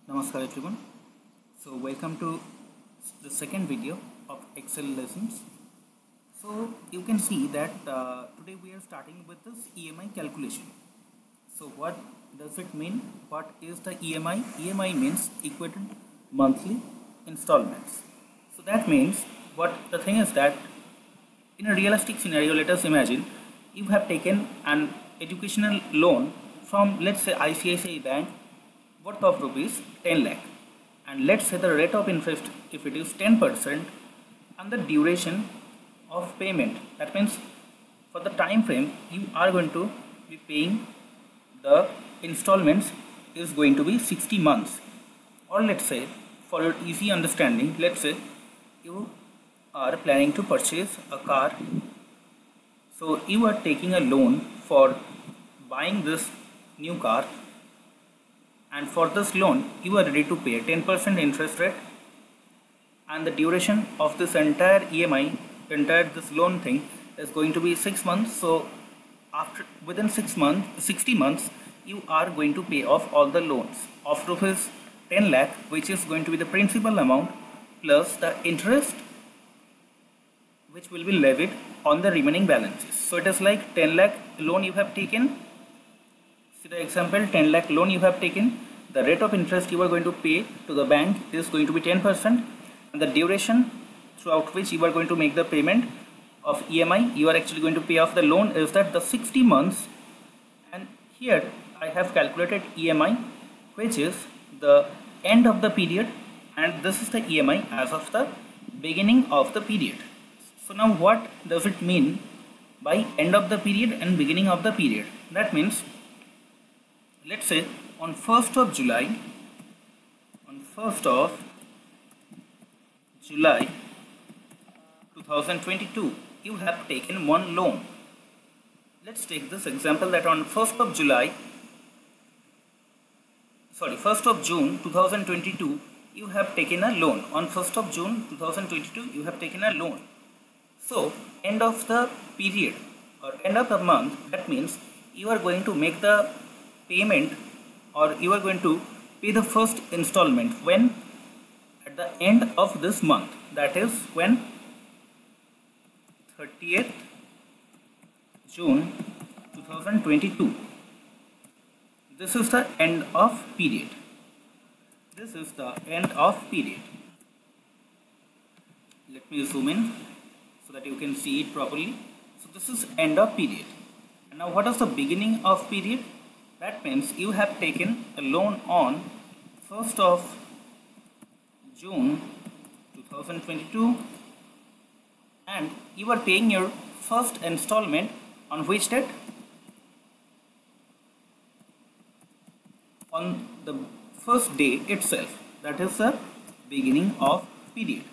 Namaskar everyone. So welcome to the second video of Excel lessons. So you can see that today we are starting with this EMI calculation. So what does it mean? What is the EMI? EMI means equivalent monthly installments. So that means what the thing is that in a realistic scenario, let us imagine you have taken an educational loan from, let's say, ICICI Bank worth of rupees 10 lakh, and let's say the rate of interest if it is 10% and the duration of payment, that means for the time frame you are going to be paying the installments is going to be 60 months. Or let's say, for your easy understanding, let's say you are planning to purchase a car, so you are taking a loan for buying this new car, and for this loan you are ready to pay a 10% interest rate, and the duration of this entire EMI, entire this loan thing is going to be 6 months. So after within 6 months, 60 months, you are going to pay off all the loans of rupees 10 lakh, which is going to be the principal amount plus the interest which will be levied on the remaining balances. So it is like 10 lakh loan you have taken. See the example, 10 lakh loan you have taken. The rate of interest you are going to pay to the bank is going to be 10%, and the duration throughout which you are going to make the payment of EMI, you are actually going to pay off the loan, is that the 60 months. And here I have calculated EMI, which is the end of the period, and this is the EMI as of the beginning of the period. So now what does it mean by end of the period and beginning of the period? That means, let's say on 1st of July, 2022, you have taken one loan. Let's take this example that on 1st of June 2022, you have taken a loan. On 1st of June 2022, you have taken a loan. So end of the period or end of the month, that means you are going to make the payment, or you are going to pay the first installment when? At the end of this month, that is when? 30th June 2022. This is the end of period. This is the end of period. Let me zoom in so that you can see it properly. So this is end of period. And now what is the beginning of period? That means you have taken a loan on 1st of June 2022, and you are paying your first installment on which date? On the first day itself, that is the beginning of period.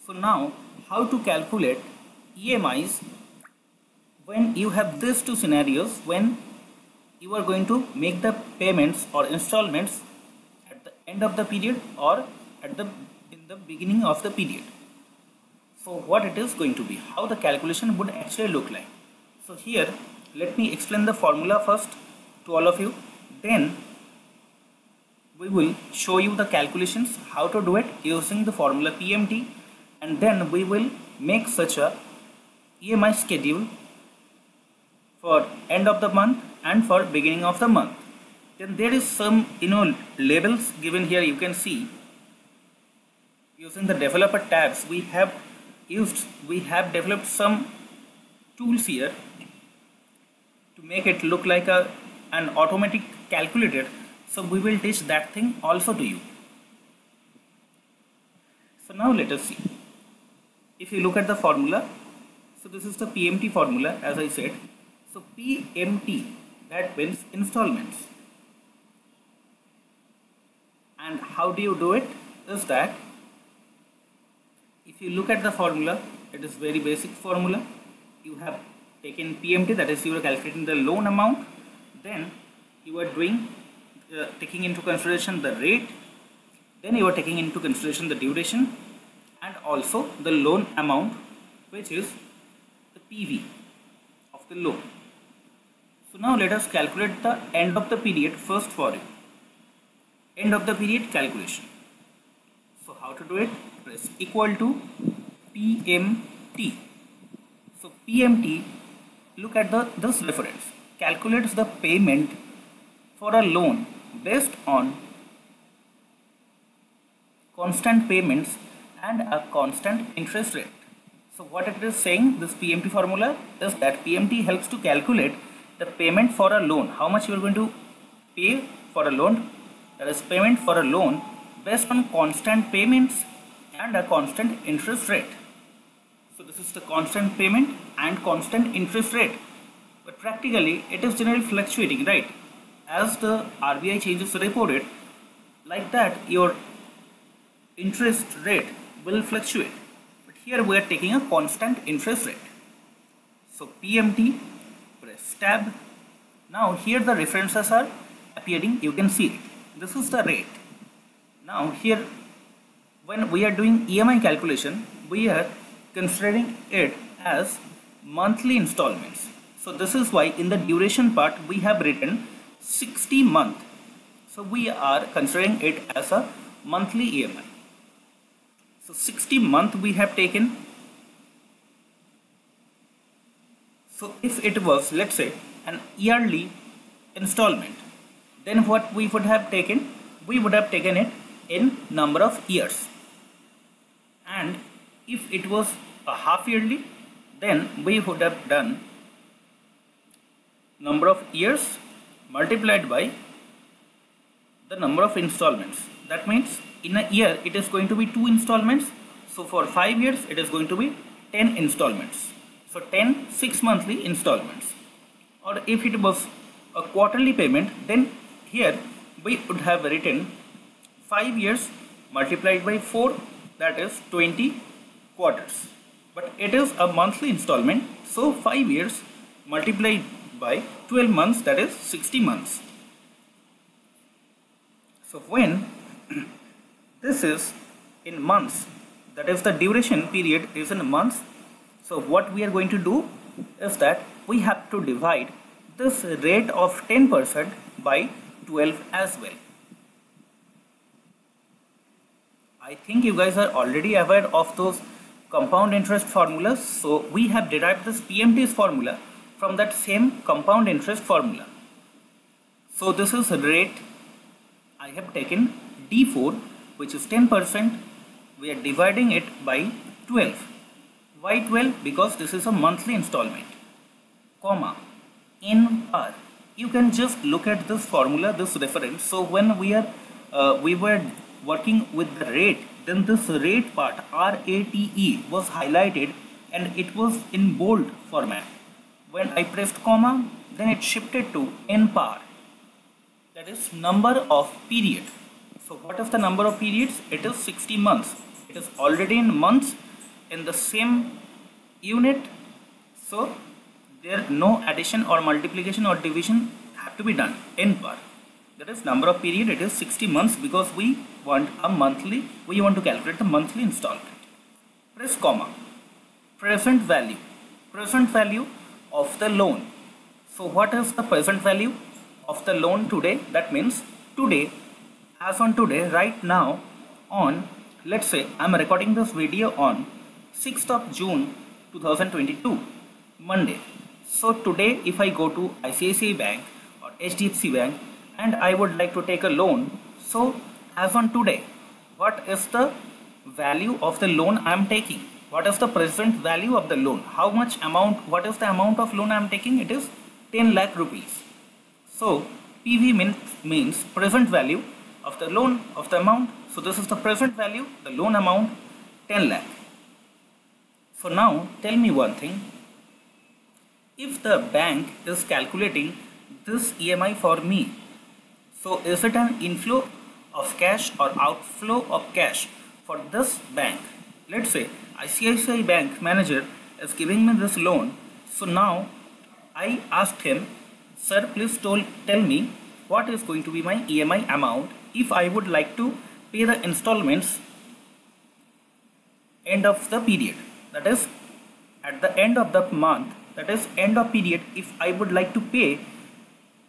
So now how to calculate EMIs when you have these two scenarios, when you are going to make the payments or installments at the end of the period or in the beginning of the period. So what it is going to be, how the calculation would actually look like. So here let me explain the formula first to all of you, then we will show you the calculations, how to do it using the formula PMT, and then we will make such a EMI schedule for end of the month and for beginning of the month. Then there is some labels given here. You can see using the developer tabs we have developed some tools here to make it look like an automatic calculator. So we will teach that thing also to you. So now let us see. If you look at the formula, so this is the PMT formula, as I said. So PMT, that means installments. And how do you do it? Is that if you look at the formula, it is very basic formula. You have taken PMT, that is you are calculating the loan amount. Then you are taking into consideration the rate. Then you are taking into consideration the duration and also the loan amount, which is the PV of the loan. So now let us calculate the end of the period first for it. end of the period calculation. So how to do it? Press equal to PMT. So PMT, look at this reference, calculates the payment for a loan based on constant payments and a constant interest rate. So what it is saying, this PMT formula is that PMT helps to calculate the payment for a loan, how much you are going to pay for a loan, that is payment for a loan based on constant payments and a constant interest rate. So this is the constant payment and constant interest rate, but practically it is generally fluctuating, right? As the RBI changes the repo rate, like that your interest rate will fluctuate. But here we are taking a constant interest rate. So PMT, press tab. Now here the references are appearing, you can see it. This is the rate. Now here when we are doing EMI calculation, we are considering it as monthly installments. So this is why in the duration part we have written 60 month. So we are considering it as a monthly EMI. So 60 month we have taken. So if it was, let's say, an yearly installment, then what we would have taken? We would have taken it in number of years. And if it was a half yearly, then we would have done number of years multiplied by the number of installments. That means in a year it is going to be 2 installments. So for 5 years it is going to be 10 installments. So 10 6 monthly installments. Or if it was a quarterly payment, then here we would have written 5 years multiplied by 4, that is 20 quarters. But it is a monthly installment, so 5 years multiplied by 12 months, that is 60 months. So when this is in months, that is the duration period is in months, so what we are going to do is that we have to divide this rate of 10% by 12 as well. I think you guys are already aware of those compound interest formulas, so we have derived this PMT's formula from that same compound interest formula. So this is rate, I have taken D4, which is 10%, we are dividing it by 12. Why 12? Because this is a monthly installment, comma, in par. You can just look at this formula, this reference. So when we were working with the rate, then this rate part, RATE, was highlighted and it was in bold format. When I pressed comma, then it shifted to N par, that is number of period. So what is the number of periods? It is 60 months. It is already in months in the same unit, so there no addition or multiplication or division have to be done. N par, that is number of period, it is 60 months because we want to calculate the monthly installment. Press comma, present value of the loan. So what is the present value of the loan today? That means today, as on today, right now, on, let's say I am recording this video on 6th of June 2022, Monday. So today if I go to ICICI Bank or HDFC Bank and I would like to take a loan, so as on today, what is the value of the loan I am taking? What is the present value of the loan? How much amount, what is the amount of loan I am taking? It is 10 lakh rupees. So PV means present value of the loan, of the amount. So this is the present value, the loan amount 10 lakh. So now tell me one thing. If the bank is calculating this EMI for me, so is it an inflow of cash or outflow of cash for this bank? Let's say ICICI Bank manager is giving me this loan. So now I asked him, sir, please tell me what is going to be my EMI amount if I would like to pay the installments end of the period, that is at the end of the month, that is end of period. If I would like to pay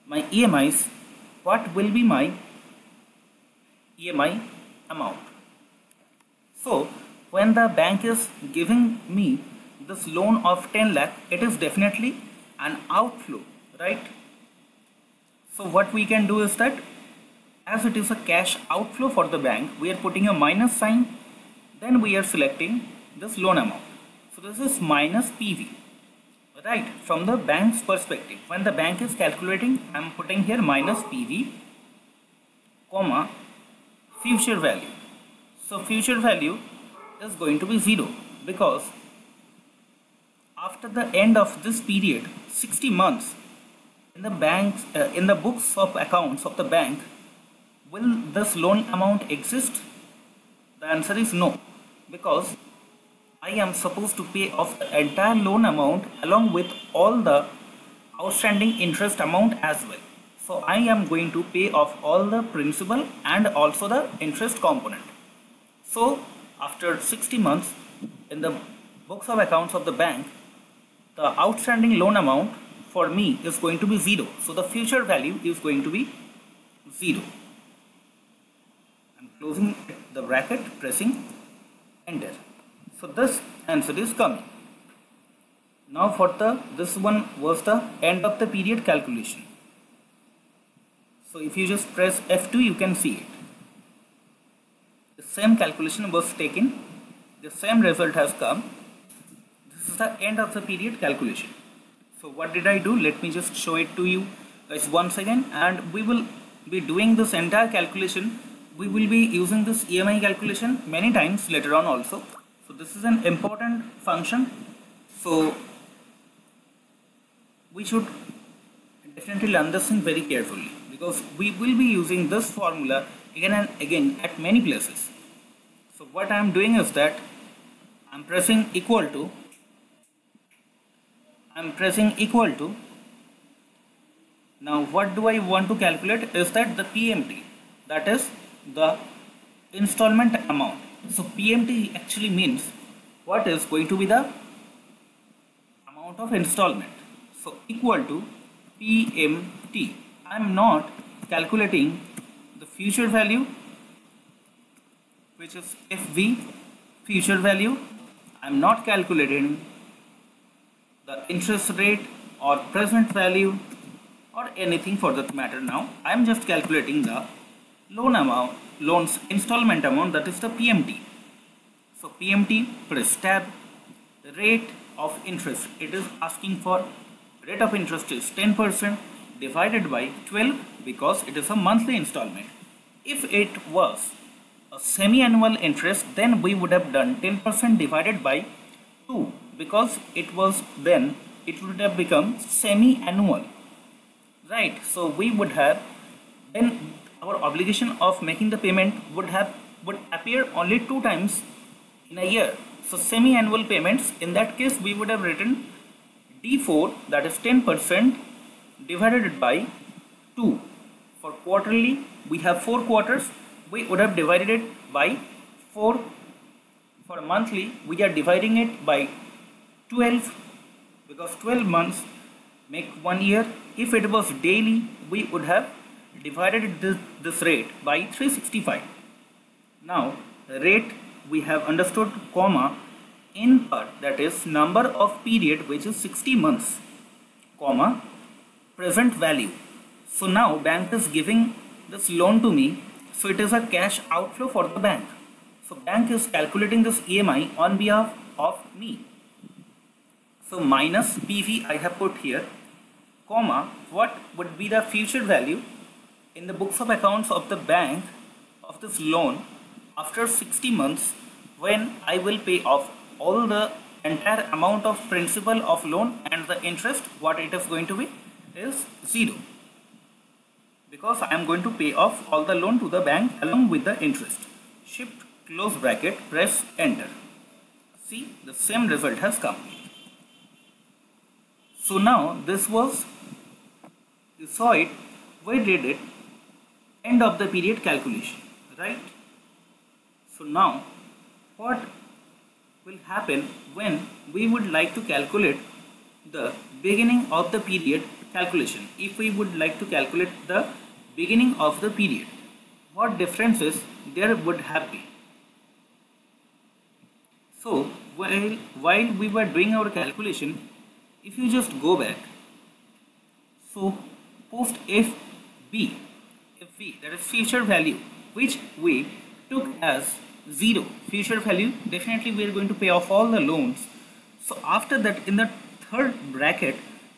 my EMIs, what will be my EMI amount. So when the bank is giving me this loan of 10 lakh, it is definitely an outflow, right? So what we can do is that as it is a cash outflow for the bank, we are putting a minus sign, then we are selecting this loan amount. So this is minus PV, right? From the bank's perspective, when the bank is calculating, I am putting here minus PV, comma, future value. So future value is going to be 0 because after the end of this period, 60 months, in the banks, in the books of accounts of the bank, will this loan amount exist? The answer is no, because I am supposed to pay off the entire loan amount along with all the outstanding interest amount as well. So I am going to pay off all the principal and also the interest component. So after 60 months, in the books of accounts of the bank, the outstanding loan amount for me is going to be 0. So the future value is going to be 0. I'm closing the bracket, pressing enter. So this answer is coming. Now for this one was the end of the period calculation. So if you just press F2, you can see it. The same calculation was taken, the same result has come. This is the end of the period calculation. So what did I do? Let me just show it to you guys once again, and we will be doing this entire calculation. We will be using this EMI calculation many times later on also. So this is an important function. So we should definitely learn this thing very carefully, because we will be using this formula again and again at many places. So what I am doing is that I am pressing equal to. Now what do I want to calculate is that the PMT, that is the installment amount. So PMT actually means what is going to be the amount of installment. So equal to PMT. I am not calculating the future value, which is FV, future value. I am not calculating the interest rate or present value or anything for that matter. Now I am just calculating the loans installment amount, that is the PMT. So PMT, press tab, the rate of interest, it is asking for rate of interest is 10% divided by 12 because it is a monthly installment. If it was a semi-annual interest, then we would have done 10% divided by 2 because it would have become semi-annual, right? So we would have, then our obligation of making the payment would appear only 2 times in a year. So semi-annual payments, in that case we would have written D4, that is 10% divided by 2. For quarterly, we have 4 quarters, we would have divided it by 4. For monthly, we are dividing it by 12 because 12 months make 1 year. If it was daily, we would have divided this rate by 365. Now rate we have understood, comma, in per, that is number of period, which is 60 months, comma, present value. So now bank is giving this loan to me, so it is a cash outflow for the bank. So bank is calculating this EMI on behalf of me. So minus PV I have put here, comma, what would be the future value in the books of accounts of the bank of this loan after 60 months, when I will pay off all the entire amount of principal of loan and the interest, what it is going to be is 0, because I am going to pay off all the loan to the bank along with the interest. Shift, close bracket, press enter. See, the same result has come. So now this was, you saw it, we did it, end of the period calculation, right? So now what will happen when we would like to calculate the beginning of the period calculation? If we would like to calculate the beginning of the period, what differences there would have been. So while we were doing our calculation, if you just go back, so post FV, that is future value, which we took as 0 future value, definitely we are going to pay off all the loans. So after that, in the third bracket,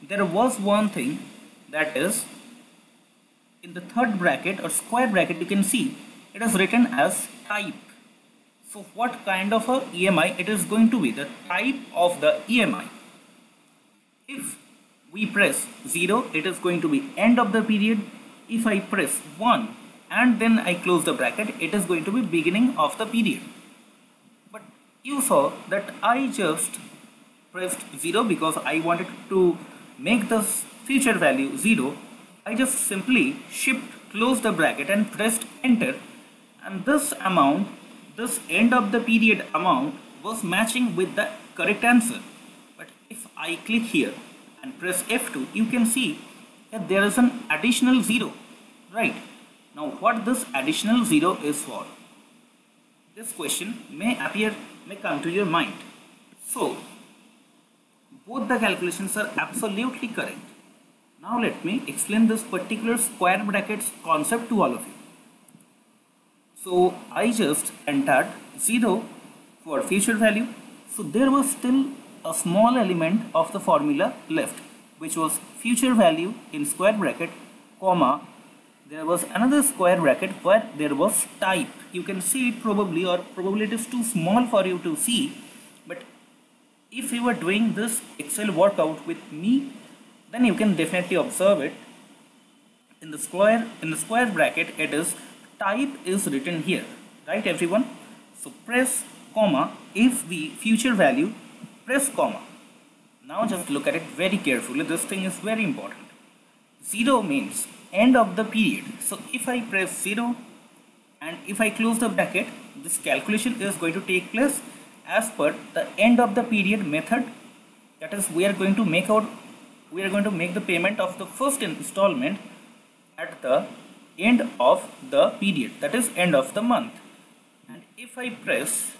there was one thing, that is in the third bracket or square bracket, you can see it is written as type. So what kind of a EMI it is going to be, the type of the EMI. If we press 0, it is going to be end of the period. If I press 1 and then I close the bracket, it is going to be beginning of the period. But you saw that I just pressed 0 because I wanted to make this future value 0. I just simply closed the bracket and pressed enter, and this amount, this end of the period amount, was matching with the correct answer. But if I click here and press F2, you can see that there is an additional 0, right? Now what this additional 0 is for? This question may come to your mind. So both the calculations are absolutely correct. Now let me explain this particular square brackets concept to all of you. So I just entered 0 for future value. So there was still a small element of the formula left, which was future value in square bracket, comma, there was another square bracket where there was type. You can see it probably, or probably it is too small for you to see, but if you are doing this Excel workout with me, then you can definitely observe it. In the square bracket, it is type is written here, right everyone? So press comma, if the future value, press comma. Now just look at it very carefully, this thing is very important. 0 means end of the period. So if I press 0 and if I close the bracket, this calculation is going to take place as per the end of the period method. That is, we are going to make the payment of the first installment at the end of the period, that is end of the month. And if I press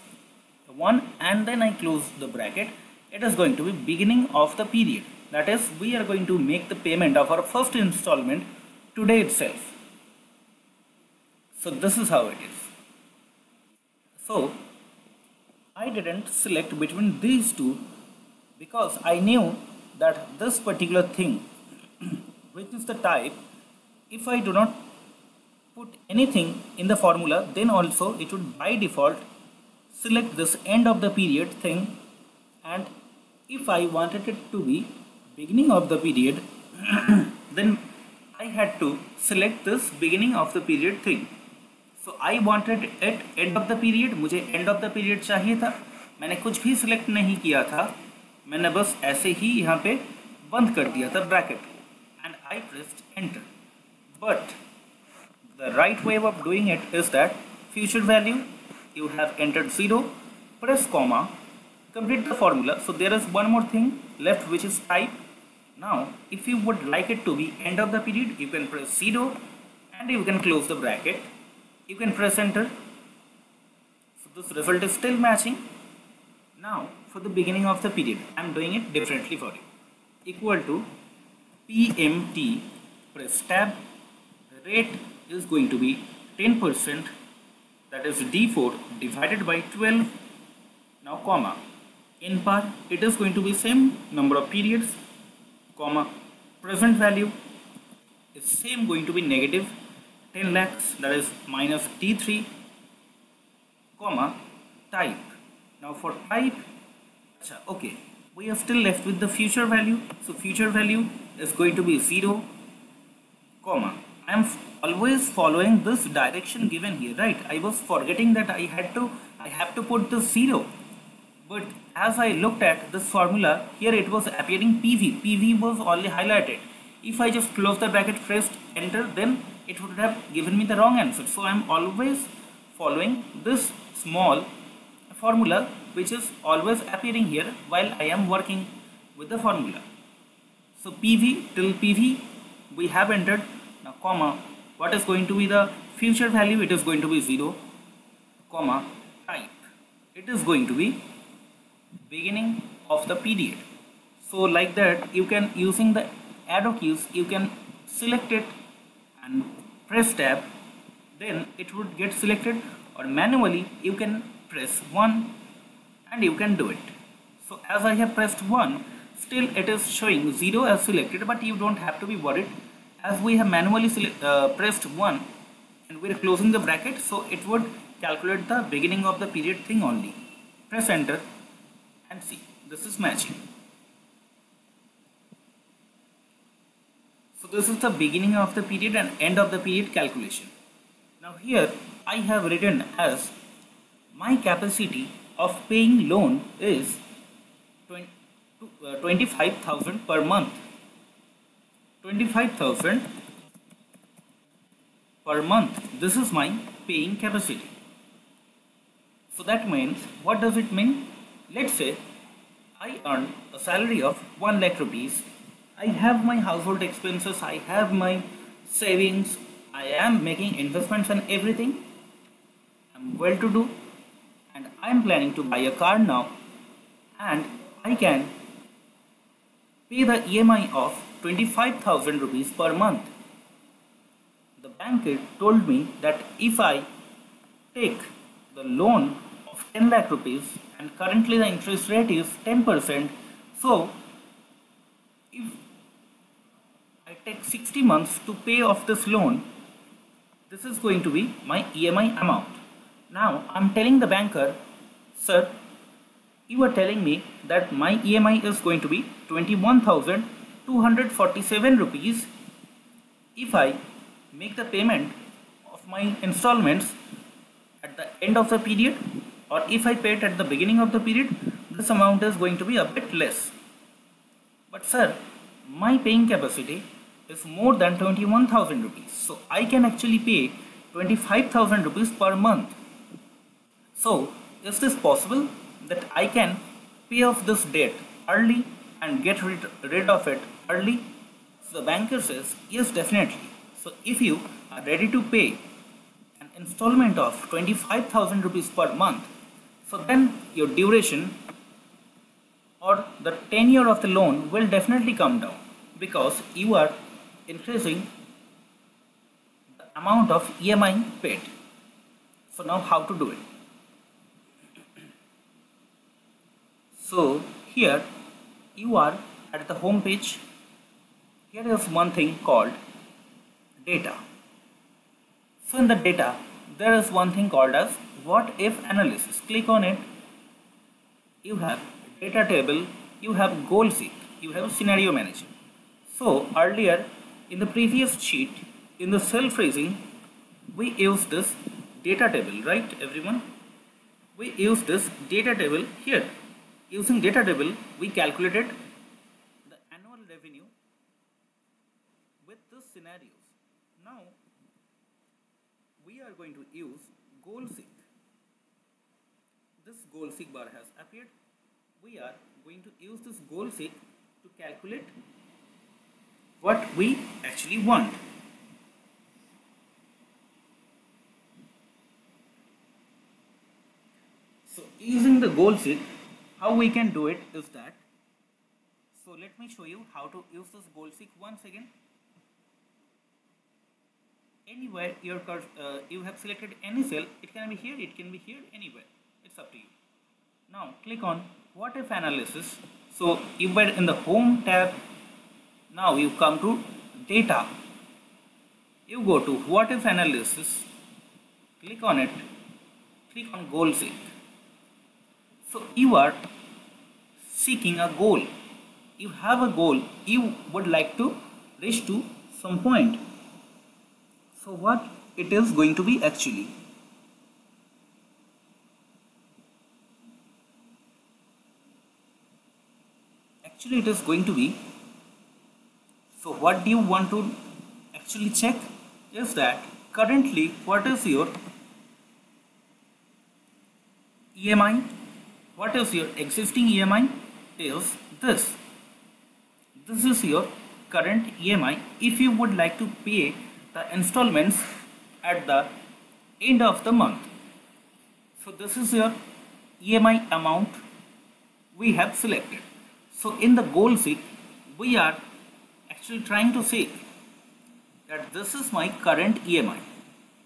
1 and then I close the bracket, it is going to be beginning of the period. That is, we are going to make the payment of our first installment today itself. So this is how it is. So I didn't select between these two because I knew that this particular thing, which is the type, if I do not put anything in the formula, then also it would by default select this end of the period thing. And if I wanted it to be beginning of the period, then I had to select this beginning of the period thing. So I wanted it end of the period, मुझे end of the period चाहिए था, मैंने कुछ भी select नहीं किया था, मैंने बस ऐसे ही यहाँ पे बंद कर दिया था bracket and I pressed enter. But the right way of doing it is that future value, you have entered 0, press comma, complete the formula. So there is one more thing left, which is type. Now if you would like it to be end of the period, you can press 0 and you can close the bracket, you can press enter. So this result is still matching. Now for the beginning of the period, I am doing it differently for you. Equal to PMT, press tab, rate is going to be 10%, that is D4 divided by 12, now comma, in par, it is going to be same number of periods, comma, present value is same going to be negative 10 lakhs, that is minus D3, comma, type. Now for type, okay, we are still left with the future value. So future value is going to be 0, comma, I am always following this direction given here, right? I was forgetting that I have to put the 0, but as I looked at this formula here, it was appearing PV was only highlighted. If I just close the bracket, pressed enter, then it would have given me the wrong answer. So I am always following this small formula which is always appearing here while I am working with the formula. So PV till PV we have entered. Now comma, what is going to be the future value it is going to be 0, comma, type it is going to be beginning of the period. So like that, you can, using the arrow keys, you can select it and press tab, then it would get selected, or manually you can press 1 and you can do it. So as I have pressed 1, still it is showing 0 as selected, but you don't have to be worried, as we have manually pressed 1 and we are closing the bracket, so it would calculate the beginning of the period thing only. Press enter and see, this is matching. So this is the beginning of the period and end of the period calculation. Now here I have written as my capacity of paying loan is 25,000 per month. 25,000 per month. This is my paying capacity. So that means, what does it mean? Let's say I earn a salary of 1 lakh rupees. I have my household expenses, I have my savings, I am making investments and everything. I'm well to do and I'm planning to buy a car now, and I can pay the EMI of 25,000 rupees per month. The banker told me that if I take the loan of 10 lakh rupees, and currently the interest rate is 10%, so if I take 60 months to pay off this loan, this is going to be my EMI amount. Now I'm telling the banker, sir, you are telling me that my EMI is going to be 21,247 rupees if I make the payment of my installments at the end of the period, or if I pay it at the beginning of the period, this amount is going to be a bit less. But sir, my paying capacity is more than 21,000 rupees, so I can actually pay 25,000 rupees per month. So is this possible that I can pay off this debt early and get rid of it early? So the banker says, yes, definitely. So if you are ready to pay an installment of 25,000 rupees per month, so then your duration or the tenure of the loan will definitely come down, because you are increasing the amount of EMI paid. So now how to do it? So here you are at the home page. Here is one thing called data. So in the data there is one thing called as what if analysis. Click on it. You have data table, you have goal seek, you have scenario manager. So earlier in the previous sheet, in the cell phrasing, we used this data table, right everyone? We used this data table here. Using data table, we calculated the annual revenue with the scenarios. Now we are going to use goal seek. This goal seek bar has appeared. We are going to use this goal seek to calculate what we actually want. So using the goal seek, how we can do it is that, so let me show you how to use this goal seek once again. Anywhere you have selected any cell, it can be here, it can be here, anywhere, it's up to you. Now click on what if analysis. So you were in the home tab. Now you come to data, you go to what if analysis, click on it, click on goal seek. So you are seeking a goal, you have a goal, you would like to reach to some point. So what it is going to be actually? Actually it is going to be, so what do you want to actually check is that currently what is your EMI, what is your existing EMI is this. This is your current EMI. If you would like to pay the installments at the end of the month. So this is your EMI amount we have selected. So in the goal sheet, we are actually trying to say that this is my current EMI.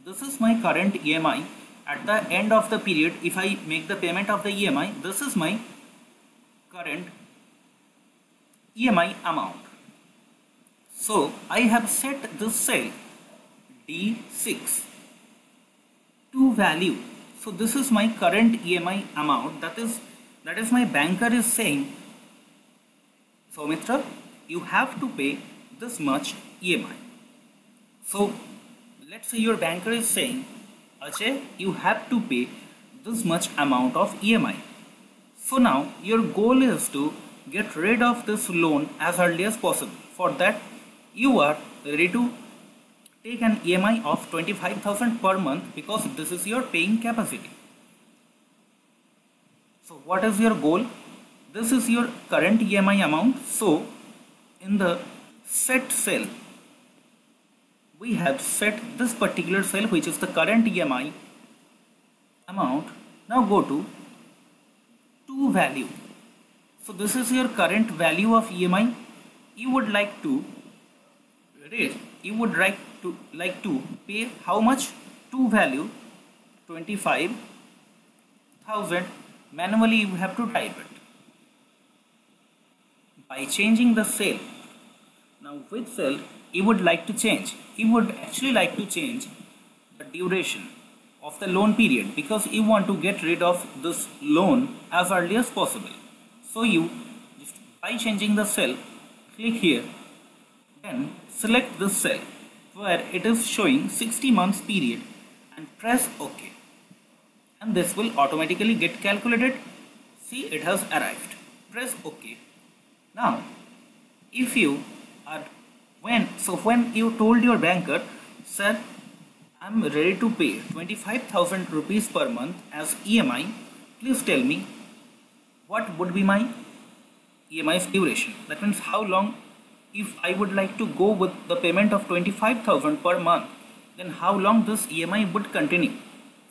This is my current EMI at the end of the period. If I make the payment of the EMI, this is my current EMI amount. So I have set this cell D6 to value. So this is my current EMI amount. That is my banker is saying, Soumitra, you have to pay this much EMI. So let's say your banker is saying, Ajay, you have to pay this much amount of EMI. So now your goal is to get rid of this loan as early as possible. For that, you are ready to take an EMI of 25,000 per month because this is your paying capacity. So what is your goal? This is your current EMI amount. So in the set cell, we have set this particular cell, which is the current EMI amount. Now go to value. So this is your current value of EMI. You would like to pay how much? To value 25,000. Manually you have to type it by changing the cell. Now which cell you would like to change? You would actually like to change the duration of the loan period because you want to get rid of this loan as early as possible. So you just by changing the cell, click here, then select this cell where it is showing 60 months period and press OK. And this will automatically get calculated. See, it has arrived. Press OK. Now, if you are when you told your banker, sir, I'm ready to pay 25,000 rupees per month as EMI, please tell me what would be my EMI's duration. That means how long, if I would like to go with the payment of 25,000 per month, then how long this EMI would continue.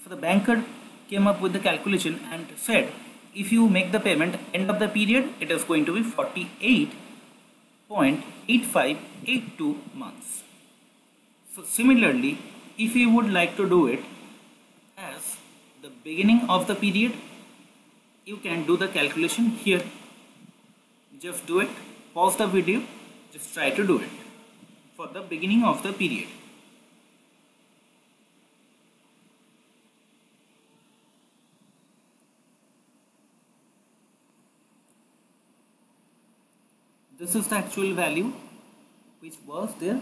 So the banker came up with the calculation and said, if you make the payment end of the period, it is going to be 48.8582 months. So similarly, if you would like to do it as the beginning of the period, you can do the calculation here. Just do it, pause the video, just try to do it for the beginning of the period. This is the actual value which was there.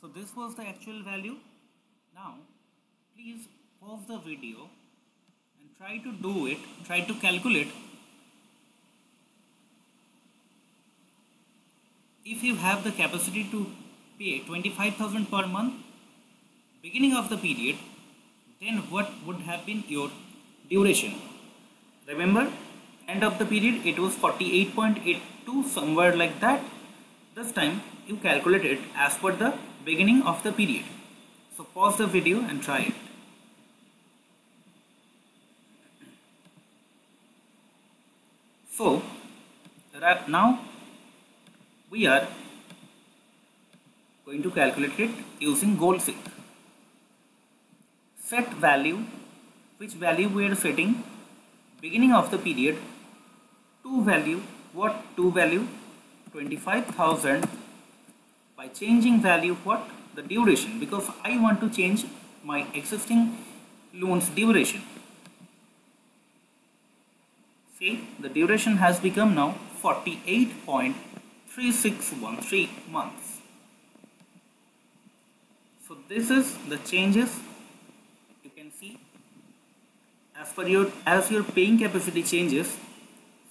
So this was the actual value. Now please pause the video and try to do it, try to calculate. If you have the capacity to pay 25,000 per month, beginning of the period, then what would have been your duration? Remember, end of the period it was 48.82, somewhere like that. This time you calculate it as per the beginning of the period. So pause the video and try it. So now we are going to calculate it using goal sheet. Set value, which value we are setting? Beginning of the period, to value, what to value? 25,000. By changing value, what? The duration, because I want to change my existing loan's duration. See, the duration has become now 48.3613 months. So this is the changes you can see as your paying capacity changes.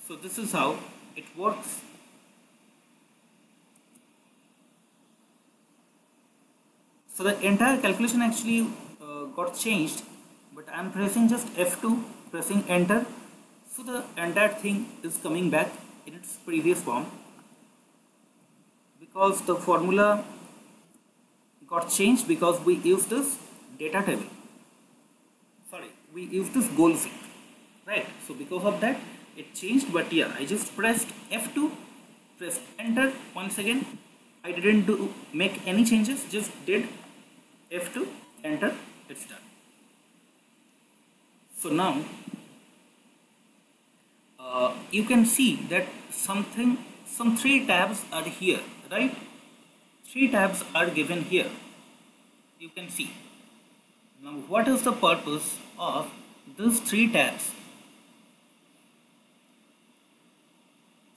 So this is how it works. So the entire calculation actually got changed, but I am pressing just F2, pressing enter. So the entire thing is coming back in its previous form, because the formula got changed because we used this data table. Sorry, we used this goal sheet, right? So because of that it changed, but yeah, I just pressed F2, pressed enter once again. I didn't make any changes, just did F2, enter, it's done. So now you can see that some 3 tabs are here, right? 3 tabs are given here, you can see. Now what is the purpose of these 3 tabs?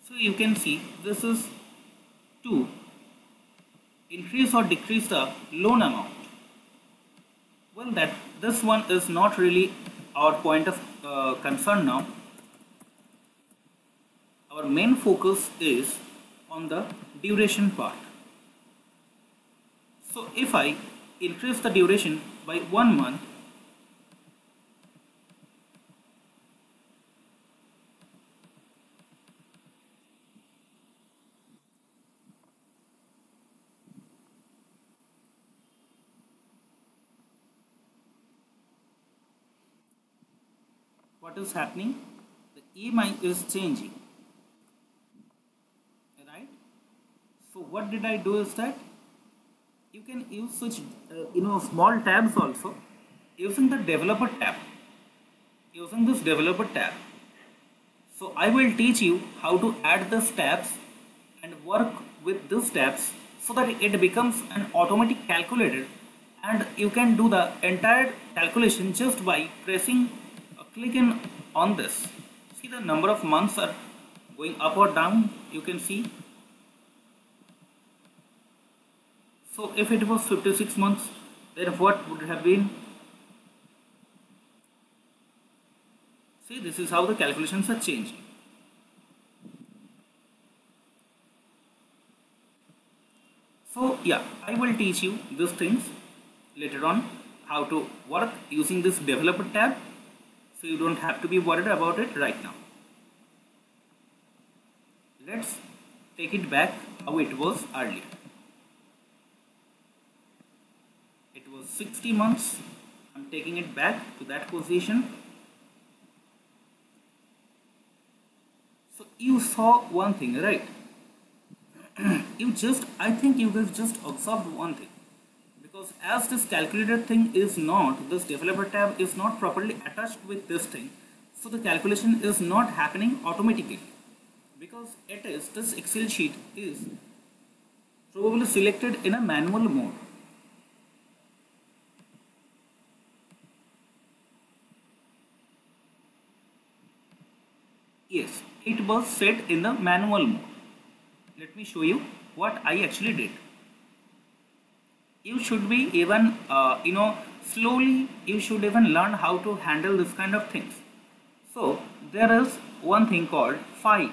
So you can see this is to increase or decrease the loan amount. Well, that this one is not really our point of concern now. Our main focus is on the duration part. So if I increase the duration by 1 month, what is happening? The EMI is changing, right? So what did I do is that you can use such small tabs also using the developer tab, using this developer tab. So I will teach you how to add these tabs and work with these tabs so that it becomes an automatic calculator, and you can do the entire calculation just by pressing click in on this. See, the number of months are going up or down, you can see. So if it was 56 months, then what would have been? See, this is how the calculations are changing. So yeah, I will teach you these things later on, how to work using this developer tab, so you don't have to be worried about it right now. Let's take it back how it was earlier. It was 60 months. I'm taking it back to that position. So you saw one thing, right? I think you guys just observed one thing, because as this calculator thing is not, this developer tab is not properly attached with this thing, so the calculation is not happening automatically, because this Excel sheet is probably selected in a manual mode. Yes, it was set in the manual mode. Let me show you what I actually did. You should be even slowly you should even learn how to handle this kind of things. So there is one thing called file.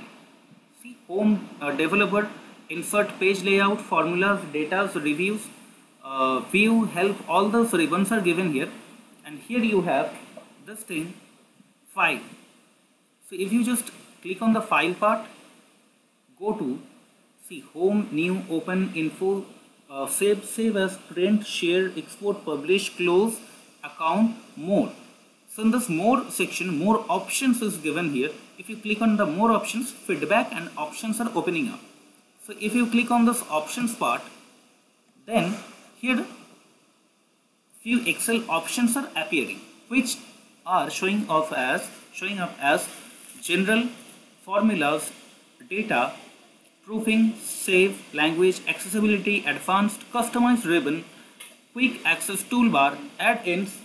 See, home, developer, insert, page layout, formulas, data, reviews, view, help, all those ribbons are given here, and here you have this thing, file. So if you just click on the file part, go to see home, new, open, info, save as, print, share, export, publish, close, account, more. So in this more section, more options is given here. If you click on the more options, feedback and options are opening up. So if you click on this options part, then here few Excel options are appearing, which are showing up as general, formulas, data, proofing, save, language, accessibility, advanced, customized ribbon, quick access toolbar, add-ins,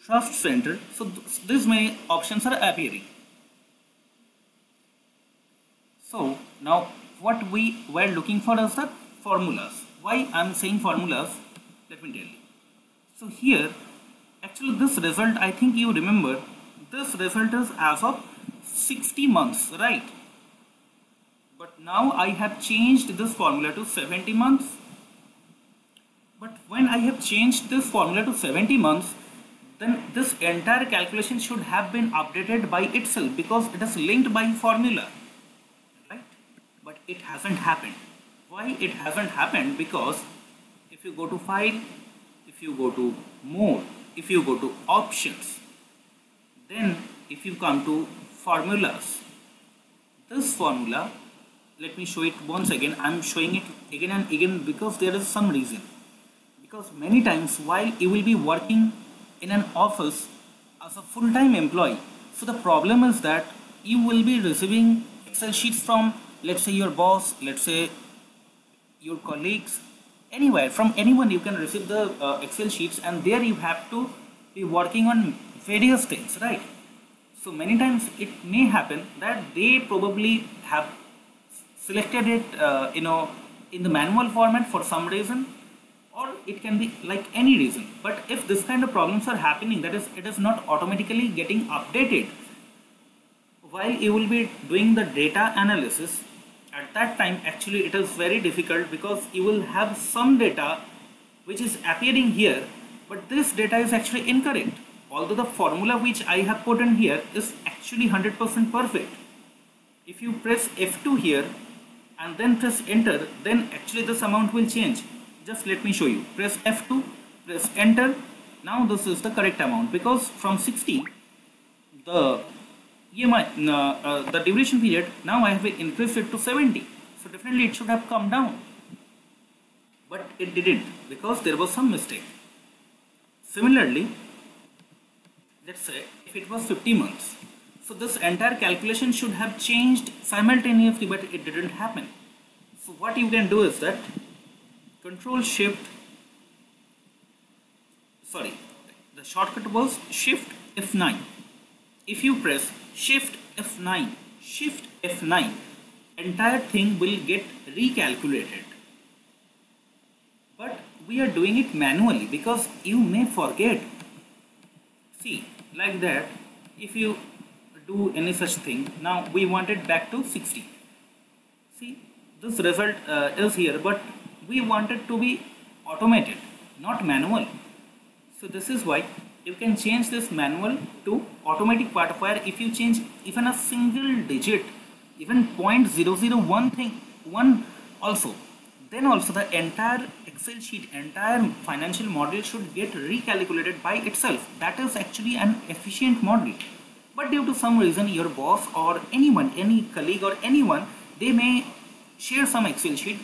trust center. So these many options are appearing. So now what we were looking for is the formulas. Why I'm saying formulas? Let me tell you. So here, actually this result, I think you remember, this result is as of 60 months, right? But now I have changed this formula to 70 months. But when I have changed this formula to 70 months, then this entire calculation should have been updated by itself because it is linked by formula, right? But it hasn't happened. Why it hasn't happened? Because if you go to file, if you go to more, if you go to options, then if you come to formulas, this formula, let me show it once again. I'm showing it again and again because there is some reason. Because many times while you will be working in an office as a full-time employee, so the problem is that you will be receiving Excel sheets from, let's say, your boss, let's say your colleagues, anywhere, from anyone you can receive the Excel sheets, and there you have to be working on various things, right? So many times it may happen that they probably have selected it in the manual format for some reason, or it can be like any reason. But if this kind of problems are happening, that is, it is not automatically getting updated while you will be doing the data analysis, at that time actually it is very difficult because you will have some data which is appearing here, but this data is actually incorrect, although the formula which I have put in here is actually 100% perfect. If you press F2 here and then press enter, then actually this amount will change. Just let me show you. Press F2, press enter. Now this is the correct amount because from 60 the EMI, the duration period, now I have increased it to 70. So definitely it should have come down. But it didn't because there was some mistake. Similarly, let's say if it was 50 months. So this entire calculation should have changed simultaneously, but it didn't happen. So what you can do is that Control Shift, the shortcut was Shift F9. If you press Shift F9, entire thing will get recalculated. But we are doing it manually because you may forget. See, like that, if you do any such thing, now we want it back to 60. See, this result is here, but we want it to be automated, not manual. So this is why you can change this manual to automatic part of where if you change even a single digit, even 0.001 also, then also the entire Excel sheet, entire financial model should get recalculated by itself. That is actually an efficient model. But due to some reason, your boss or anyone, any colleague or anyone, they may share some Excel sheet.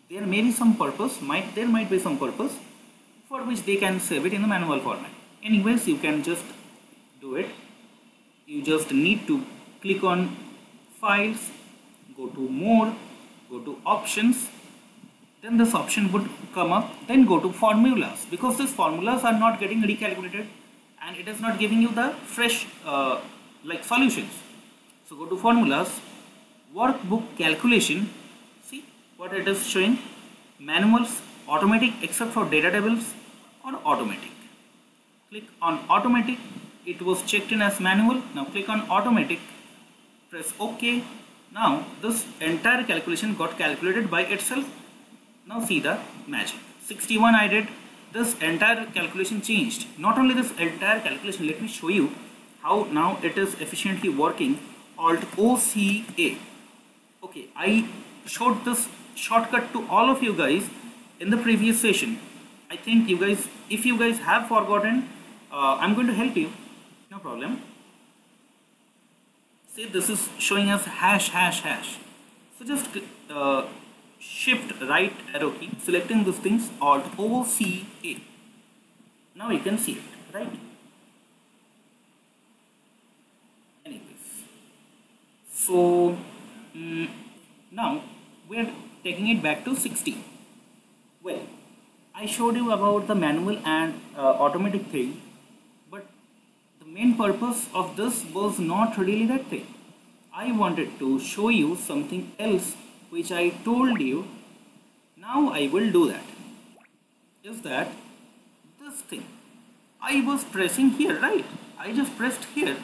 There may be some purpose, there might be some purpose for which they can save it in the manual format. Anyways, you can just do it. You just need to click on files, go to more, go to options, then this option would come up, then go to formulas, because these formulas are not getting recalculated and it is not giving you the fresh like solutions. So go to formulas, workbook calculation. See what it is showing: manuals, automatic except for data tables, or automatic. Click on automatic. It was checked in as manual. Now click on automatic, press OK. Now this entire calculation got calculated by itself. Now see the magic. 61 I did. This entire calculation changed. Not only this entire calculation, let me show you how now it is efficiently working. Alt OCA. Okay, I showed this shortcut to all of you guys in the previous session. I think you guys, if you guys have forgotten, I'm going to help you. No problem. See, this is showing us hash. So just shift right arrow key, selecting these things, Alt OCA. Now you can see it, right? Anyways, so now we are taking it back to 60. Well, I showed you about the manual and automatic thing, but the main purpose of this was not really that thing. I wanted to show you something else which I told you. Now I will do that. Is that this thing? I was pressing here, right? I just pressed here.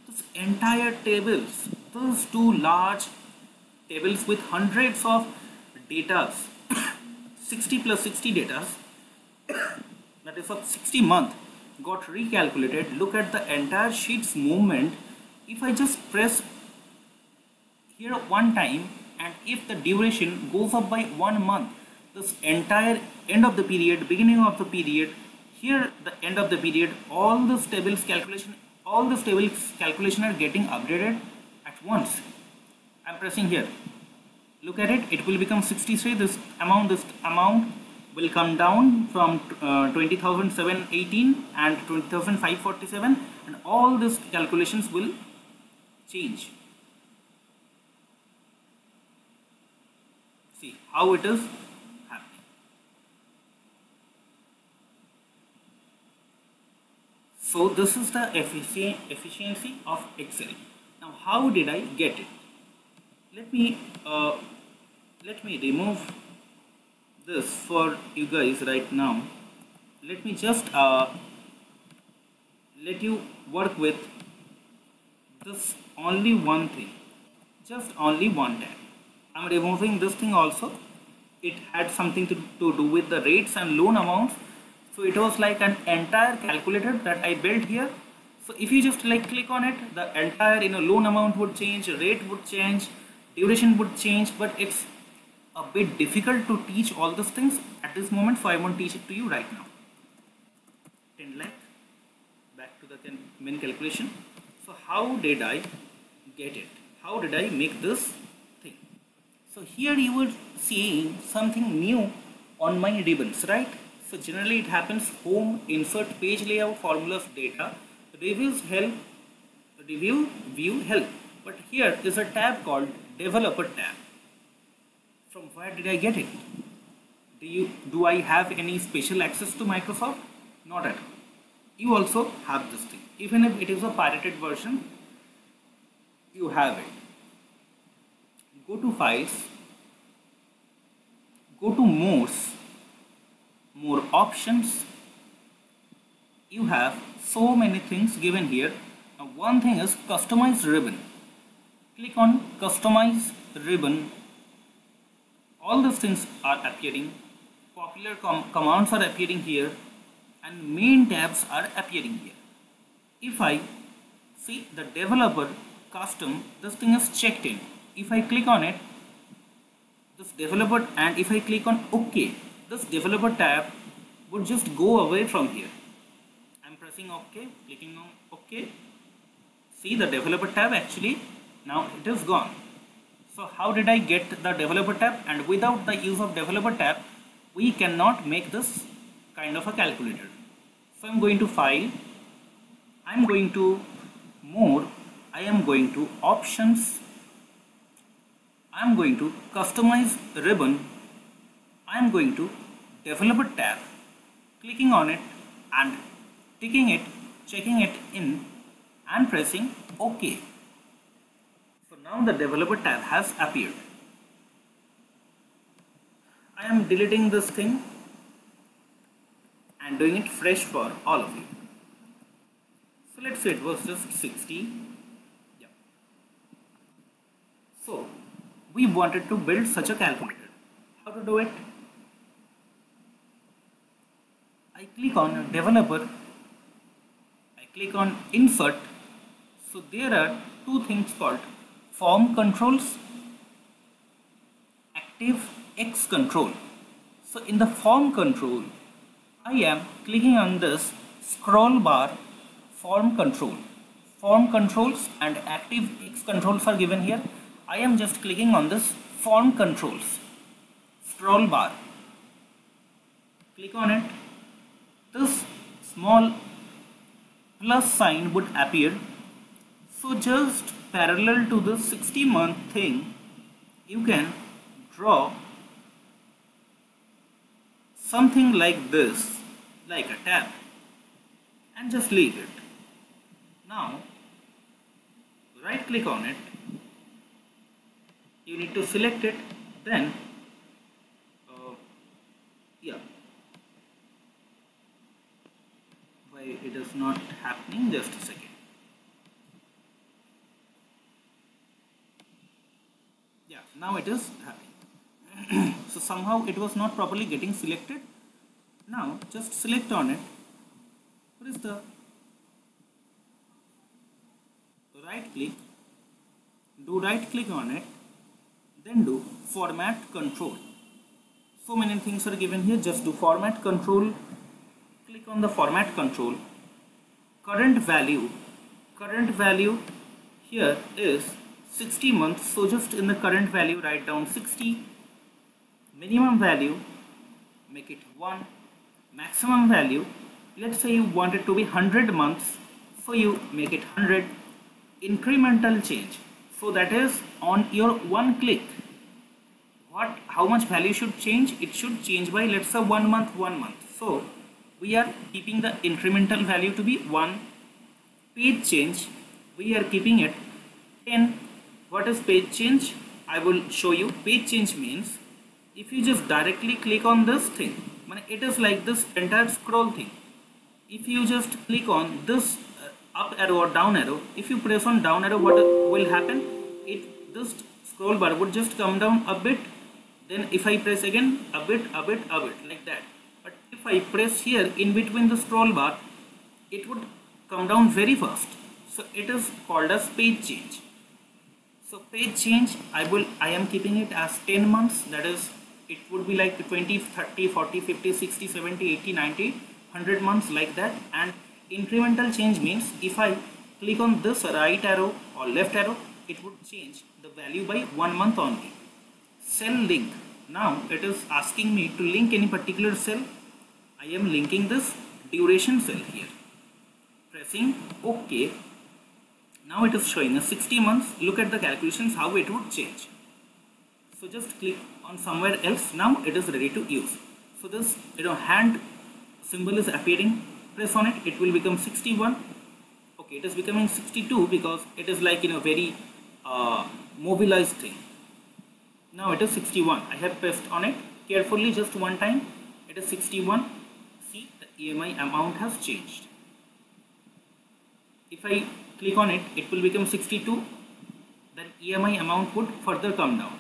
This entire tables, those two large tables with hundreds of datas, 60 plus 60 datas, that is of 60 month, got recalculated. Look at the entire sheet's movement. If I just press here one time, and if the duration goes up by 1 month, this entire end of the period, beginning of the period, here the end of the period, all the tables calculation are getting updated at once. I'm pressing here. Look at it. It will become 63. This amount will come down from 20,718 and 20,547, and all these calculations will change. See how it is happening. So this is the efficiency of Excel. Now how did I get it? Let me remove this for you guys right now. Let me just let you work with this only one thing, just only one tab. I'm removing this thing also. It had something to do with the rates and loan amounts. So it was like an entire calculator that I built here. So if you just like click on it, the entire loan amount would change, rate would change, duration would change, but it's a bit difficult to teach all these things at this moment, so I won't teach it to you right now. 10 lakh, back to the main calculation. So how did I get it? How did I make this thing? So here you will see something new on my ribbons, right? So generally it happens: home, insert, page layout, formulas, data, reviews, help, review, view, help. But here is a tab called developer tab. From where did I get it? Do I have any special access to Microsoft? Not at all. You also have this thing. Even if it is a pirated version, you have it. Go to files, go to more options. You have so many things given here. Now one thing is customize ribbon. Click on customize ribbon. All these things are appearing. Popular commands are appearing here, and main tabs are appearing here. If I see the developer custom, this thing is checked in. If I click on it, this developer, and if I click on OK, this developer tab would just go away from here. I'm pressing OK, clicking on OK. See the developer tab, actually now it is gone. So how did I get the developer tab? And without the use of developer tab, we cannot make this kind of a calculator. So I'm going to file, I'm going to more, I am going to options, I'm going to customize ribbon, I'm going to developer tab, clicking on it and ticking it, checking it in, and pressing OK. So now the developer tab has appeared. I am deleting this thing and doing it fresh for all of you. So let's say it was just 60. Yeah. So we wanted to build such a calculator. How to do it? I click on developer, I click on insert. So there are two things called form controls, active X control. So in the form control, I am clicking on this scroll bar form control. Form controls and active X controls are given here. I am just clicking on this form controls scroll bar. Click on it. This small plus sign would appear. So just parallel to the 60-month thing, you can draw something like this, like a tab, and just leave it. Now right click on it, you need to select it, then Yeah, why it is not happening? Just a second. Yeah, now it is happening. So somehow it was not properly getting selected. Now just select on it. What is the right click? Do right click on it, then do format control. So many things are given here. Just do format control. Click on the format control. Current value here is 60 months. So just in the current value write down 60. Minimum value, make it 1. Maximum value, let's say you want it to be 100 months, so you make it 100. Incremental change, so that is on your one click, how much value should change? It should change by, let's say, 1 month. So we are keeping the incremental value to be 1. Page change, we are keeping it 10. What is page change? I will show you. Page change means if you just directly click on this thing, it is like this entire scroll thing. If you just click on this up arrow or down arrow, if you press on down arrow, what will happen? This scroll bar would just come down a bit. Then if I press again, a bit, like that. But if I press here in between the scroll bar, it would come down very fast. So it is called as page change. So page change, I am keeping it as 10 months. That is, it would be like 20, 30, 40, 50, 60, 70, 80, 90, 100 months, like that. And incremental change means if I click on this right arrow or left arrow, it would change the value by 1 month only. Cell link. Now it is asking me to link any particular cell. I am linking this duration cell here. Pressing OK. Now it is showing us 60 months. Look at the calculations, how it would change. So just click on somewhere else. Now it is ready to use. So this hand symbol is appearing. Press on it. It will become 61. Okay, it is becoming 62 because it is like very mobilized thing. Now it is 61. I have pressed on it carefully just one time. It is 61. See, the EMI amount has changed. If I click on it, it will become 62. Then EMI amount would further come down.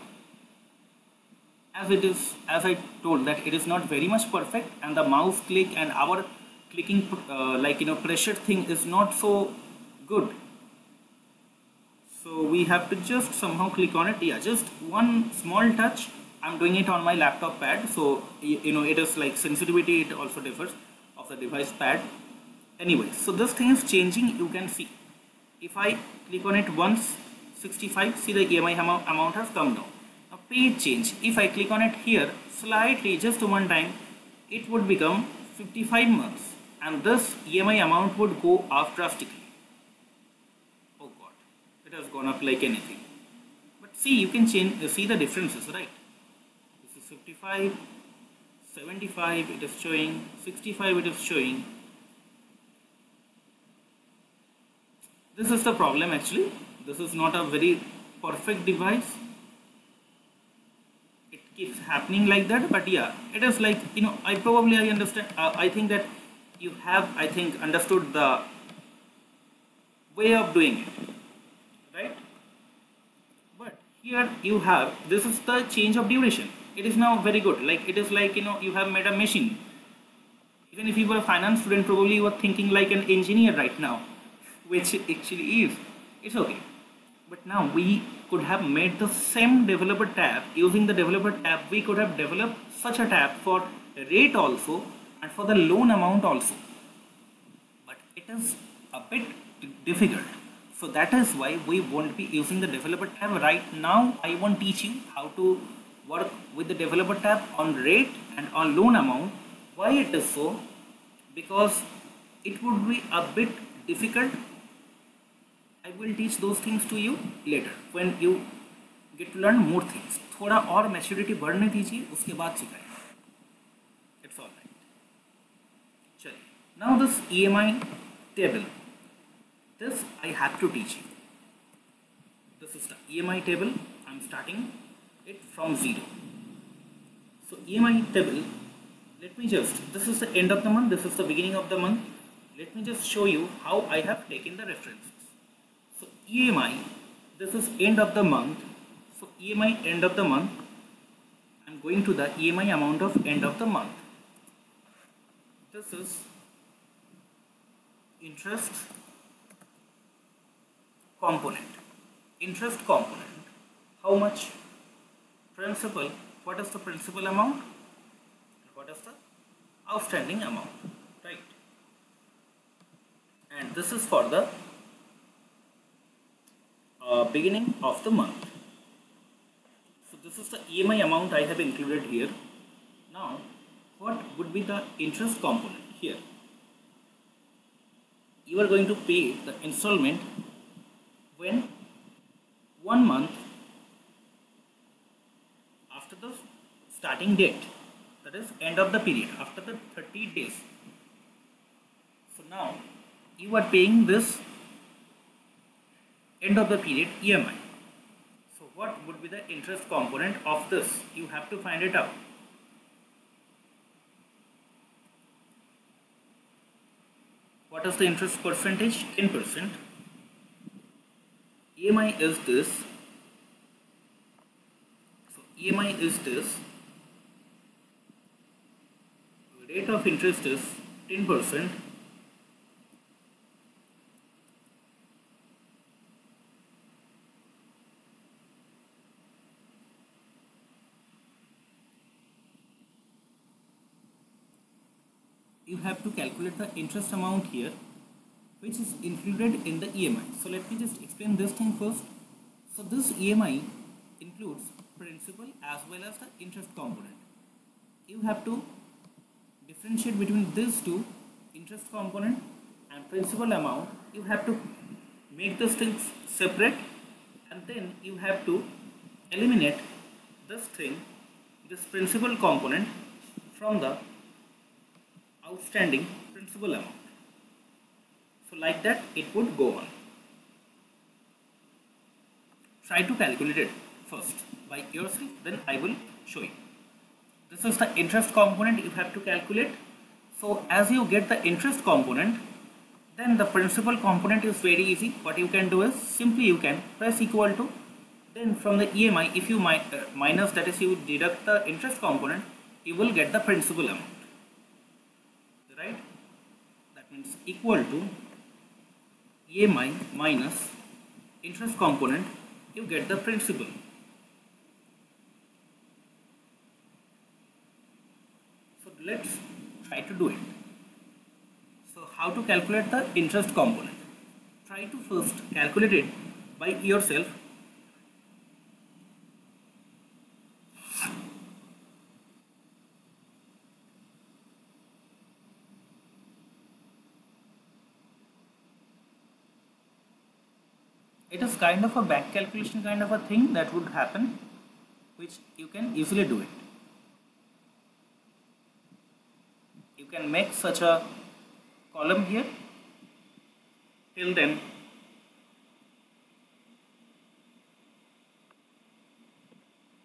As I told that it is not very much perfect, and the mouse click and our clicking pressure thing is not so good. So we have to just somehow click on it. Yeah, just one small touch. I'm doing it on my laptop pad, so it is like sensitivity, it also differs of the device pad. Anyway, so this thing is changing. You can see if I click on it once, 65, see the EMI amount has come down. Now page change, if I click on it here slightly, just one time, it would become 55 months, and this EMI amount would go up drastically. Oh god, it has gone up like anything. But see, you can see the differences, right? This is 55, 75 it is showing, 65 it is showing. This is the problem actually. This is not a very perfect device. It keeps happening like that, but yeah, it is like, I understand. I think that you have, understood the way of doing it, right? But here you have, this is the change of duration. It is now very good. Like, it is like, you have made a machine. Even if you were a finance student, probably you are thinking like an engineer right now, which it actually is. It's okay. But now we could have made the same developer tab. Using the developer tab, we could have developed such a tab for rate also and for the loan amount also. But it is a bit difficult. So that is why we won't be using the developer tab right now. I won't teach you how to work with the developer tab on rate and on loan amount. Why it is so? Because it would be a bit difficult. I will teach those things to you later when you get to learn more things. थोड़ा और maturity बढ़ने दीजिए, उसके बाद सिखाएंगे. It's all right. चलिए. Now this EMI table. This I have to teach you. This is the EMI table. I'm starting it from 0. So EMI table, Let me just, this is the end of the month, this is the beginning of the month. Let me just show you how I have taken the references. So EMI, this is end of the month. So EMI end of the month, I'm going to the EMI amount of end of the month. This is interest component. Interest component. How much? Principal. What is the principal amount? What is the outstanding amount? Right. And this is for the beginning of the month. So this is the EMI amount I have included here. Now, what would be the interest component here? You are going to pay the installment when 1 month after the starting date, that is end of the period, after the 30 days. So now you are paying this end of the period EMI. So what would be the interest component of this? You have to find it out. What is the interest percentage? 10%. EMI is this. So EMI is this. Rate of interest is 10%. You have to calculate the interest amount here, which is included in the EMI. So let me just explain this thing first. So this EMI includes principal as well as the interest component. You have to differentiate between these two, interest component and principal amount. You have to make these things separate, and then you have to eliminate this thing, this principal component, from the outstanding principal amount. So like that it would go on. Try to calculate it first by yourself, then I will show you. This is the interest component you have to calculate. So as you get the interest component, then the principal component is very easy. What you can do is simply you can press equal to, then from the EMI, if you minus, that is you deduct the interest component, you will get the principal amount. Right? That means equal to EMI minus interest component, you get the principal. So let's try to do it. So how to calculate the interest component? Try to first calculate it by yourself. It is kind of a back calculation kind of a thing that would happen, which you can easily do it. You can make such a column here. Till then,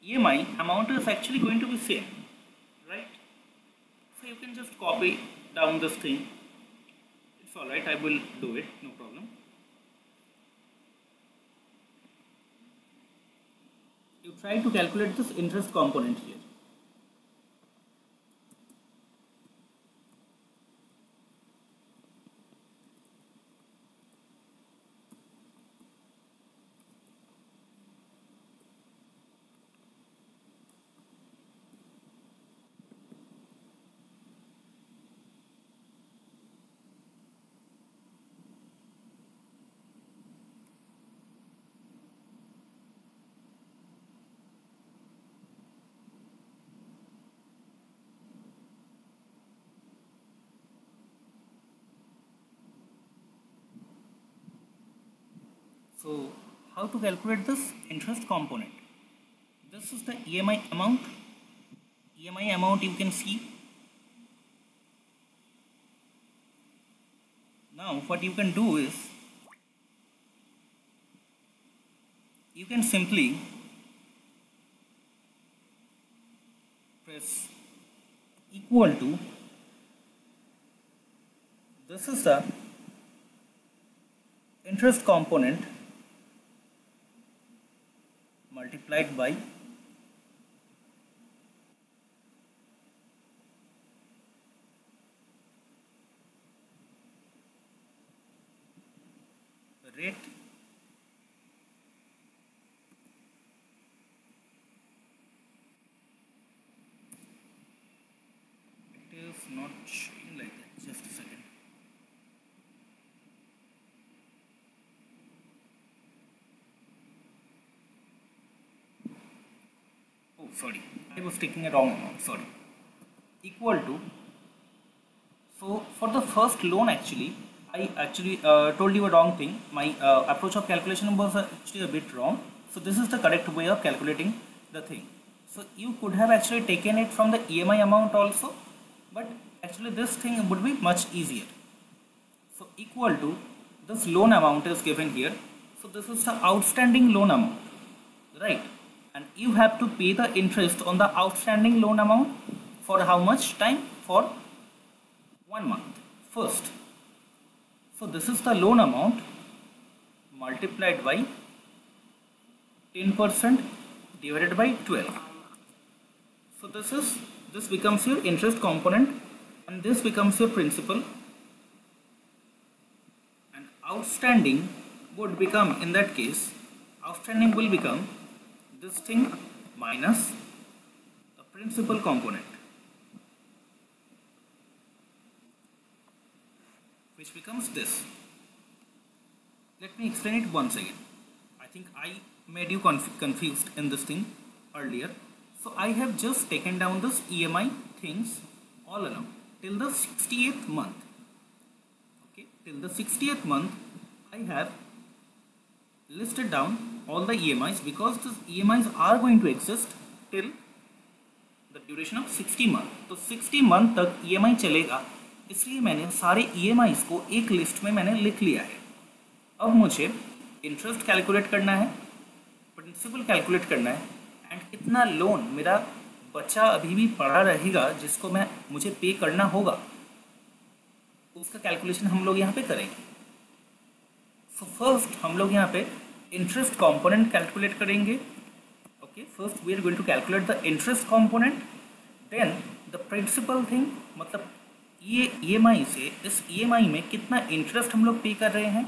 EMI amount is actually going to be same, right? So you can just copy down this thing. It's alright, I will do it, no problem. You try to calculate this interest component here. So how to calculate this interest component? This is the EMI amount. EMI amount you can see. Now what you can do is, you can simply press equal equal to, this is the interest component multiplied by rate is not showing like that. Just a second. Oh, sorry. I was taking a wrong amount. Sorry. Equal to. So for the first loan, actually, I actually told you a wrong thing. My approach of calculation was actually a bit wrong. So this is the correct way of calculating the thing. So you could have actually taken it from the EMI amount also, but actually this thing would be much easier. So equal to, this loan amount is given here. So this is the outstanding loan amount, right? And you have to pay the interest on the outstanding loan amount for how much time? For 1 month first. So this is the loan amount multiplied by 10% divided by 12. So this becomes your interest component, and this becomes your principal, and outstanding would become, in that case, outstanding will become this thing minus the principal component, which becomes this. Let me explain it once again. I think I made you confused in this thing earlier. So I have just taken down this EMI things all along till the 60th month. Okay, till the 60th month I have listed down all the EMIs, because these EMIs are going to exist till the duration of 60 month. तो 60 month तक EMI चलेगा, इसलिए मैंने सारे EMIs को एक list में मैंने लिख लिया है. अब मुझे इंटरेस्ट कैलकुलेट करना है, प्रिंसिपल कैलकुलेट करना है, एंड कितना लोन मेरा बचा अभी भी पड़ा रहेगा जिसको मुझे पे करना होगा, उसका कैलकुलेशन हम लोग यहाँ पे करेंगे. सो फर्स्ट हम लोग यहाँ पे इंटरेस्ट कंपोनेंट कैलकुलेट करेंगे. Okay, first we are going to calculate the interest component, then the principal thing, मतलब ये EMI से इस EMI में कितना इंटरेस्ट हम लोग पे कर रहे हैं,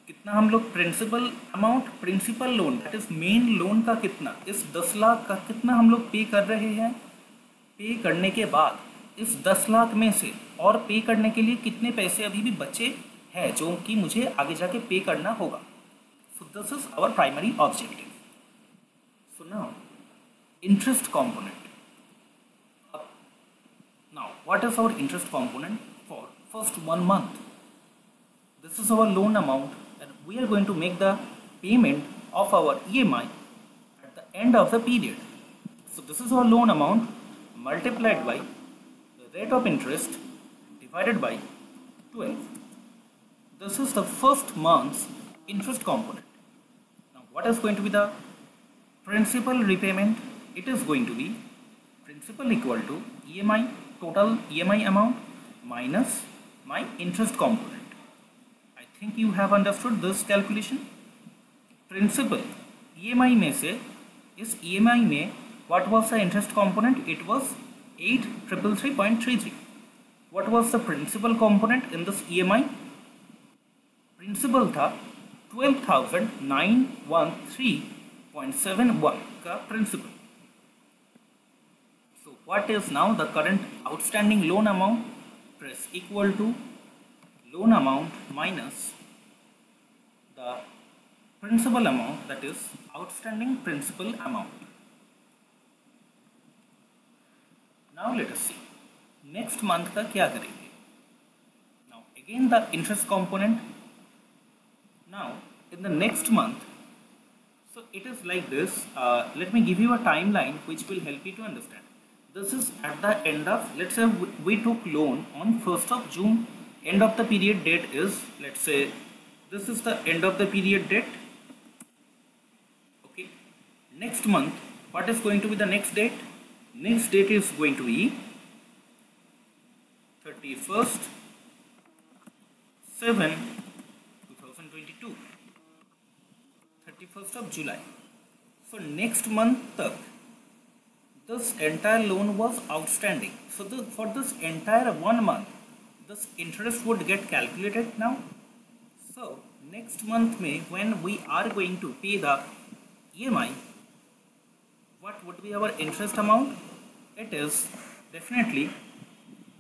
कितना हम लोग principal amount, principal loan that is main loan का कितना, इस 10 लाख का कितना हम लोग पे कर रहे हैं. पे करने के बाद इस 10 लाख में से और पे करने के लिए कितने पैसे अभी भी बचे हैं जो कि मुझे आगे जाके पे करना होगा. So this is our primary objective. So now interest component. Now what is our interest component for first 1 month? This is our loan amount, and we are going to make the payment of our EMI at the end of the period. So this is our loan amount multiplied by the rate of interest divided by 12. This is the first month's interest component. Now what is going to be the principal repayment? It is going to be principal equal to EMI, total EMI amount minus my interest component. I think you have understood this calculation. Principal EMI में से इस EMI में what was the interest component? It was 8,333.33. What was the principal component in this EMI? Principal था 12,913.71 का principal. So what is now the current outstanding loan amount? Press equal to loan amount minus the principal amount, that is outstanding principal amount. Now let us see next month का क्या करेंगे. Now again the interest component. Now in the next month, so it is like this. Let me give you a timeline which will help you to understand. This is at the end of, let's say we took loan on 1st of June. End of the period date is, let's say this is the end of the period date. Okay, next month what is going to be the next date? Next date is going to be 31st 7 2022, 31st of July. So next month tak this entire loan was outstanding. So for this entire 1 month, this interest would get calculated now. So next month May, when we are going to pay the EMI, what would be our interest amount? It is definitely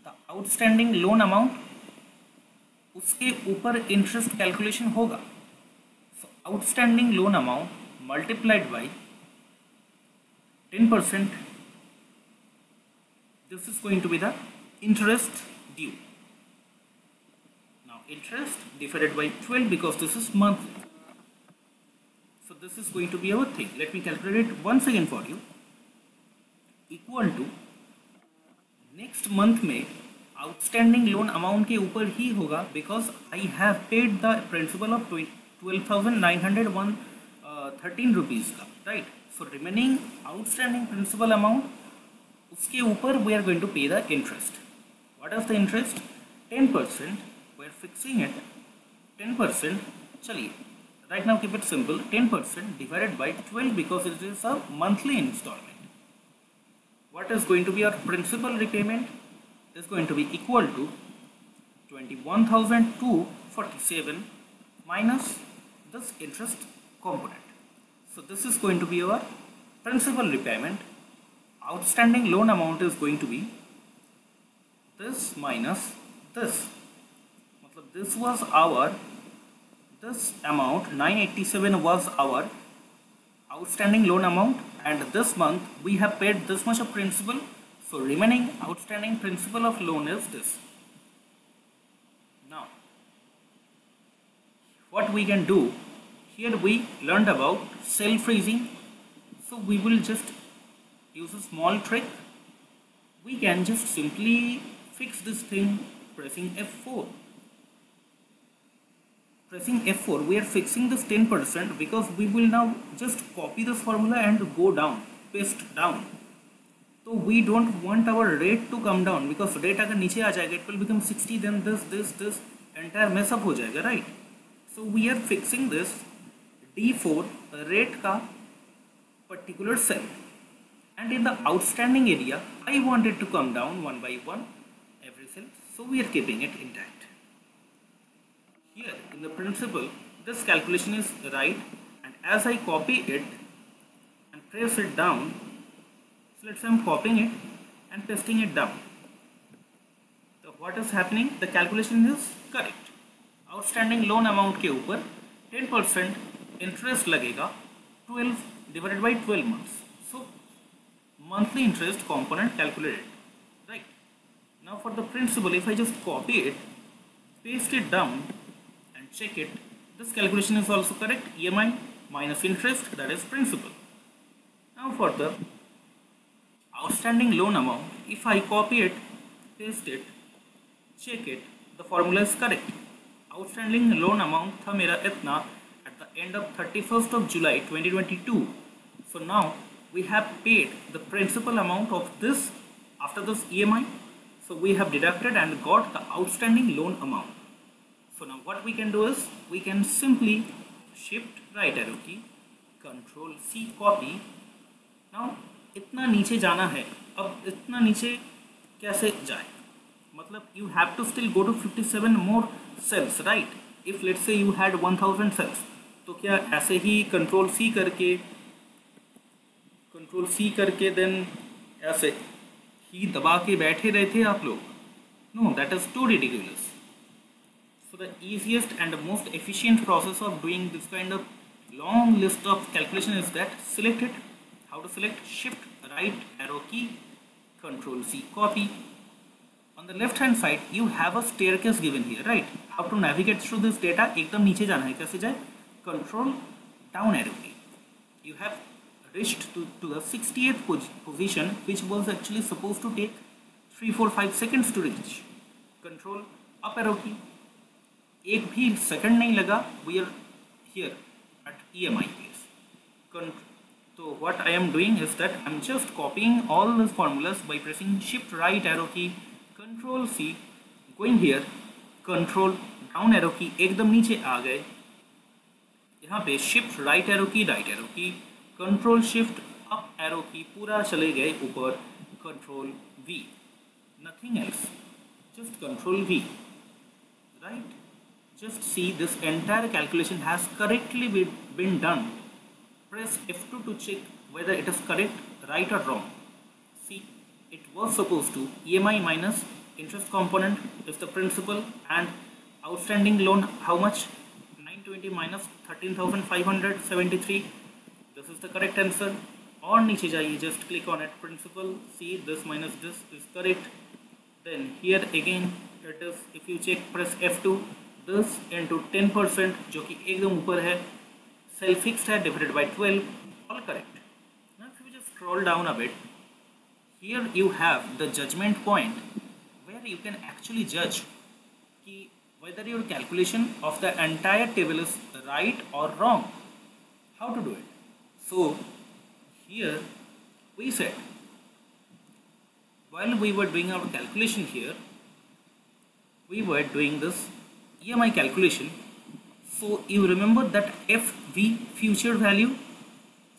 the outstanding loan amount, उसके ऊपर interest calculation होगा. So outstanding loan amount multiplied by 10%. This is going to be the interest due. Now interest divided by 12 because this is monthly. So this is going to be our thing. Let me calculate it once again for you. Equal to next month में outstanding loan amount के ऊपर ही होगा because I have paid the principal of 12,913 rupees का, right? So remaining outstanding principal amount, उसके ऊपर we are going to pay the interest. What is the interest? 10%. We are fixing it. 10%. चलिए, right now keep it simple. 10% divided by 12 because it is a monthly installment. What is going to be our principal repayment? Is going to be equal to 21,247 minus this interest component. So this is going to be our principal repayment. Outstanding loan amount is going to be this minus this. This was our, this amount 987 was our outstanding loan amount, and this month we have paid this much of principal. So remaining outstanding principal of loan is this. Now what we can do, here we learned about cell freezing. So we will just use a small trick. We can just simply fix this thing pressing F4. Pressing F4, we are fixing this 10% because we will now just copy this formula and go down, paste down. So we don't want our rate to come down because rate अगर नीचे आ जाएगा, it will become 60, then this entire mess up हो जाएगा, right? So we are fixing this D4 rate का particular cell, and in the outstanding area I want it to come down one by one every cell, so we are keeping it intact. Here in the principal this calculation is right, and as I copy it and press it down, so let's say I'm copying it and pasting it down. So what is happening? The calculation is correct. Outstanding loan amount के ऊपर 10% interest लगेगा, 12 divided by 12 months. So monthly interest component calculated, right? Now for the principal, if I just copy it, paste it down and check it, this calculation is also correct. EMI minus interest, that is principal. Now for the outstanding loan amount, if I copy it, paste it, check it, the formula is correct. Outstanding loan amount था मेरा इतना at the end of 31st of July 2022. So now we have paid the principal amount of this after this EMI. So we have deducted and got the outstanding loan amount. So now what we can do is we can simply shift right arrow key, Control C, copy. Now इतना नीचे जाना है, अब इतना नीचे कैसे जाए? मतलब you have to still go to 57 more cells, right? If let's say you had 1000 cells, तो क्या ऐसे ही Control C करके then ऐसे ही दबा के बैठे रहे थे आप लोग? No, that is too ridiculous. So the easiest and most efficient process of doing this kind of long list of calculation is that select it. How to select? Shift right arrow key, Control C, copy. On the left hand side you have a staircase given here, right? How to navigate through this data? एकदम नीचे जाना है, कैसे जाए? Control down arrow key. You have reached to the 68th position, which was actually supposed to take 3, 4, 5 seconds to reach. Control up arrow key. एक भी second नहीं लगा. We are here at EMI place. So what I am doing is that I am just copying all these formulas by pressing Shift right arrow key, Control C, going here, control down arrow की एकदम नीचे आ गए, यहाँ पे shift right arrow की, control shift up arrow की, पूरा चले गए ऊपर, control we, nothing else, just control V, right? Just see this entire calculation has correctly been done. Press F2 to check whether it is correct, right or wrong. See, it was supposed to EMI minus interest component is the principal and outstanding loan how much? 920 minus 13,573. This is the correct answer. और नीचे जाइए, just click on it, principal, see this minus this is correct. Then here again it is, if you check, press F2, this into 10% जो कि एकदम ऊपर है, self fixed है, divided by 12, all correct. Now if you just scroll down a bit, here you have the judgment point where you can actually judge कि whether your calculation of the entire table is right or wrong. How to do it? So here we said, while we were doing our calculation here, we were doing this EMI calculation. So you remember that FV future value?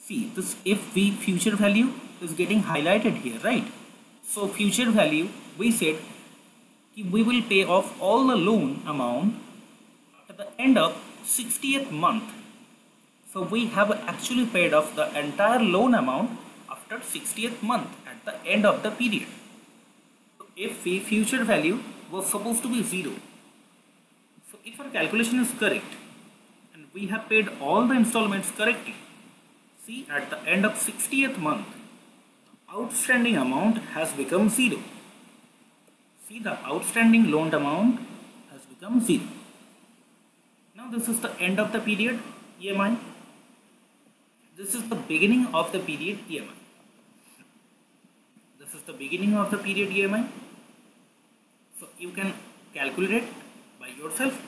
See, this FV future value is getting highlighted here, right? So future value, we said we will pay off all the loan amount at the end of 60th month. So we have actually paid off the entire loan amount after 60th month at the end of the period. So if the future value was supposed to be 0. So if our calculation is correct and we have paid all the installments correctly, see, at the end of 60th month, outstanding amount has become 0. See, the outstanding loan amount has become 0. Now this is the end of the period EMI. This is the beginning of the period EMI. This is the beginning of the period EMI. So you can calculate it by yourself.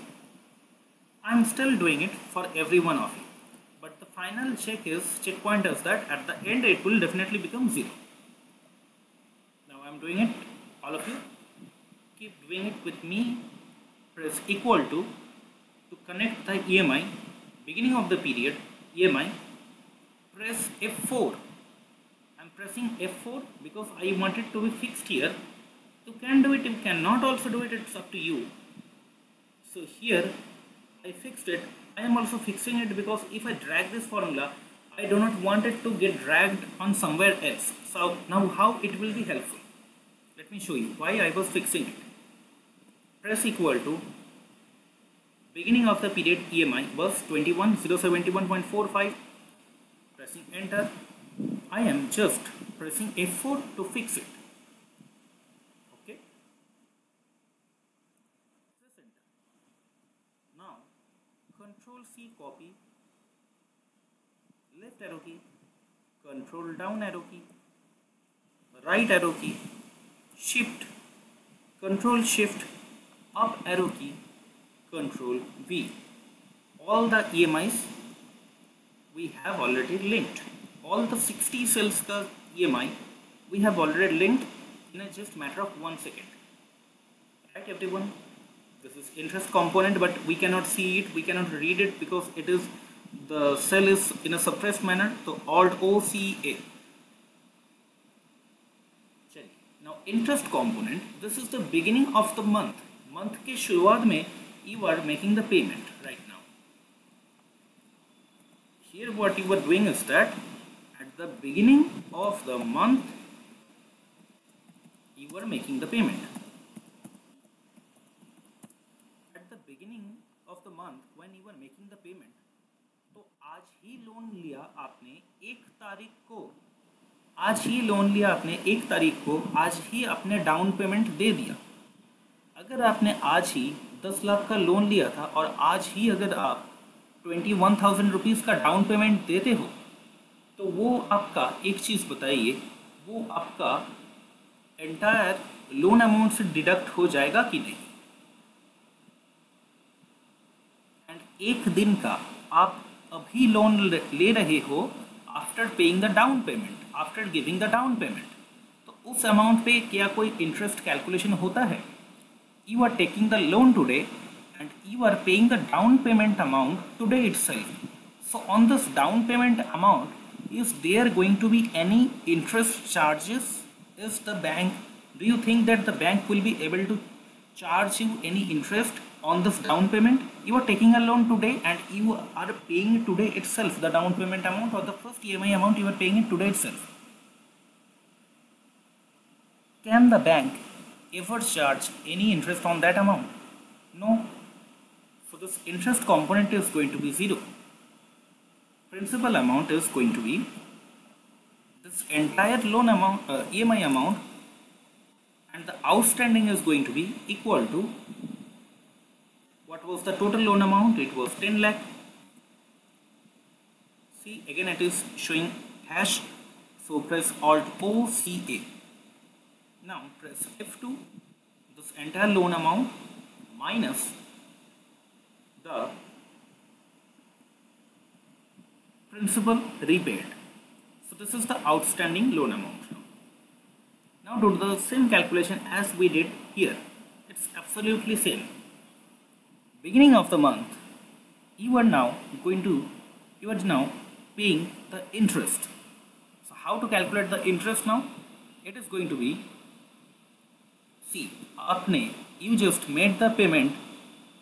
I am still doing it for every one of you. But the final checkpoint is that at the end it will definitely become 0. Now I am doing it, all of you. Keep doing it with me. Press equal to connect the EMI, beginning of the period EMI. Press F4. I am pressing F4 because I want it to be fixed here. You can do it, you cannot also do it, it's up to you. So here I fixed it. I am also fixing it because if I drag this formula, I do not want it to get dragged on somewhere else. So now how it will be helpful? Let me show you why I was fixing it. Press equal to beginning of the period EMI was 21,071.45. Pressing enter. I am just pressing F4 to fix it. Okay. Press enter. Now Control C copy, left arrow key, control down arrow key, right arrow key, shift, control shift, up arrow key, control V. All the EMIs we have already linked. All the 60 cells ka EMI we have already linked in a just matter of 1 second. Right everyone? This is interest component, but we cannot see it, we cannot read it because it is, the cell is in a suppressed manner. So Alt O C A. Now interest component, this is the beginning of the month. Month के शुरुआत में you are making the payment right now. Here what you are doing is that at the beginning of the month you are making the payment. At the beginning of the month when you are making the payment, तो आज ही loan लिया आपने 1 तारीख को, आज ही loan लिया आपने 1 तारीख को, आज ही आपने डाउन पेमेंट दे दिया. अगर आपने आज ही 10 लाख का लोन लिया था और आज ही अगर आप 21,000 रुपीज़ का डाउन पेमेंट देते हो, तो वो आपका, एक चीज़ बताइए, वो आपका एंटायर लोन अमाउंट से डिडक्ट हो जाएगा कि नहीं? एंड एक दिन का आप अभी लोन ले रहे हो after paying the down payment, after giving the down payment, तो उस अमाउंट पे क्या कोई इंटरेस्ट कैलकुलेशन होता है? You are taking the loan today and you are paying the down payment amount today itself. So on this down payment amount, is there going to be any interest charges? Is the bank, do you think that the bank will be able to charge you any interest on this down payment? You are taking a loan today and you are paying it today itself, the down payment amount or the first EMI amount you are paying it today itself. Can the bank ever charge any interest on that amount? No. So this interest component is going to be 0. Principal amount is going to be this entire loan amount, EMI amount, and the outstanding is going to be equal to, what was the total loan amount? It was 10 lakh. See, again it is showing hash. So press Alt O C A. Now press F2. This entire loan amount minus the principal repaid. So this is the outstanding loan amount. Now do the same calculation as we did here. It's absolutely same. Beginning of the month, you are now paying the interest. So how to calculate the interest now? It is going to be, see, you just made the payment,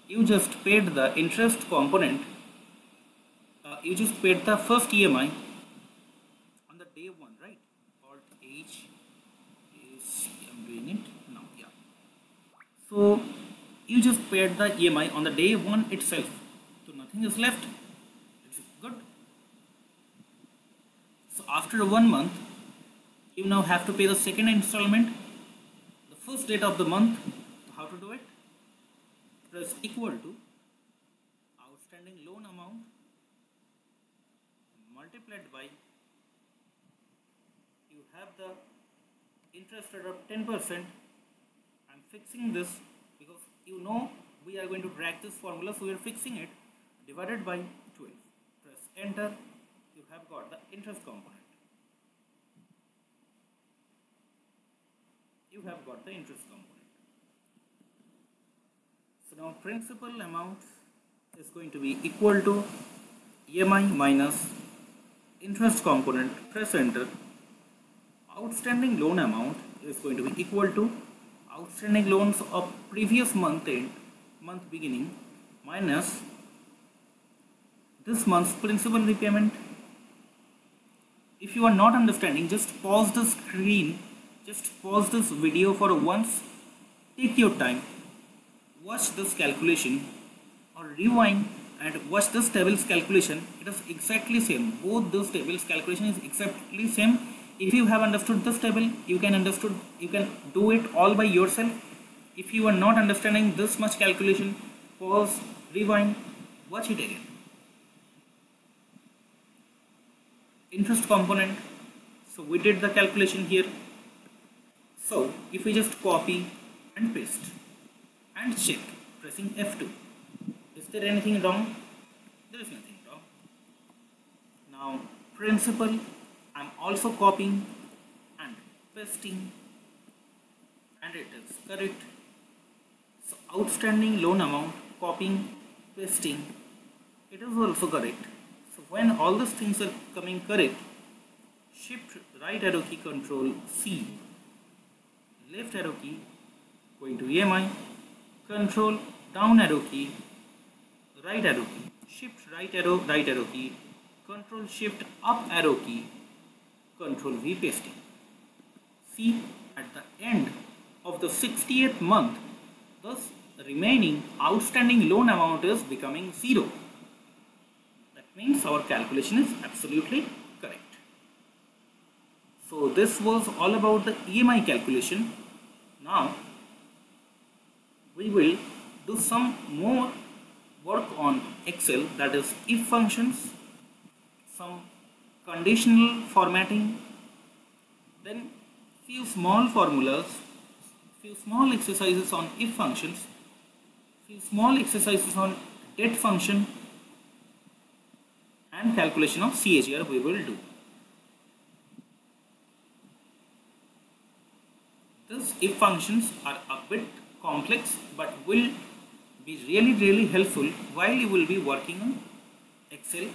you just paid the interest component, you just paid the first EMI on the day 1, right? Alt H is, I'm doing it now, yeah. So you just paid the EMI on the day 1 itself, so nothing is left. It's good. So after 1 month, you now have to pay the second installment, the first date of the month. So how to do it? Press equal to outstanding loan amount multiplied by, you have the interest rate of 10%. I'm fixing this because you know we are going to drag this formula, so we are fixing it, divided by 12. Press enter. You have got the interest component. You have got the interest component. So now principal amount is going to be equal to EMI minus interest component. Press enter. Outstanding loan amount is going to be equal to outstanding loans of previous month beginning minus this month's principal repayment. If you are not understanding, just pause the screen, just pause this video for once, take your time, watch this calculation or rewind and watch this table's calculation. It is exactly same. Both those tables calculation is exactly same. If you have understood this table, you can do it all by yourself. If you are not understanding this much calculation, pause, rewind, watch it again. Interest component. So we did the calculation here. So if we just copy and paste and check pressing F2, is there anything wrong? There is nothing wrong. Now principal, I'm also copying and pasting and it is correct. So outstanding loan amount, copying, pasting, it is also correct. So when all these things are coming correct, shift right arrow key, control C, left arrow key, going to EMI, control down arrow key, right arrow key, shift right arrow key, control shift up arrow key, control V, pasting. See, at the end of the 60th month, thus remaining outstanding loan amount is becoming 0. That means our calculation is absolutely correct. So this was all about the EMI calculation. Now we will do some more work on Excel, that is if functions, some conditional formatting, then few small formulas, few small exercises on if functions, few small exercises on det function, and calculation of CAGR we will do. These if functions are a bit complex but will be really helpful while you will be working on Excel.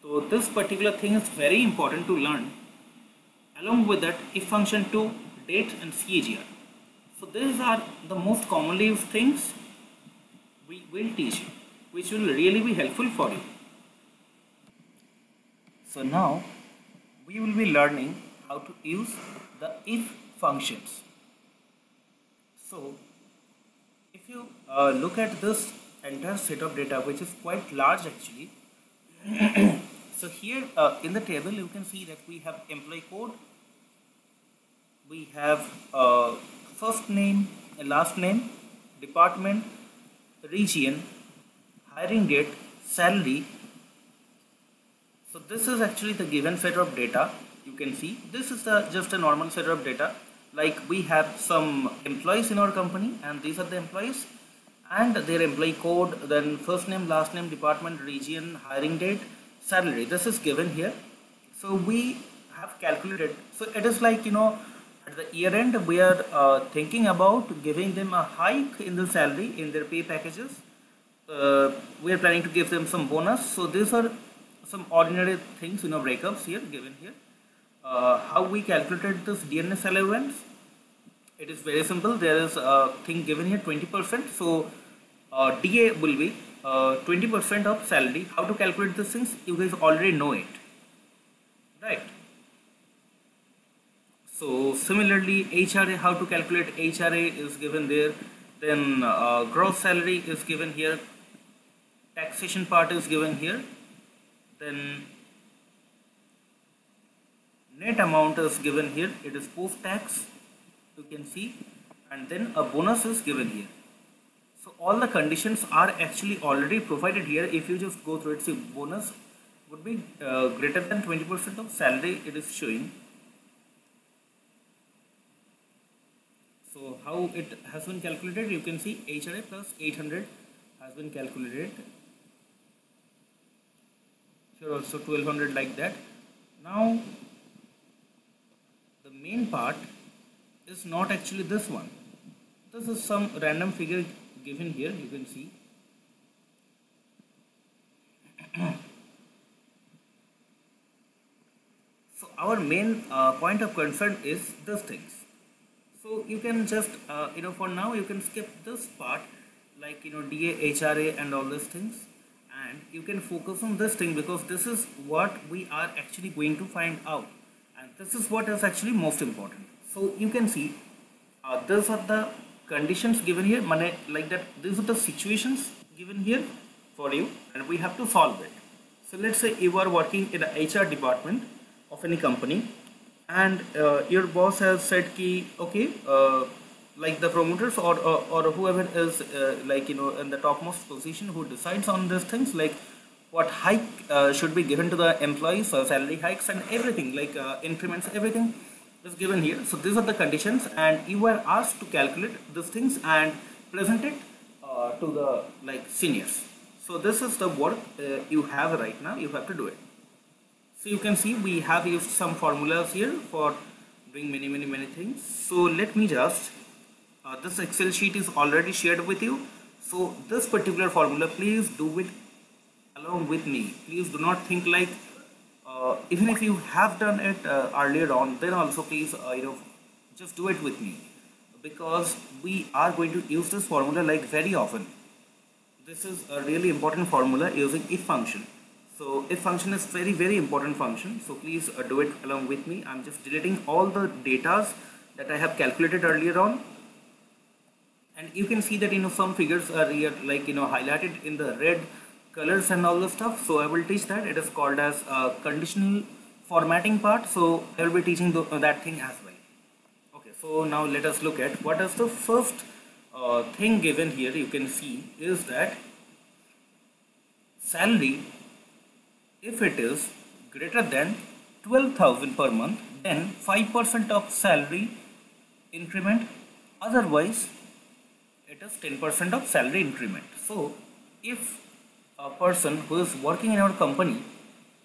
So this particular thing is very important to learn. Along with that, if function 2, date and CAGR. So these are the most commonly used things we will teach you, which will really be helpful for you. So now we will be learning how to use the if functions. So if you look at this entire set of data, which is quite large actually. So here in the table you can see that we have employee code, we have first name, last name, department, region, hiring date, salary. So this is actually the given set of data. You can see this is just a normal set of data. Like we have some employees in our company, and these are the employees and their employee code, then first name, last name, department, region, hiring date, salary. This is given here. So we have calculated. So it is like, at the year end we are thinking about giving them a hike in the salary in their pay packages. We are planning to give them some bonus. So these are some ordinary things, breakups here given here. How we calculated this DNS allowance? It is very simple. There is a thing given here, 20%. So DA will be 20% of salary. How to calculate these things? You guys already know it, right? So similarly, HRA, how to calculate HRA is given there. Then gross salary is given here. Taxation part is given here. Then net amount is given here. It is post-tax, you can see, and then a bonus is given here. So all the conditions are actually already provided here. If you just go through it, see, bonus would be greater than 20% of salary, it is showing. So how it has been calculated, you can see HRA plus 800 has been calculated. Here also 1200, like that. Now the main part is not actually this one. This is some random figure given here, you can see. So our main point of concern is these things. So you can just for now you can skip this part, like DA, HRA and all these things, and you can focus on this thing, because this is what we are actually going to find out, and this is what is actually most important. So you can see these are the conditions given here, like that. These are the situations given here for you, and we have to solve it. So let's say you are working in the HR department of any company, and your boss has said ki, okay, like the promoters or whoever is in the topmost position who decides on these things, like what hike should be given to the employees, salary hikes and everything, like increments, everything is given here. So these are the conditions, and you are asked to calculate these things and present it to the seniors. So this is the work you have right now. You have to do it. So you can see we have used some formulas here for doing many things. So let me just this Excel sheet is already shared with you. So this particular formula, please do it along with me. Please do not think like even if you have done it earlier on, then also please just do it with me, because we are going to use this formula very often. This is a really important formula using if function. So if function is very important function. So please do it along with me. I'm just deleting all the datas that I have calculated earlier on, and you can see that some figures are here highlighted in the red colors and all the stuff. So I will teach that. It is called as conditional formatting part. So I will be teaching that thing as well. Okay, so now let us look at what is the first thing given here. You can see is that salary, if it is greater than 12,000 per month, then 5% of salary increment, otherwise it is 10% of salary increment. So if a person who is working in our company,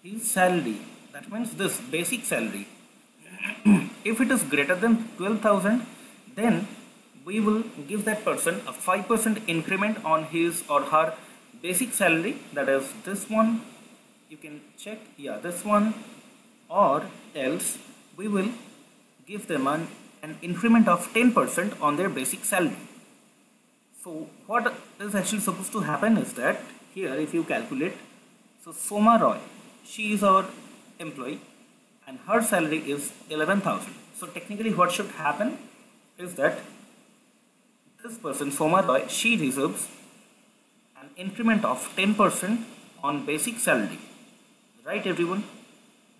his salary, that means this basic salary, if it is greater than 12,000, then we will give that person a 5% increment on his or her basic salary, that is this one, you can check, yeah, this one, or else we will give them an increment of 10% on their basic salary. So what is actually supposed to happen is that here if you calculate, so Soma Roy, she is our employee and her salary is 11,000. So technically what should happen is that this person Soma Roy, she deserves an increment of 10% on basic salary, right everyone?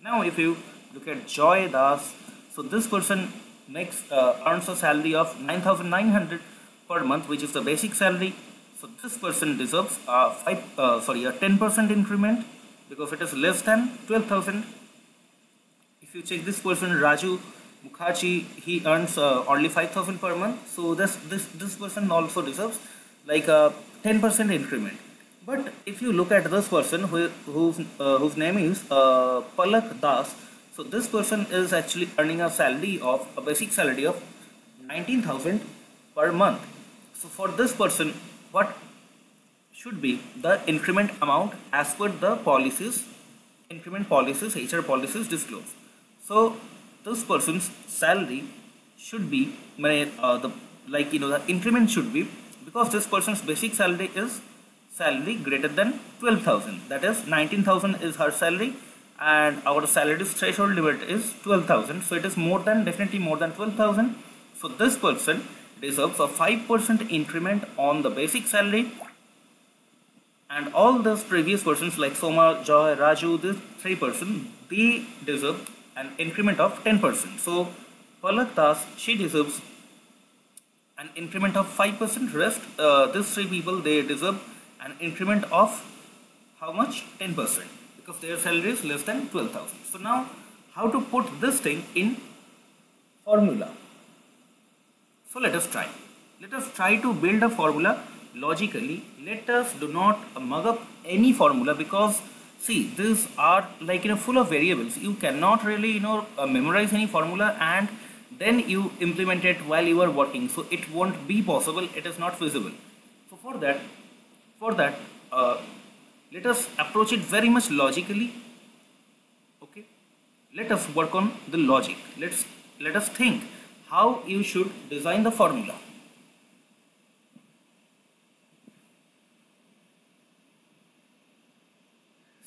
Now if you look at Joy Das, so this person earns a salary of 9,900 per month, which is the basic salary. So this person deserves a 10% increment because it is less than 12,000. If you check this person Raju Mukherjee, he earns only 5,000 per month. So this person also deserves like a 10% increment. But if you look at this person whose name is Palak Das, so this person is actually earning a basic salary of 19,000 per month. So for this person, what should be the increment amount as per the policies, increment policies, HR policies disclosed. So this person's salary should be the increment should be, because this person's basic salary is salary greater than 12,000, that is 19,000 is her salary and our salary threshold limit is 12,000, so it is definitely more than 12,000. So this person deserves a 5% increment on the basic salary, and all those previous persons like Soma, Joy, Raju, these three persons, they deserve an increment of 10%. So Palak Das, she deserves an increment of 5%. Rest, these three people, they deserve an increment of how much? 10%, because their salary is less than 12,000. So now how to put this thing in formula? So let us try. Let us try to build a formula logically. Let us do not mug up any formula, because see, these are full of variables. You cannot really memorize any formula and then you implement it while you are working. So it won't be possible. It is not feasible. So for that, let us approach it very much logically. Okay, let us work on the logic. Let us think how you should design the formula.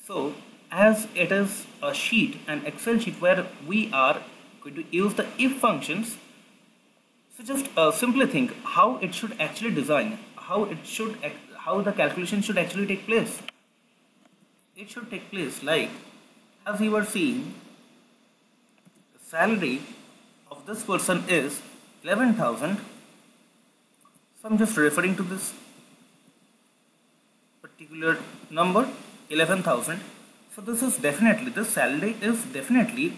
So as it is a sheet, an Excel sheet where we are going to use the if functions, so just simply think how it should actually design, how the calculation should actually take place. It should take place like, as you are seeing, the salary of this person is 11,000. So I'm just referring to this particular number, 11,000. So this salary is definitely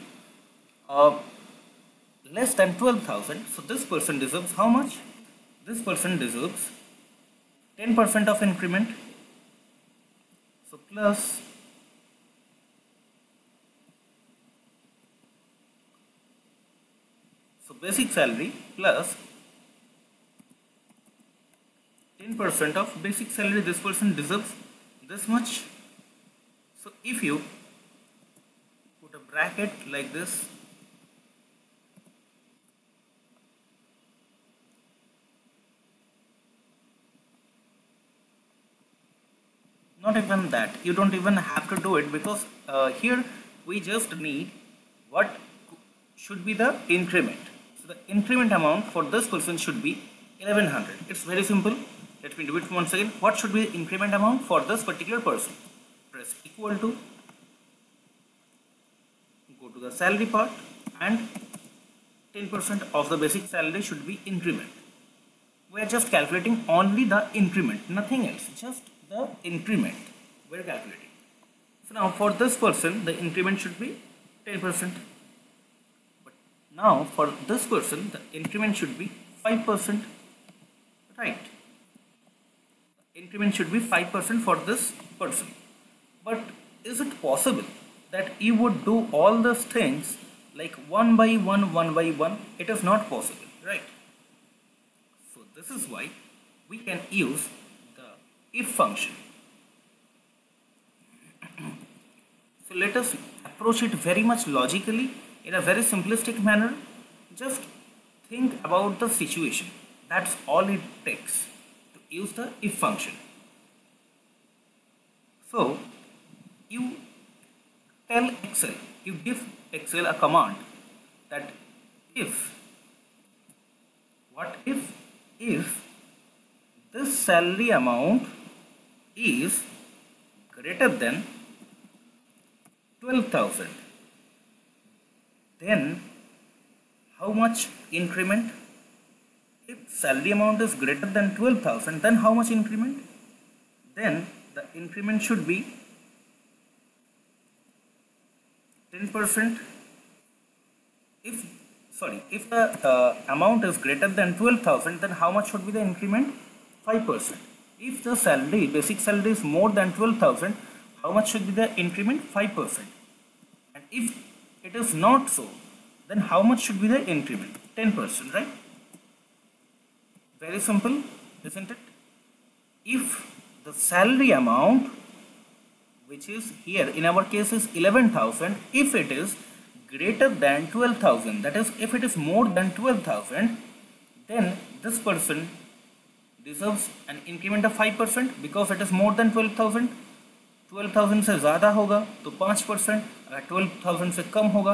less than 12,000. So this person deserves how much? This person deserves 10% of increment. So plus basic salary plus 10% of basic salary. This person deserves this much. So if you put a bracket like this, not even that, you don't even have to do it, because here we just need what should be the increment. So the increment amount for this person should be 1100. It's very simple. Let me do it once again. What should be the increment amount for this particular person? Press equal to, go to the salary part, and 10% of the basic salary should be increment. We are just calculating only the increment, nothing else, just the increment we are calculating. So now for this person the increment should be 10%. But now for this person the increment should be 5%. Right. Increment should be 5% for this person. But is it possible that you would do all those things like one by one? It is not possible, right? So This is why we can use the if function. So let us approach it very much logically in a very simplistic manner. Just think about the situation. That's all it takes to use the if function. So you tell Excel, you give Excel a command that if this salary amount is greater than 12,000, then how much increment? If salary amount is greater than 12,000, then how much increment? Then the increment should be 10%. If the amount is greater than 12,000, then how much should be the increment? 5%. If the salary, basic salary is more than 12,000, how much should be the increment? 5%. And if it is not so, then how much should be the increment? 10%, right? Very simple, isn't it? If the salary amount, which is here in our case is 11,000, if it is greater than 12,000, that is if it is more than 12,000, then this person deserves an increment of 5% because it is more than 12,000. 12,000 से ज़्यादा होगा तो 5%, अगर 12,000 से कम होगा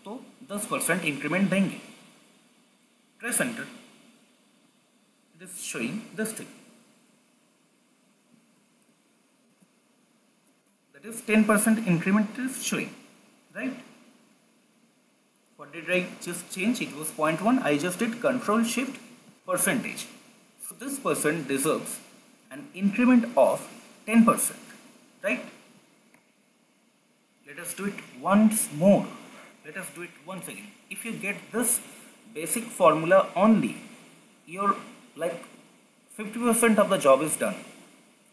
तो 10% increment देंगे. Press enter. It is showing this thing. That is 10% increment is showing, right? What did I just change? It was 0.1. I just did Control Shift percentage. So this person deserves an increment of 10%, right? Let us do it once more. Let us do it once again. If you get this basic formula only, your like 50% of the job is done.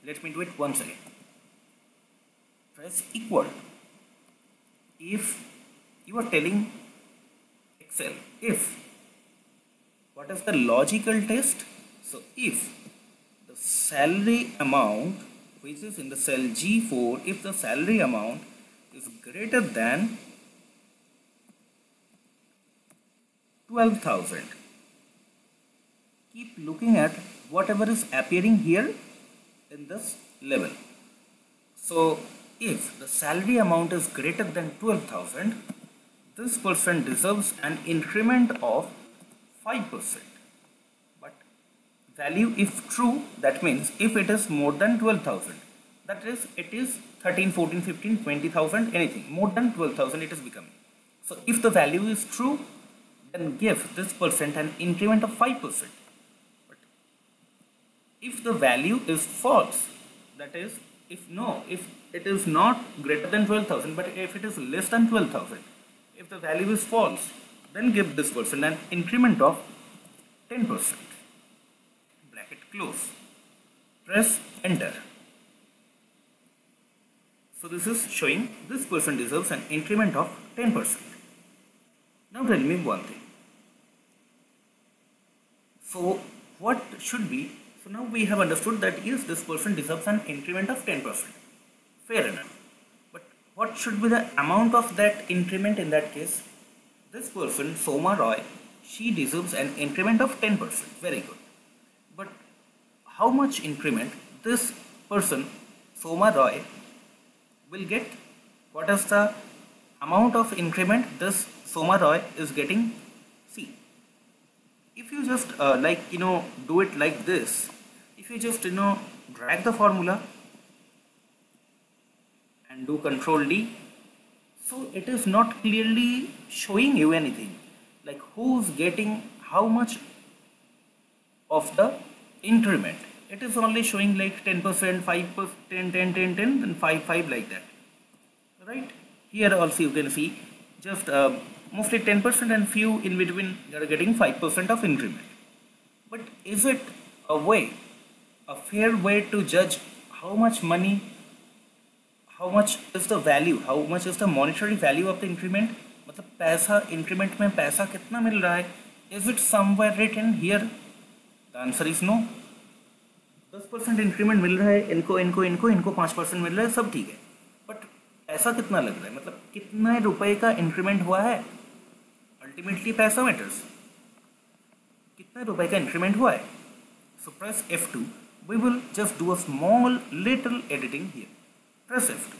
Let me do it once again. Press equal. If you are telling Excel, what is the logical test? So if the salary amount, which is in the cell G4, if the salary amount is greater than 12,000, keep looking at whatever is appearing here in this level. So if the salary amount is greater than 12,000, this person deserves an increment of 5%. But value if true, that means if it is more than 12,000, that is it is 13, 14, 15, 20,000, anything more than 12,000 it is becoming. So if the value is true, then give this person an increment of 5%. But if the value is false, that is if it is not greater than 12,000, but if it is less than 12,000, if the value is false, then give this person an increment of 10%. Bracket close. Press enter. So this is showing this person deserves an increment of 10%. Now tell me one thing. So what should be? So now we have understood that yes, this person deserves an increment of 10%. Fair enough. But what should be the amount of that increment in that case? This person, Soma Roy, she deserves an increment of 10%. Very good. But how much increment this person, Soma Roy, will get? What is the amount of increment this Soma Roy is getting? See, if you just do it like this, if you just drag the formula and do Control D, so it is not clearly showing you anything like who's getting how much of the increment. It is only showing like 10%, 5%, 10, 10, 10, 10, and 5, 5 like that, right? Here also you can see just mostly 10% and few in between are getting 5% of increment. But is it a fair way to judge how much money, how much is the value, how much is the monetary value of the increment? मतलब पैसा increment में पैसा कितना मिल रहा है? Is it somewhere written here? The answer is no. 10% increment मिल रहा है, इनको इनको इनको इनको 5% मिल रहा है, सब ठीक है, बट ऐसा कितना लग रहा है, मतलब कितने रुपए का इंक्रीमेंट हुआ है? अल्टीमेटली पैसा मैटर्स, कितने रुपए का इंक्रीमेंट हुआ है। सो press F2, we will just do a small little editing here. Press F2.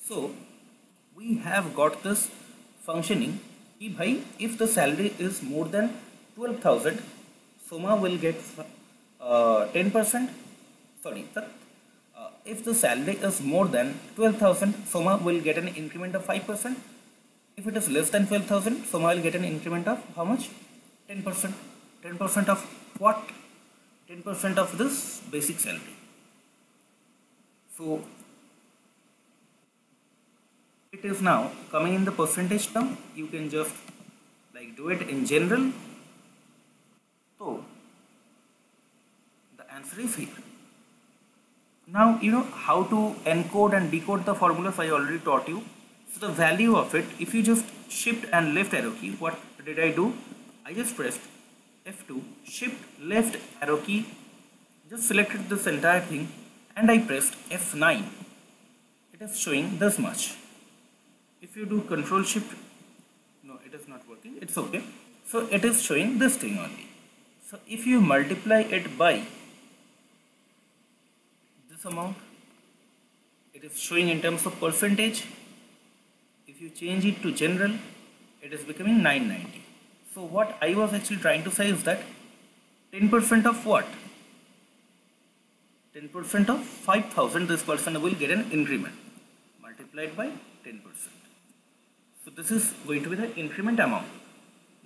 So we have got this functioning कि भाई if the salary is more than 12,000, Soma will get 10%. Sorry, if the salary is more than 12,000, Soma will get an increment of 5%. If it is less than 12,000, Soma will get an increment of how much? 10%. 10% of what? 10% of this basic salary. So it is now coming in the percentage term. You can just like do it in general. So the answer is here. Now you know how to encode and decode the formulas. I already taught you. So the value of it, if you just shift and left arrow key, what did I do? I just pressed F2, shift left arrow key, just selected this entire thing, and I pressed F9. It is showing this much. If you do control shift, no, it is not working, it's okay. So it is showing this thing only. So if you multiply it by this amount, it is showing in terms of percentage. If you change it to general, it is becoming 990. So what I was actually trying to say is that 10% of what? 10% of 5,000, this person will get an increment multiplied by 10%. So this is going to be the increment amount.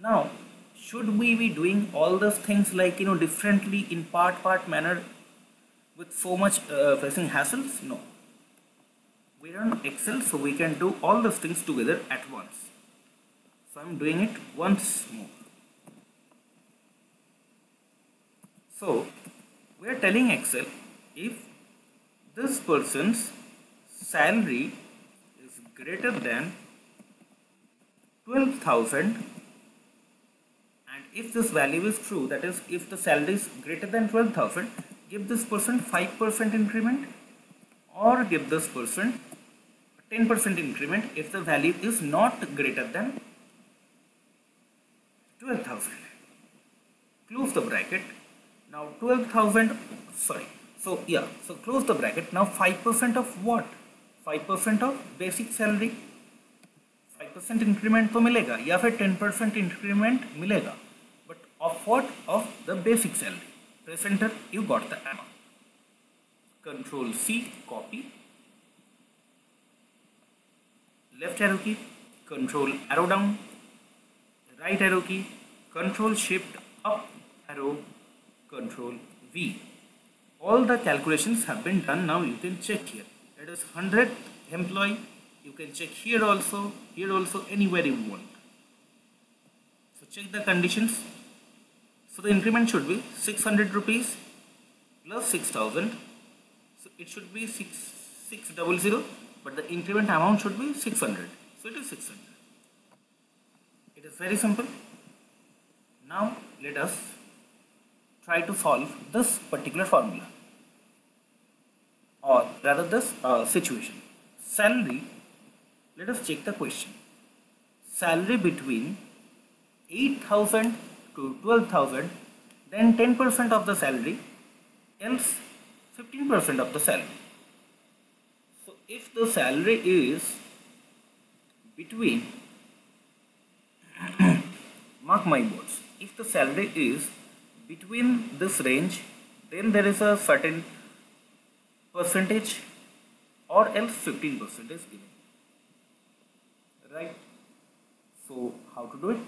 Now, should we be doing all those things like differently in part manner with so much facing hassles? No. We are on Excel, so we can do all those things together at once. So I'm doing it once more. So we are telling Excel, if this person's salary is greater than 12,000, and if this value is true, that is if the salary is greater than 12,000, give this person 5% increment, or give this person 10% increment if the value is not greater than 12,000. Close the bracket. Now 12,000, sorry. So yeah, so close the bracket. Now 5% of what? 5% of basic salary. 5% increment तो मिलेगा या फिर 10% increment मिलेगा, but of what? Of the basic salary. Press enter, you got the amount. Control C, copy. Left arrow key, control arrow down. Right arrow key, control shift up arrow, control V. All the calculations have been done. Now you can check here. It is 100th employee. You can check here also, anywhere you want. So check the conditions. So the increment should be 600 rupees plus 6,000. So it should be 600, but the increment amount should be 600. So it is 600. It is very simple. Now let us try to solve this particular formula, or rather this situation. Salary, let us check the question. Salary between 8,000 to 12,000, then 10% of the salary, else 15% of the salary. So if the salary is between, mark my words, if the salary is between this range, then there is a certain percentage, or else 15% is given, right? So how to do it?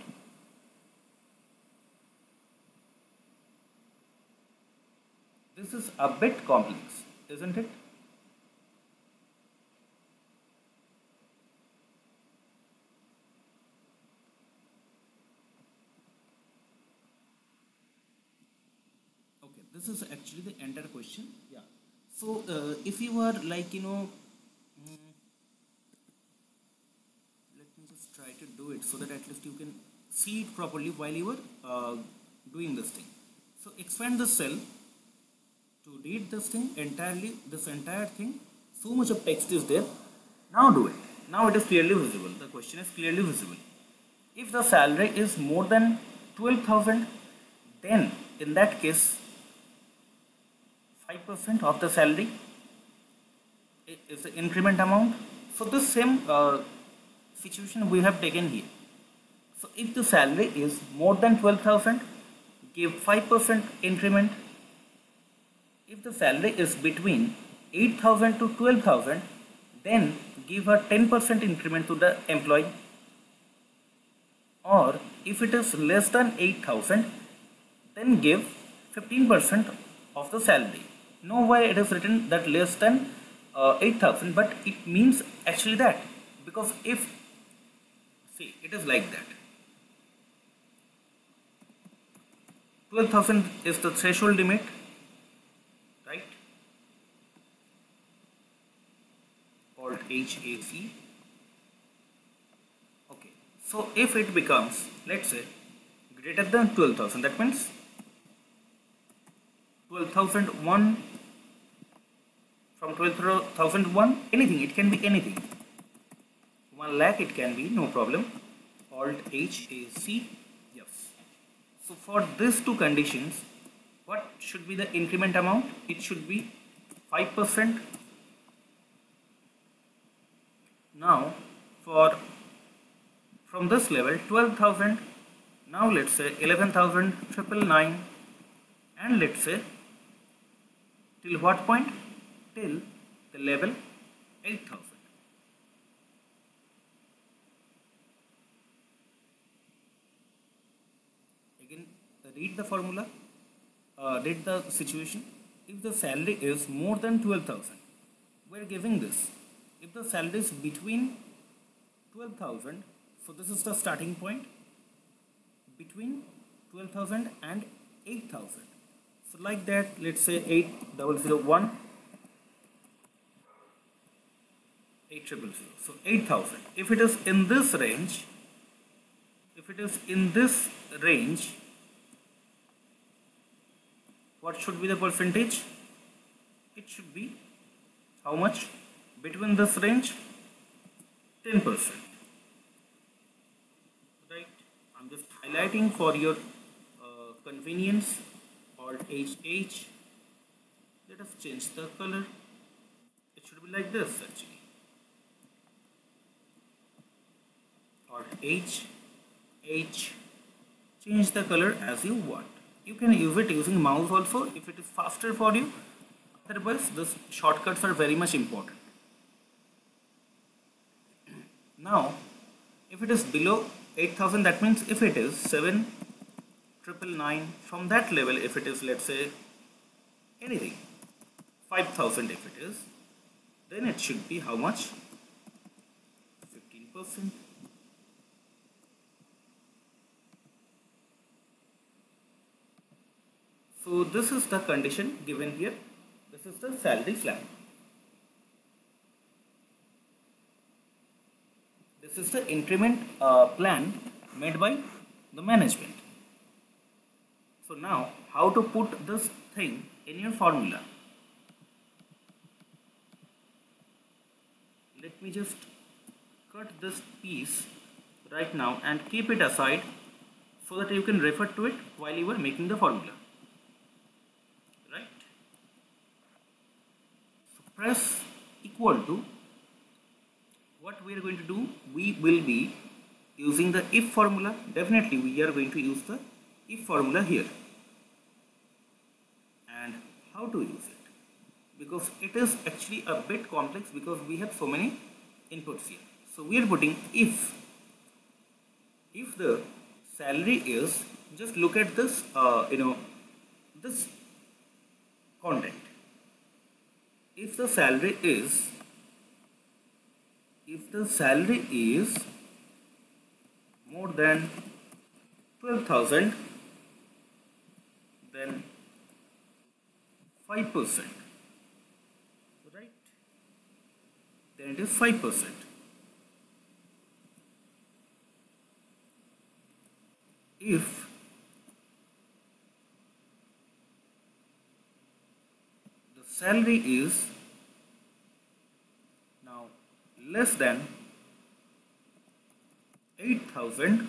This is a bit complex, isn't it? Okay, this is actually the entire question. Yeah. So if you are like let me just try to do it so that at least you can see it properly while you are doing this thing. So expand the cell to read this thing entirely, this entire thing. So much of text is there. Now do it. Now it is clearly visible. The question is clearly visible. If the salary is more than 12,000, then in that case 5% of the salary is the increment amount. So the same situation we have taken here. So if the salary is more than 12,000, give 5% increment. If the salary is between 8,000 to 12,000, then give a 10% increment to the employee. Or if it is less than 8,000, then give 15% of the salary. Know why it is written that less than 8,000, but it means actually that, because if, see, it is like that, 12,000 is the threshold limit, right? Called HAC. Okay, so if it becomes, let's say, greater than 12,000, that means 12,001, from 12,001, anything, it can be anything, 1 lakh it can be, no problem. Alt HAC, yes. So for these two conditions, what should be the increment amount? It should be 5%. Now for from this level 12,000, now let's say 11,999, and let's say till what point? Till the level 8,000. Again, read the formula, read the situation. If the salary is more than 12,000, we are giving this. If the salary is between 12,000, so this is the starting point, between 12,000 and 8,000. So like that, let's say 8,001, 8,000. So 8,000. If it is in this range, what should be the percentage? It should be how much? Between this range, 10%. Right? I'm just highlighting for your convenience. Alt HH. Let us change the color. It should be like this actually. Alt HH. Change the color as you want. You can use it using mouse also if it is faster for you. Otherwise, these shortcuts are very much important. Now, if it is below 8,000, that means if it is 7,999, from that level, if it is, let's say, anything, 5,000 if it is, then it should be how much? 15%. So this is the condition given here. This is the salary slab. This is the increment plan made by the management. So now, how to put this thing in your formula? Let me just cut this piece right now and keep it aside so that you can refer to it while you are making the formula. Right? So press equal to. What we are going to do, we will be using the if formula. Definitely we are going to use the if formula here. And how to use it? Because it is actually a bit complex because we have so many inputs here. So we are putting if the salary is, just look at this, this content. If the salary is more than 12,000, then 5%, right? Then it is 5%. If salary is now less than 8,000,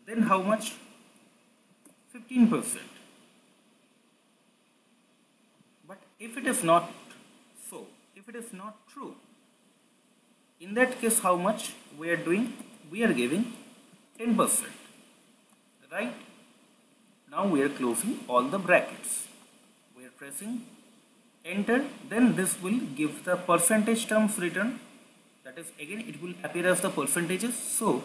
then how much? 15%. But if it is not so, if it is not true, in that case how much we are doing? We are giving 10%, right? Now we are closing all the brackets. We are pressing enter, then this will give the percentage terms return. That is, again it will appear as the percentages. So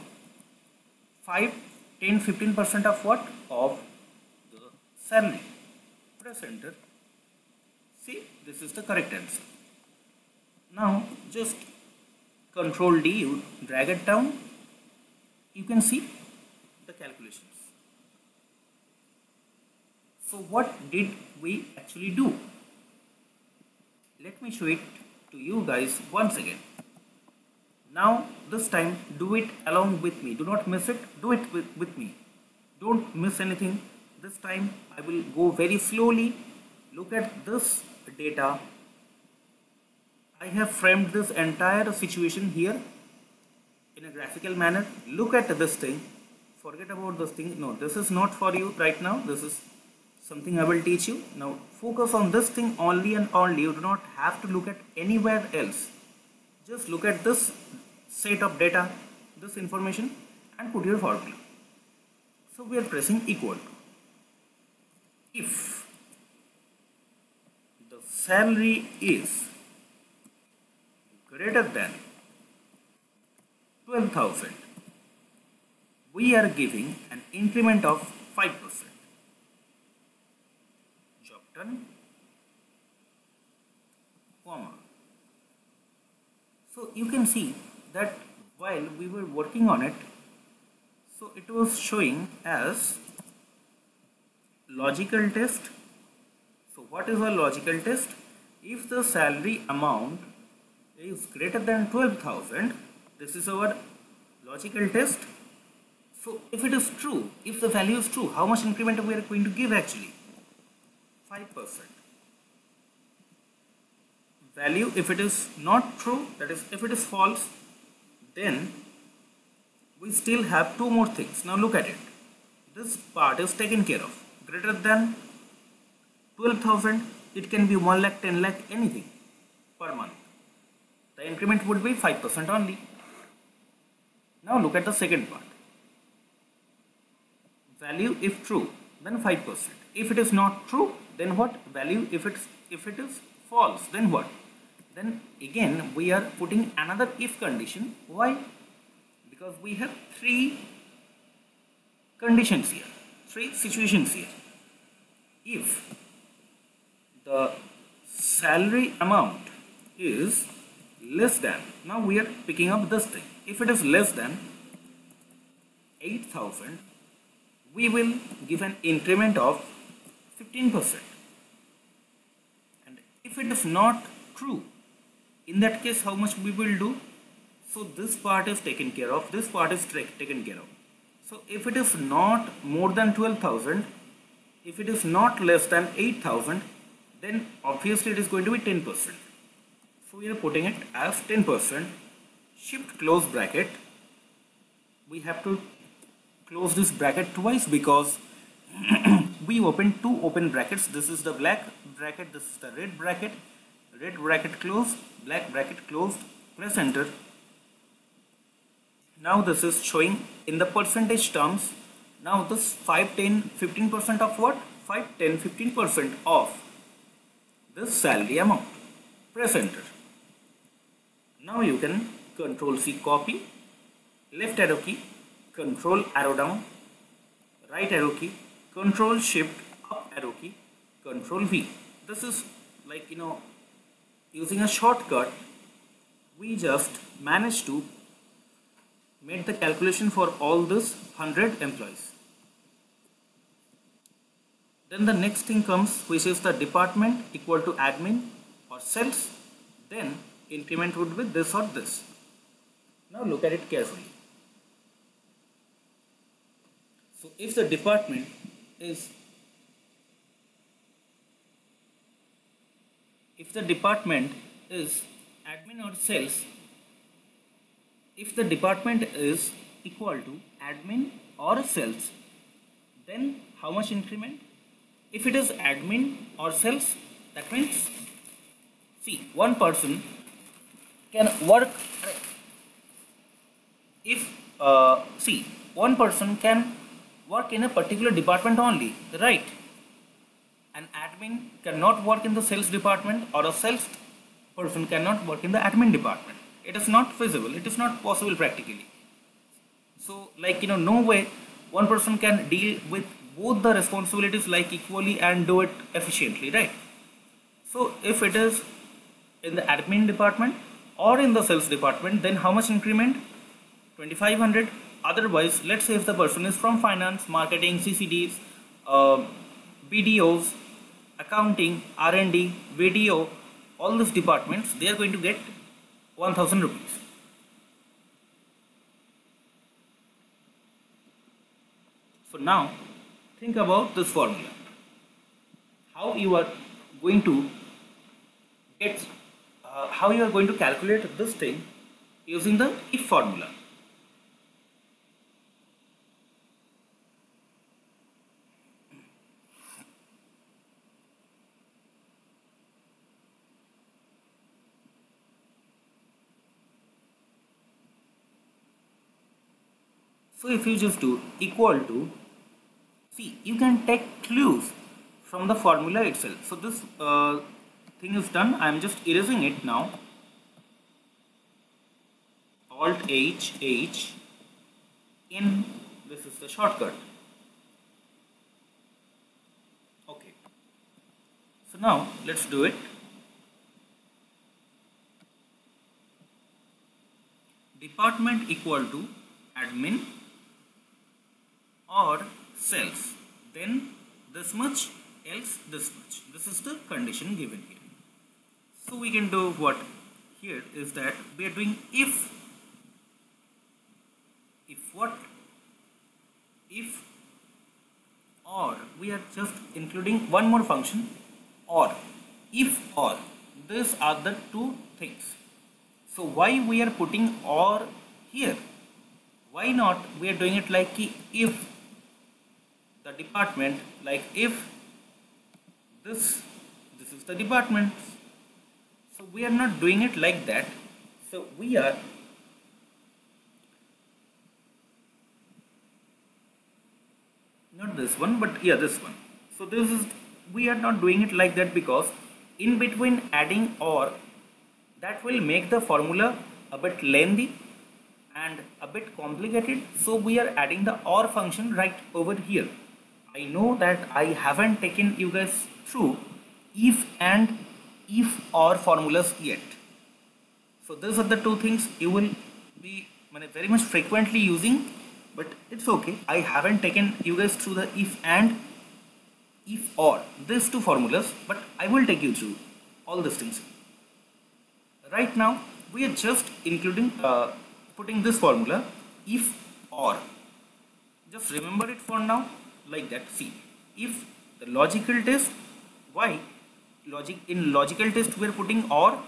5, 10, 15% of what? Of the salary. Press enter. See, this is the correct answer. Now just Control D, you drag it down. You can see the calculations. So what did we actually do? Let me show it to you guys once again. Now this time do it along with me. Do not miss it. Do it with me. Don't miss anything. This time I will go very slowly. Look at this data. I have framed this entire situation here in a graphical manner. Look at this thing. Forget about this thing. No, this is not for you right now. This is something I will teach you. Now focus on this thing only and only. You do not have to look at anywhere else. Just look at this set of data, this information, and put your formula. So we are pressing equal to. If the salary is greater than 12,000, we are giving an increment of 5%. Job done, comma. So you can see that while we were working on it, so it was showing as logical test. So what is a logical test? If the salary amount is greater than 12,000, this is our logical test. So if it is true, if the value is true, how much increment we are going to give actually? 5%. Value, if it is not true, that is if it is false, then we still have two more things. Now look at it. This part is taken care of. Greater than 12,000, it can be 1 lakh, 10 lakh, anything per month. The increment would be 5% only. Now look at the second part. Value if true, then 5%. If it is not true, then what? Value if it is false, then what? Then again we are putting another if condition. Why? Because we have three conditions here, three situations here. If the salary amount is less than, now we are picking up this thing. If it is less than 8,000, we will give an increment of 15%. And if it is not true, in that case how much we will do? So this part is taken care of, this part is taken care of. So if it is not more than 12,000, if it is not less than 8,000, then obviously it is going to be 10%. So we are putting it as 10%. Shift close bracket. We have to close this bracket twice because we opened two open brackets. This is the black bracket, this is the red bracket. Red bracket closed, black bracket closed. Press enter. Now this is showing in the percentage terms. Now this 5, 10, 15% of what? 5, 10, 15% of this salary amount. Press enter. Now you can Control C copy, left arrow key, Control arrow down, right arrow key, Control Shift up arrow key, Control V. This is like, using a shortcut, we just managed to make the calculation for all this 100 employees. Then the next thing comes, which is the department equal to admin or sales. Then increment would be this or this. Now look at it carefully. So if the department is if the department is admin or sales, if the department is equal to admin or sales, then how much increment? If it is admin or sales, that means, see, one person can work, if see, one person can work in a particular department only, right? An admin cannot work in the sales department, or a sales person cannot work in the admin department. It is not feasible, it is not possible practically. So, like, no way one person can deal with both the responsibilities like equally and do it efficiently, right? So if it is in the admin department or in the sales department, then how much increment? 2500. Otherwise, let's say if the person is from finance, marketing, CCDs, BDOs, accounting, R&D, video, all these departments, they are going to get 1000 rupees. So now think about this formula, how you are going to get how you are going to calculate this thing using the if formula. So if you just do equal to, see, you can take clues from the formula itself. So this thing is done. I am just erasing it now. Alt H in, this is the shortcut. Okay. So now let's do it. Department equal to admin or sales, then this much, else this much. This is the condition given here. So we can do what here is that we are doing if what, if or, we are just including one more function, or, if or, these are the two things. So why we are putting or here? Why not we are doing it like if the department, like if this is the department. So we are not doing it like that. So we are not this one, but yeah, this one. So this is, we are not doing it like that because in between adding or, that will make the formula a bit lengthy and a bit complicated. So we are adding the or function right over here. I know that I haven't taken you guys through if and if or formulas yet. So these are the two things you will be very much frequently using, but it's okay. I haven't taken you guys through the if and if or, these two formulas, but I will take you through all these things. Right now we are just including putting this formula if or. Just remember it for now like that. See, if the logical test, why in logical test we are putting or?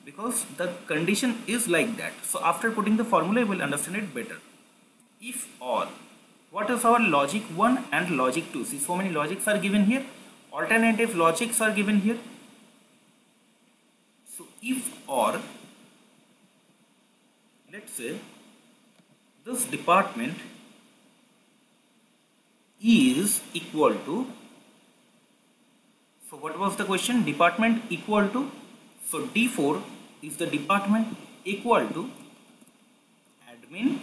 Because the condition is like that. So after putting the formula you will understand it better. If or, what is our logic 1 and logic 2? See, so many logics are given here, alternative logics are given here. So if or, let's say this department is equal to, so what was the question? Department equal to, so D4 is the department equal to admin.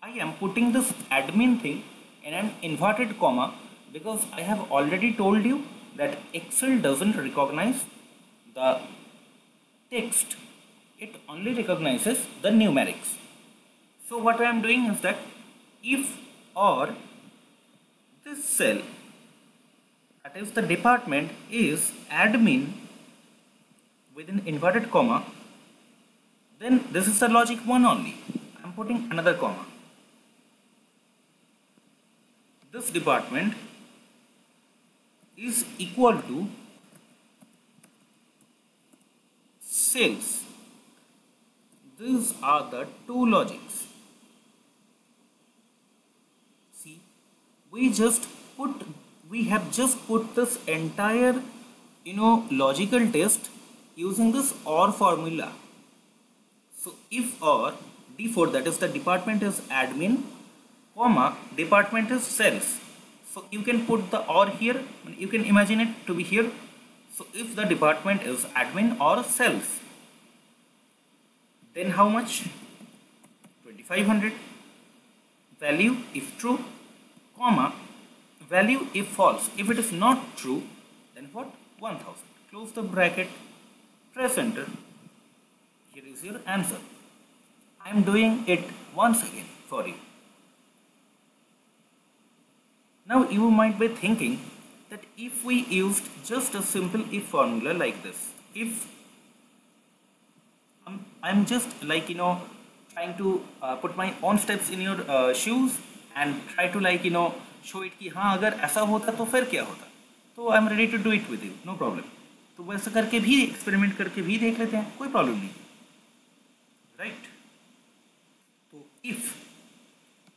I am putting this admin thing in an inverted comma because I have already told you that Excel doesn't recognize the text, it only recognizes the numerics. So what I am doing is that if or this cell, that is the department, is admin within inverted comma, then this is the logic 1 only. I am putting another comma. This department is equal to cells. These are the two logics. See, we have just put this entire logical test using this OR formula. So if or D4, that is the department is admin, comma department is sales. So you can put the OR here, you can imagine it to be here. So if the department is admin or sales, then how much? 2500. Value if true, comma value if false. If it is not true, then what? 1000. Close the bracket, press enter. Here is your answer. I am doing it once again for you. Now you might be thinking that if we used just a simple if formula like this, if I'm just trying to put my own steps in your shoes and try to show it कि हाँ अगर ऐसा होता तो फिर क्या होता, तो I am ready to do it with you, no problem. तो वैसा करके भी एक्सपेरिमेंट करके भी देख लेते हैं, कोई प्रॉब्लम नहीं, राइट. तो इफ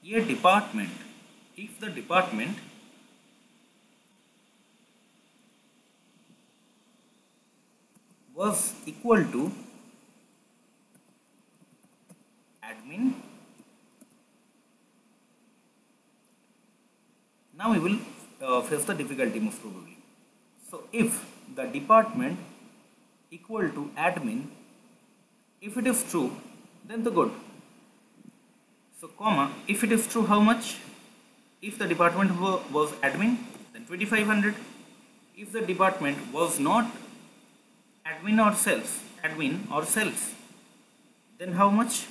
ये department, if the department was equal to admin. Now we will face the difficulty most probably. So if the department equal to admin, if it is true, then the good. So comma, if it is true, how much? If the department was admin, then 2500. If the department was not admin or sales, then how much?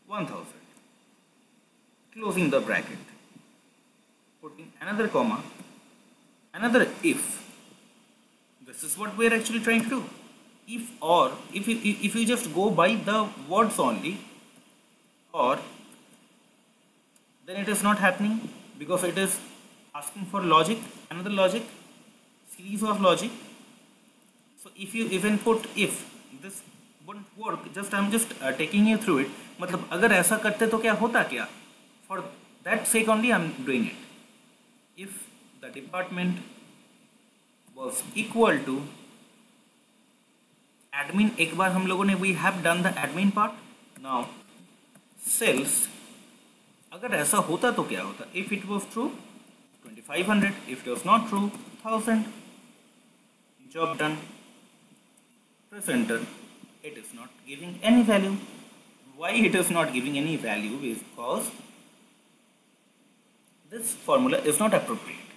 1000. Closing the bracket, putting another comma, another if. This is what we are actually trying to do. If or, if you just go by the words only, or, then it is not happening because it is asking for logic, another logic, series of logic. So if you even put if, this wouldn't work. I'm just taking you through it. मतलब अगर ऐसा करते तो क्या होता क्या? For that sake only I'm doing it. If the department was equal to admin, एक बार हम लोगों ने we have done the admin part. Now sales, अगर ऐसा होता तो क्या होता? If it was true, 2500. If it was not true, 1000. Job done. Press enter. It is not giving any value. Why it is not giving any value is because this formula is not appropriate.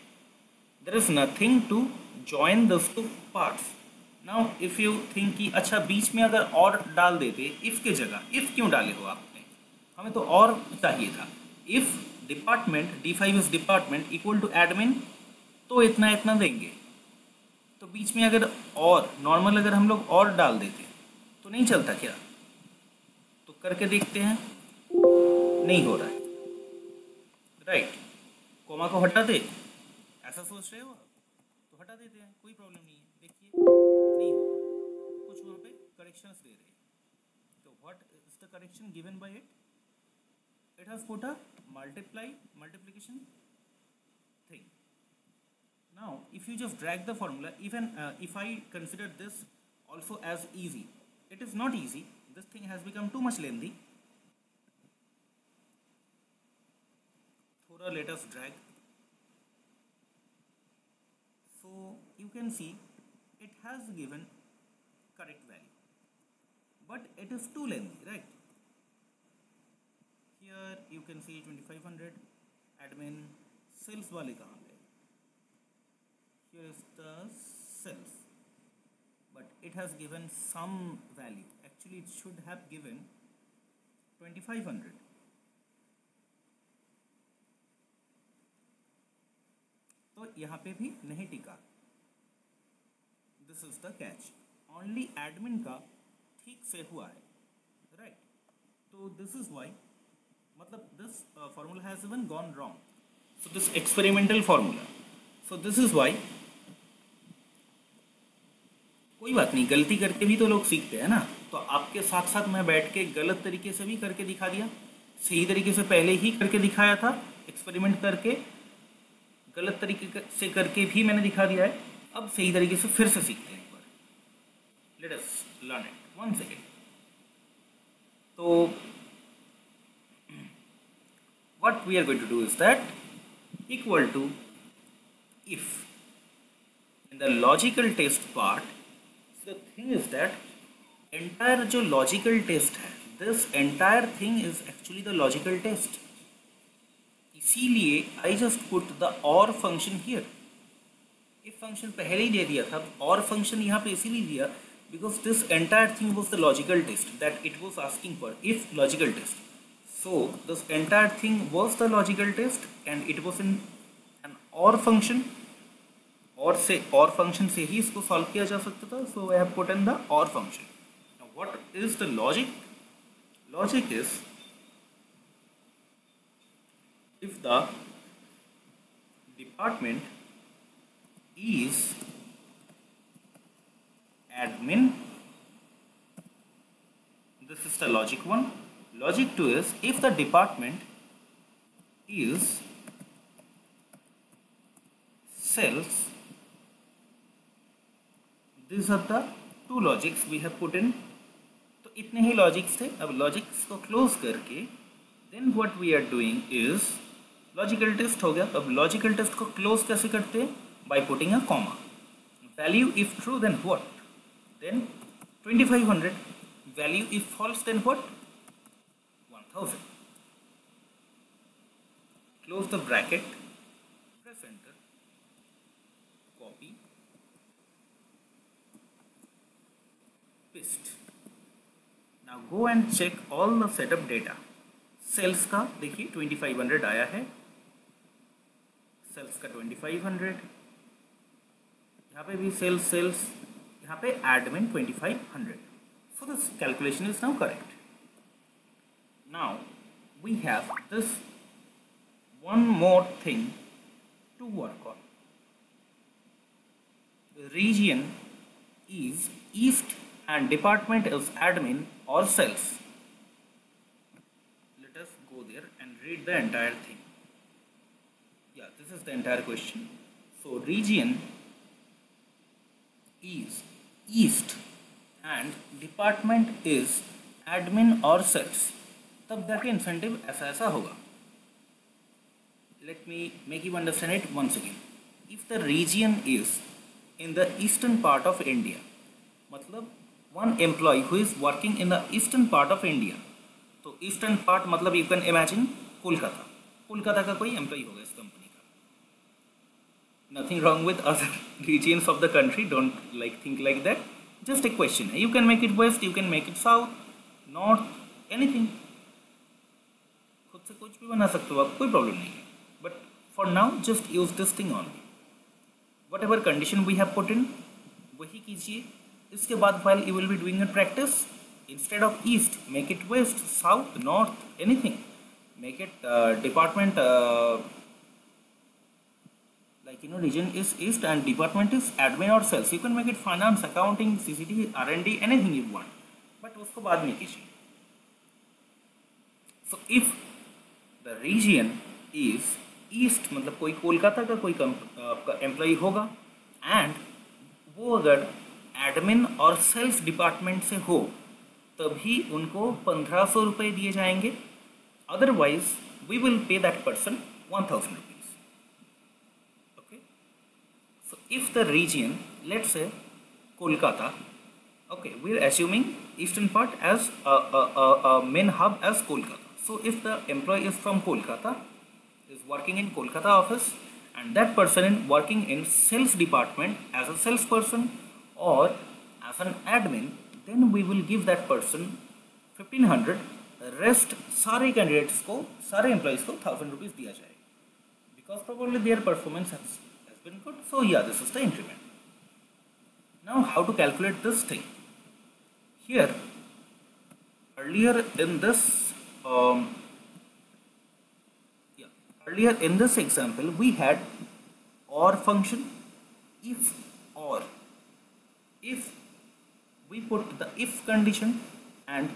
There is nothing to join those two parts. Now if you think कि अच्छा बीच में अगर और डाल देते if के जगह, if क्यों डाले हो आपने? हमें तो और चाहिए था. If department D5 is department equal to admin, तो इतना इतना देंगे. तो बीच में अगर और नॉर्मल अगर हम लोग और डाल देते तो नहीं चलता क्या? तो करके देखते हैं, नहीं हो रहा है, राइट. कोमा को हटा दे, ऐसा सोच रहे हो आप, तो हटा देते हैं, कोई प्रॉब्लम नहीं है. देखिए नहीं हो, कुछ वहाँ पे करेक्शंस दे रहे हैं. तो what is the correction given by it? It has put a multiplication thing. Now if you just drag the formula, even if I consider this also as easy, it is not easy. This thing has become too much lengthy. Thora, let us drag. So you can see it has given correct value, but it is too lengthy, right? Here you can see 2500 admin, sales वाले कहाँ गए? Here is the sales, but it has given some value. Actually it should have given 2500. तो यहाँ पे भी नहीं टिका. This is the catch. Only admin का ठीक से हुआ है, right? So this is why, मतलब this formula has even gone wrong. So this experimental formula. So this is why कोई बात नहीं, गलती करके भी तो लोग सीखते हैं ना। तो आपके साथ साथ मैं बैठ के गलत तरीके से भी करके दिखा दिया, सही तरीके से पहले ही करके दिखाया था, एक्सपेरिमेंट करके गलत तरीके से करके भी मैंने दिखा दिया है। अब सही तरीके से फिर से सीखते हैं एक बार। Let us learn it, one second. तो what we are going to do is that equal to if in the logical test part, the thing is that entire जो logical test है, this entire thing is actually the logical test, इसीलिए I just put the or function here। if function पहले ही दे दिया था, or function यहाँ पे इसीलिए दिया because this entire thing was the logical test that it was asking for, if logical test। so this entire thing was the logical test and it was in an or function, और से or function से ही इसको solve किया जा सकता था। so I have put in the or function। now what is the logic? Logic is if the department is admin, this is the logic 1। logic 2 is if the department is sales, these are the two logics we have put in। तो इतने ही logics थे। अब logics को close करके then what we are doing is logical test हो गया। अब logical test को क्लोज कैसे करते हैं? By putting a comma. Value if true then what? Then 2500। Value if false then what? 1000। Close the bracket, press enter, copy, paste. Now go and check all the setup data. Sales का देखिए 2500 आया है, sales का 2500, यहाँ पे भी sales, यहाँ पे admin 2500। so this calculation is now correct। now we have this one more thing to work on। the region is east and department is admin or sales। let us go there and read the entire thing। yeah, this is the entire question। so region is east and department is admin or sales, तब जाके incentive ऐसा ऐसा होगा। let me make you understand it once again। if the region is in the eastern part of India, मतलब one employee who is working in the eastern part of India, तो eastern part मतलब you can imagine Kolkata, Kolkata का कोई employee होगा इस company का। Nothing wrong with other regions of the country, don't like think like that, just a question है। You can make it west, you can make it south, north, anything, खुद से कुछ भी बना सकते हो आप, कोई प्रॉब्लम नहीं है। But for now just use this thing only. Whatever condition we have put in वही कीजिए। इसके बाद while you will be doing a practice, instead of east make it west, south, north, anything, make it department like region is east and department is admin or sales। you can make it finance, accounting, CCTV, R&D, anything you want, but उसको बाद में कीजिए। so if the region is east मतलब कोई कोलकाता का कोई employee होगा and वो अगर एडमिन और सेल्स डिपार्टमेंट से हो तभी उनको 1500 रुपये दिए जाएंगे, otherwise we will pay that person 1000 rupees. Okay, so if the region let's say Kolkata, okay we are assuming eastern part as main hub as Kolkata. So if the employee is from Kolkata, is working in Kolkata office and that person is working in sales department as a salesperson or as an admin, then we will give that person 1500। rest सारे candidates को, सारे employees को 1000 rupees दिया जाएगा because probably their performance has been good। so yeah, this is the increment। now how to calculate this thing? here earlier in this earlier in this example we had or function, if or, if we put the if condition, and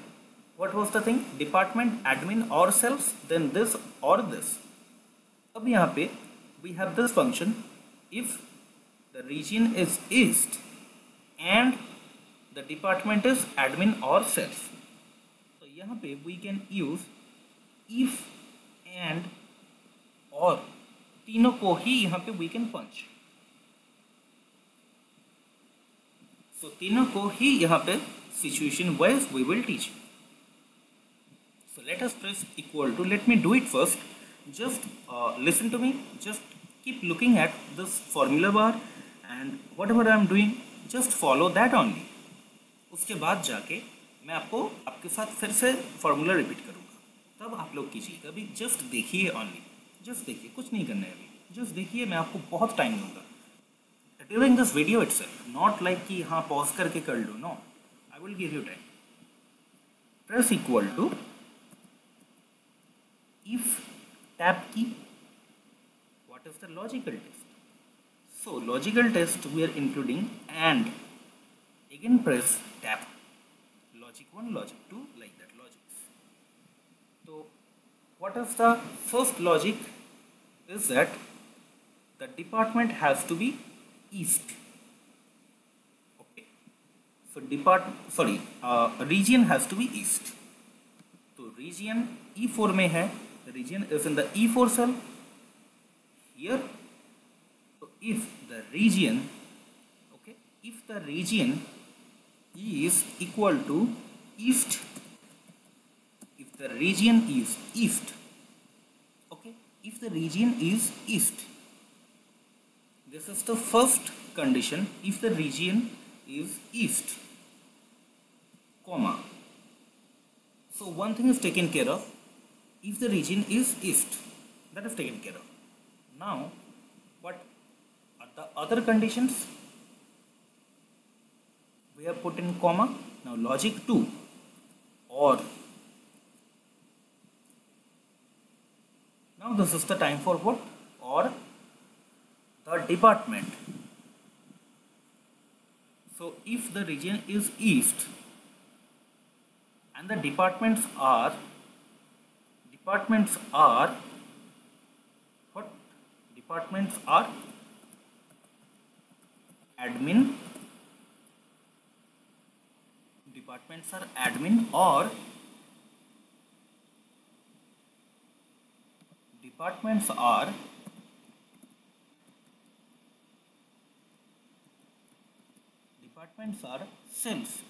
what was the thing, department, admin or cells, then this or this. अब यहाँ पे we have this function, if the region is east and the department is admin or cells. So यहाँ पे we can use if and or, तीनों को ही यहाँ पे we can punch. So तीनों को ही यहाँ पे situation wise we will teach. So let us press equal to. Let me do it first. Just listen to me. Just keep looking at this formula bar and whatever I am doing, just follow that only. उसके बाद जाके मैं आपके साथ फिर से formula repeat करूँगा, तब आप लोग कीजिएगा. अभी जस्ट देखिए ओनली, जस्ट देखिए, कुछ नहीं करना है अभी, जस्ट देखिए. मैं आपको बहुत टाइम दूंगा during this video itself, not like कि हाँ पॉज करके कर लो. No, I will give you time. Press equal to if tab key. What is the logical test? So logical test we are including, and again press tab, logic 1, logic 2, like that logics. So what is the first logic is that the department has to be east. Okay, so region has to be east. So region E4 में है, the region is in the E4 cell here. So if the region, okay, if the region is equal to east, if the region is east, okay, if the region is east, this is the first condition. If the region is east, comma. So one thing is taken care of. If the region is east, that is taken care of. Now, what are the other conditions? We have put in comma. Now logic 2, or. Now this is the time for what? Or the department. So if the region is east and the departments are what? Departments are admin. Departments are admin, or departments are cells.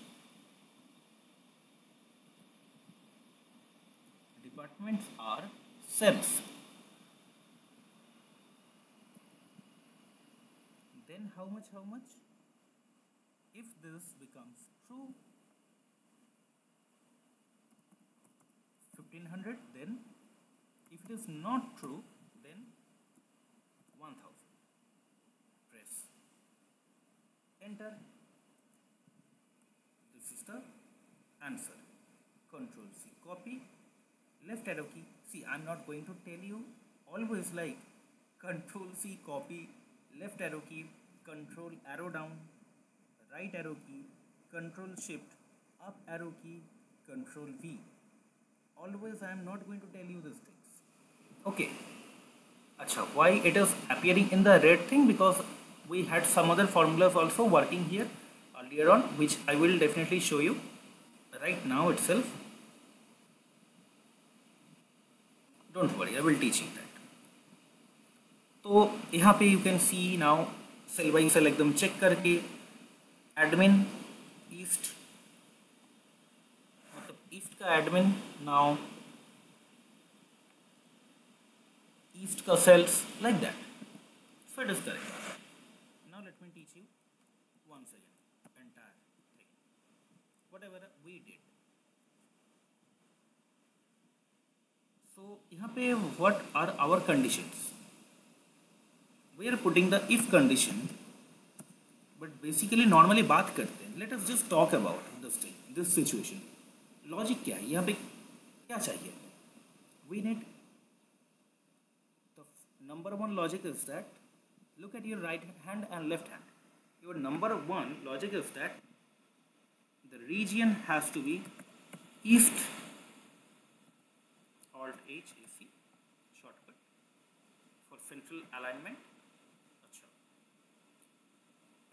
Departments are cells. Then how much? If this becomes true, 1500. Then if it is not true, then 1000. Press enter. This is the answer. Control C, copy, left arrow key. See, I'm not going to tell you always like control C, copy, left arrow key, control arrow down, right arrow key, control shift, up arrow key, control V. Always I am not going to tell you these things. Okay. Acha, why it is appearing in the red thing? Because we had some other formulas also working here earlier on, which I will definitely show you right now itself. Don't worry, I will teach you that. तो यहाँ पे you can see now cell by cell एकदम check करके admin east, मतलब east का admin, now east का cells, like that. So it is correct. Now let me teach you once again entire thing, whatever we did. So यहाँ पे what are our conditions? We are putting the if condition, but basically normally बात करते हैं. Let us just talk about this thing, this situation. Logic क्या है यहाँ पे, क्या चाहिए? We need the number one logic is that look at your right hand and left hand. Your number one logic is that The region has to be east. Alt H AC shortcut for central alignment. Achha.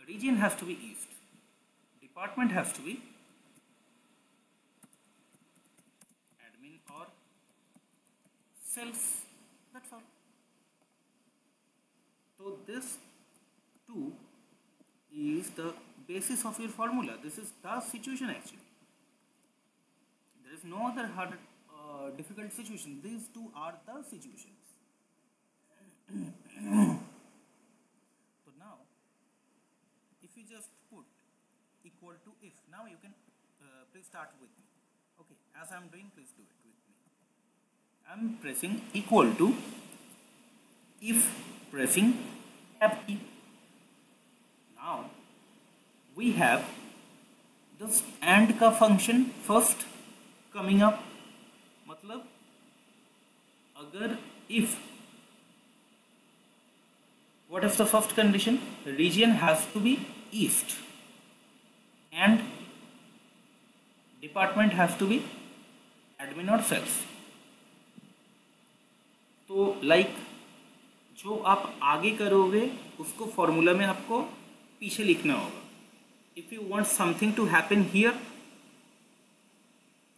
Region has to be east. Department has to be admin or sales. That's all. So this 2 is the basis of your formula. This is the situation actually. There is no other hard, difficult situation. These 2 are the situations. So now, if you just put equal to if, now you can please start with me. Okay, as I am doing, please do it with me. I am pressing equal to if, pressing tab key. Now we have this AND का function first coming up. मतलब अगर if, what is the first condition? Region has to be east and department has to be admin or sales. तो like जो आप आगे करोगे उसको formula में आपको पीछे लिखना होगा. If you want something to happen here,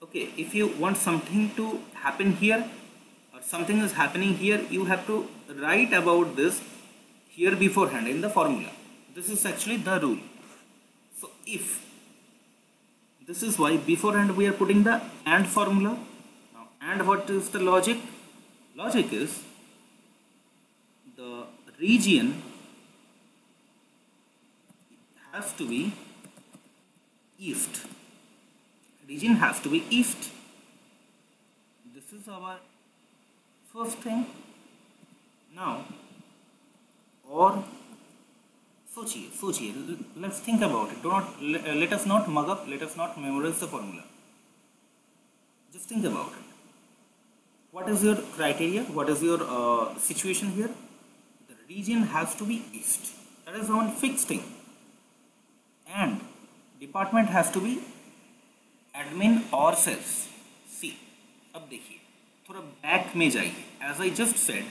okay, if you want something to happen here or something is happening here, you have to write about this here beforehand in the formula. This is actually the rule. So if, this is why beforehand we are putting the AND formula. Now AND, what is the logic? Logic is the region has to be east. Region has to be east. This is our first thing. Now, or सोचिए, let's think about it. Do not let us not mug up. Let us not memorize the formula. Just think about it. What is your criteria? What is your situation here? The region has to be east. That is one fixed thing. And department has to be admin or sales. See, अब देखिए थोड़ा back में जाइए. As I just said,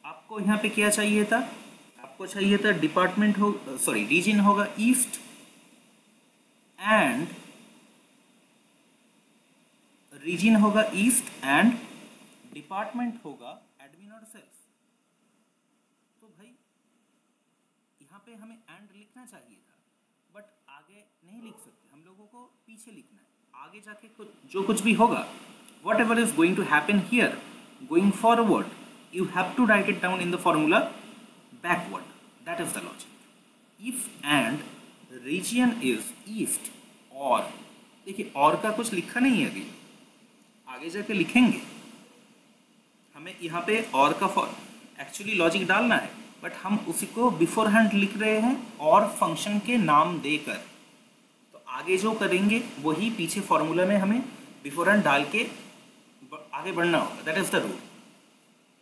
आपको यहाँ पे क्या चाहिए था? आपको चाहिए था डिपार्टमेंट हो, सॉरी रीजन होगा ईस्ट एंड रीजन होगा ईस्ट एंड डिपार्टमेंट होगा एडमिन और सेल्स. तो भाई यहाँ पे हमें एंड लिखना चाहिए था, बट आगे नहीं लिख सकते, हम लोगों को पीछे लिखना है. आगे जाके जो कुछ भी होगा, whatever is going to happen here going forward, you have to write it down in the formula backward. That is the logic. If and region is east, or देखिए और का कुछ लिखा नहीं है अभी, आगे जाके लिखेंगे. हमें यहाँ पे और का एक्चुअली लॉजिक डालना है, बट हम उसी को बिफोर हैंड लिख रहे हैं और फंक्शन के नाम देकर. तो आगे जो करेंगे वही पीछे फॉर्मूला में हमें बिफोर हैंड डाल के आगे बढ़ना होगा. That is the rule.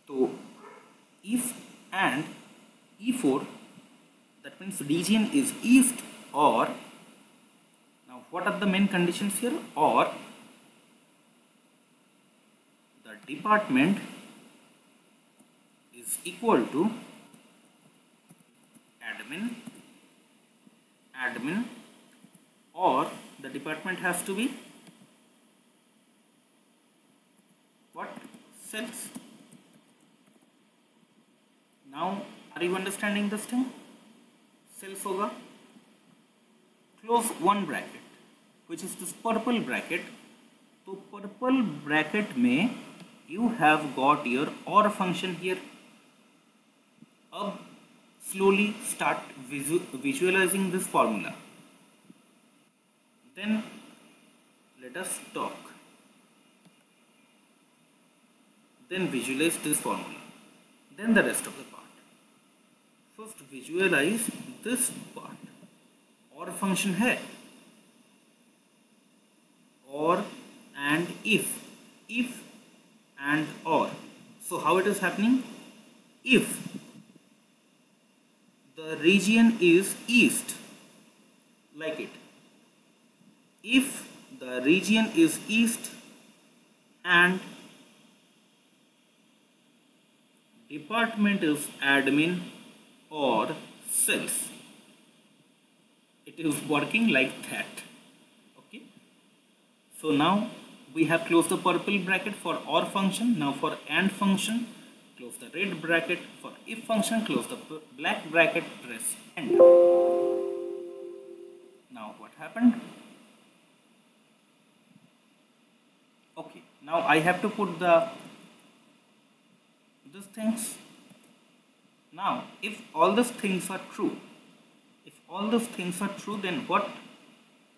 So if and E4, that means region is east, or now what are the main conditions here? Or the department is equal to admin, or the department has to be what? Sales. Now, are you understanding this thing? Sales होगा, close one bracket, which is this purple bracket. तो purple bracket में you have got your OR function here. अब slowly start visualizing this formula. Then let us talk. Then visualize this formula. Then the rest of the part. First visualize this part. OR function है, or and if and or. So how it is happening? If the region is east, like it, if the region is east and department is admin or sales. It is working like that. Okay. So now we have closed the purple bracket for OR function. Now for AND function, close the red bracket. For if function, close the black bracket, press enter. Now what happened? Okay, now I have to put these things. Now if all these things are true, then what?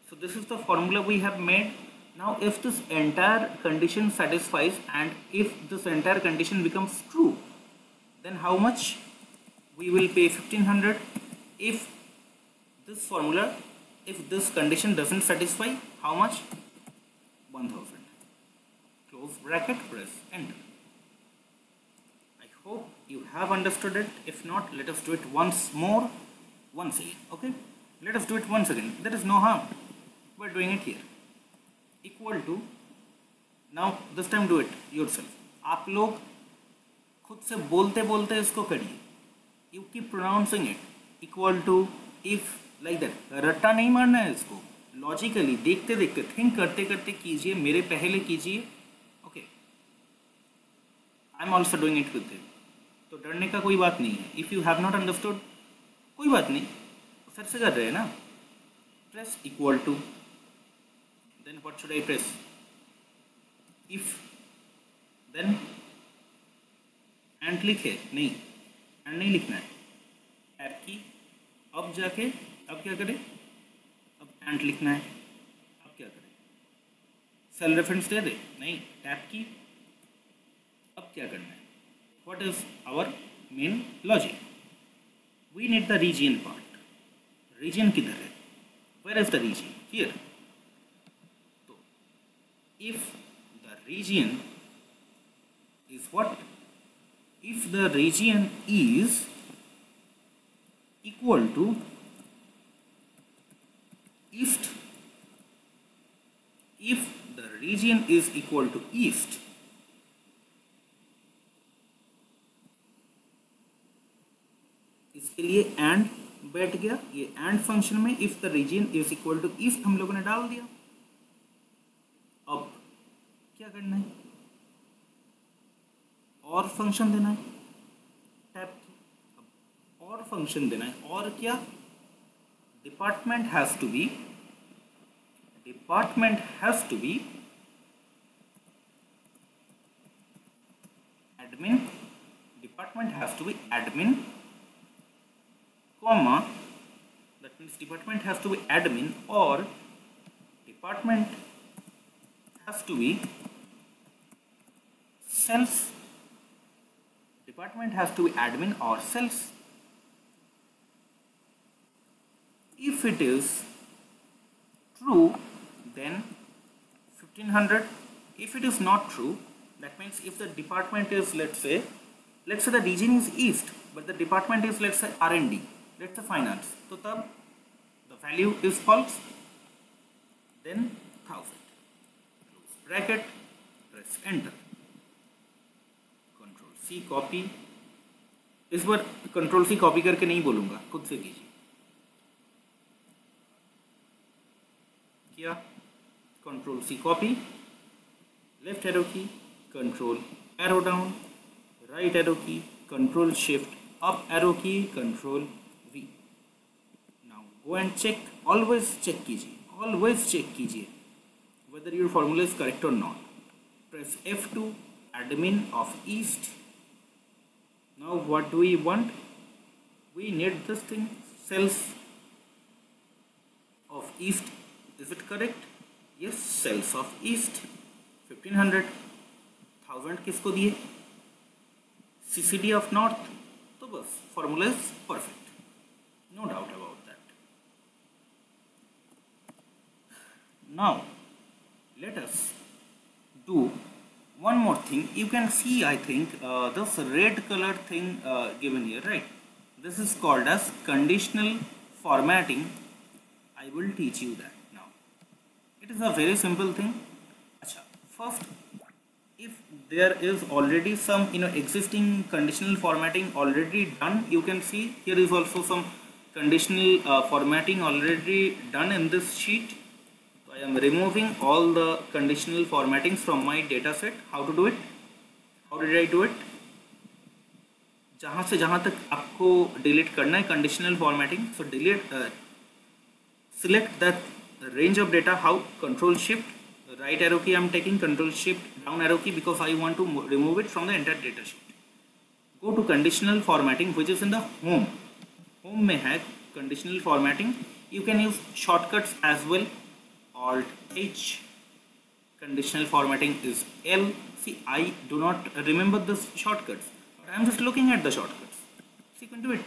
So this is the formula we have made. Now if this entire condition satisfies and if this entire condition becomes true, then how much? We will pay 1500. If this formula, if this condition doesn't satisfy, how much? 1000. Close bracket, press enter. I hope you have understood it. If not, let us do it once again. Okay, let us do it once again. There is no harm. We're doing it here. Equal to, now this time do it yourself. आप लोग खुद से बोलते बोलते इसको करिए. You keep pronouncing it. Equal to, if, like that. रट्टा नहीं मारना है इसको. Logically, देखते देखते, think करते करते कीजिए. मेरे पहले कीजिए. Okay. I'm also doing it with you. तो डरने का कोई बात नहीं है. If you have not understood, कोई बात नहीं. सर से कर रहे हैं ना. Press equal to. Then what should I press? If, then and लिखे नहीं, and नहीं लिखना है. टैब की अब जाके अब क्या करें? अब and लिखना है. अब क्या करें? सेल रेफरेंस दे दे नहीं. टैब की अब क्या करना है? What is our main logic? We need the region part. Region किधर है? Where is the region? Here. So, if the region is what? If the region is equal to east, if the region is equal to east, इसके लिए and बैठ गया. ये and function में if the region is equal to east हम लोगों ने डाल दिया. अब क्या करना है? और फंक्शन देना है. टैब की अब और फंक्शन देना है. और क्या? Department has to be admin. Department has to be admin, comma, that means department has to be admin or department has to be sales. Department has to be admin or sales. If it is true, then 1500. If it is not true, that means if the department is, let's say the region is east, but the department is, let's say, R&D, let's say finance, so tab the value is false. Then 1000. Close bracket, press enter. Control C copy. इस बार Control C copy करके नहीं बोलूँगा, खुद से कीजिए. किया. Control C copy. Left arrow key, Control arrow down. Right arrow key, Control Shift up arrow key, Control V. Now go and check. Always check कीजिए whether your formula is correct or not. Press F2, admin of east. Now what do we want? We need this thing, cells of east. Is it correct? Yes, cells of east. 1500. 1000 किसको दिए? CCD of north. तो बस formula is perfect. No doubt about that. Now let us do one more thing. You can see, I think, this red color thing given here, right? This is called as conditional formatting. I will teach you that now. It is a very simple thing. Acha, first, if there is already some existing conditional formatting already done, you can see here is also some conditional formatting already done in this sheet. So I am removing all the conditional formattings from my data set. How to do it? How did I do it? जहाँ से जहाँ तक आपको delete करना है conditional formatting, so delete select that range of data. How? Control Shift right arrow key I am taking, Control Shift down arrow key, because I want to remove it from the entire data sheet. Go to conditional formatting, which is in the home. Home में है conditional formatting. You can use shortcuts as well. Alt H. Conditional formatting is L. See, I do not remember the shortcuts, but I am just looking at the shortcuts. So you can do it.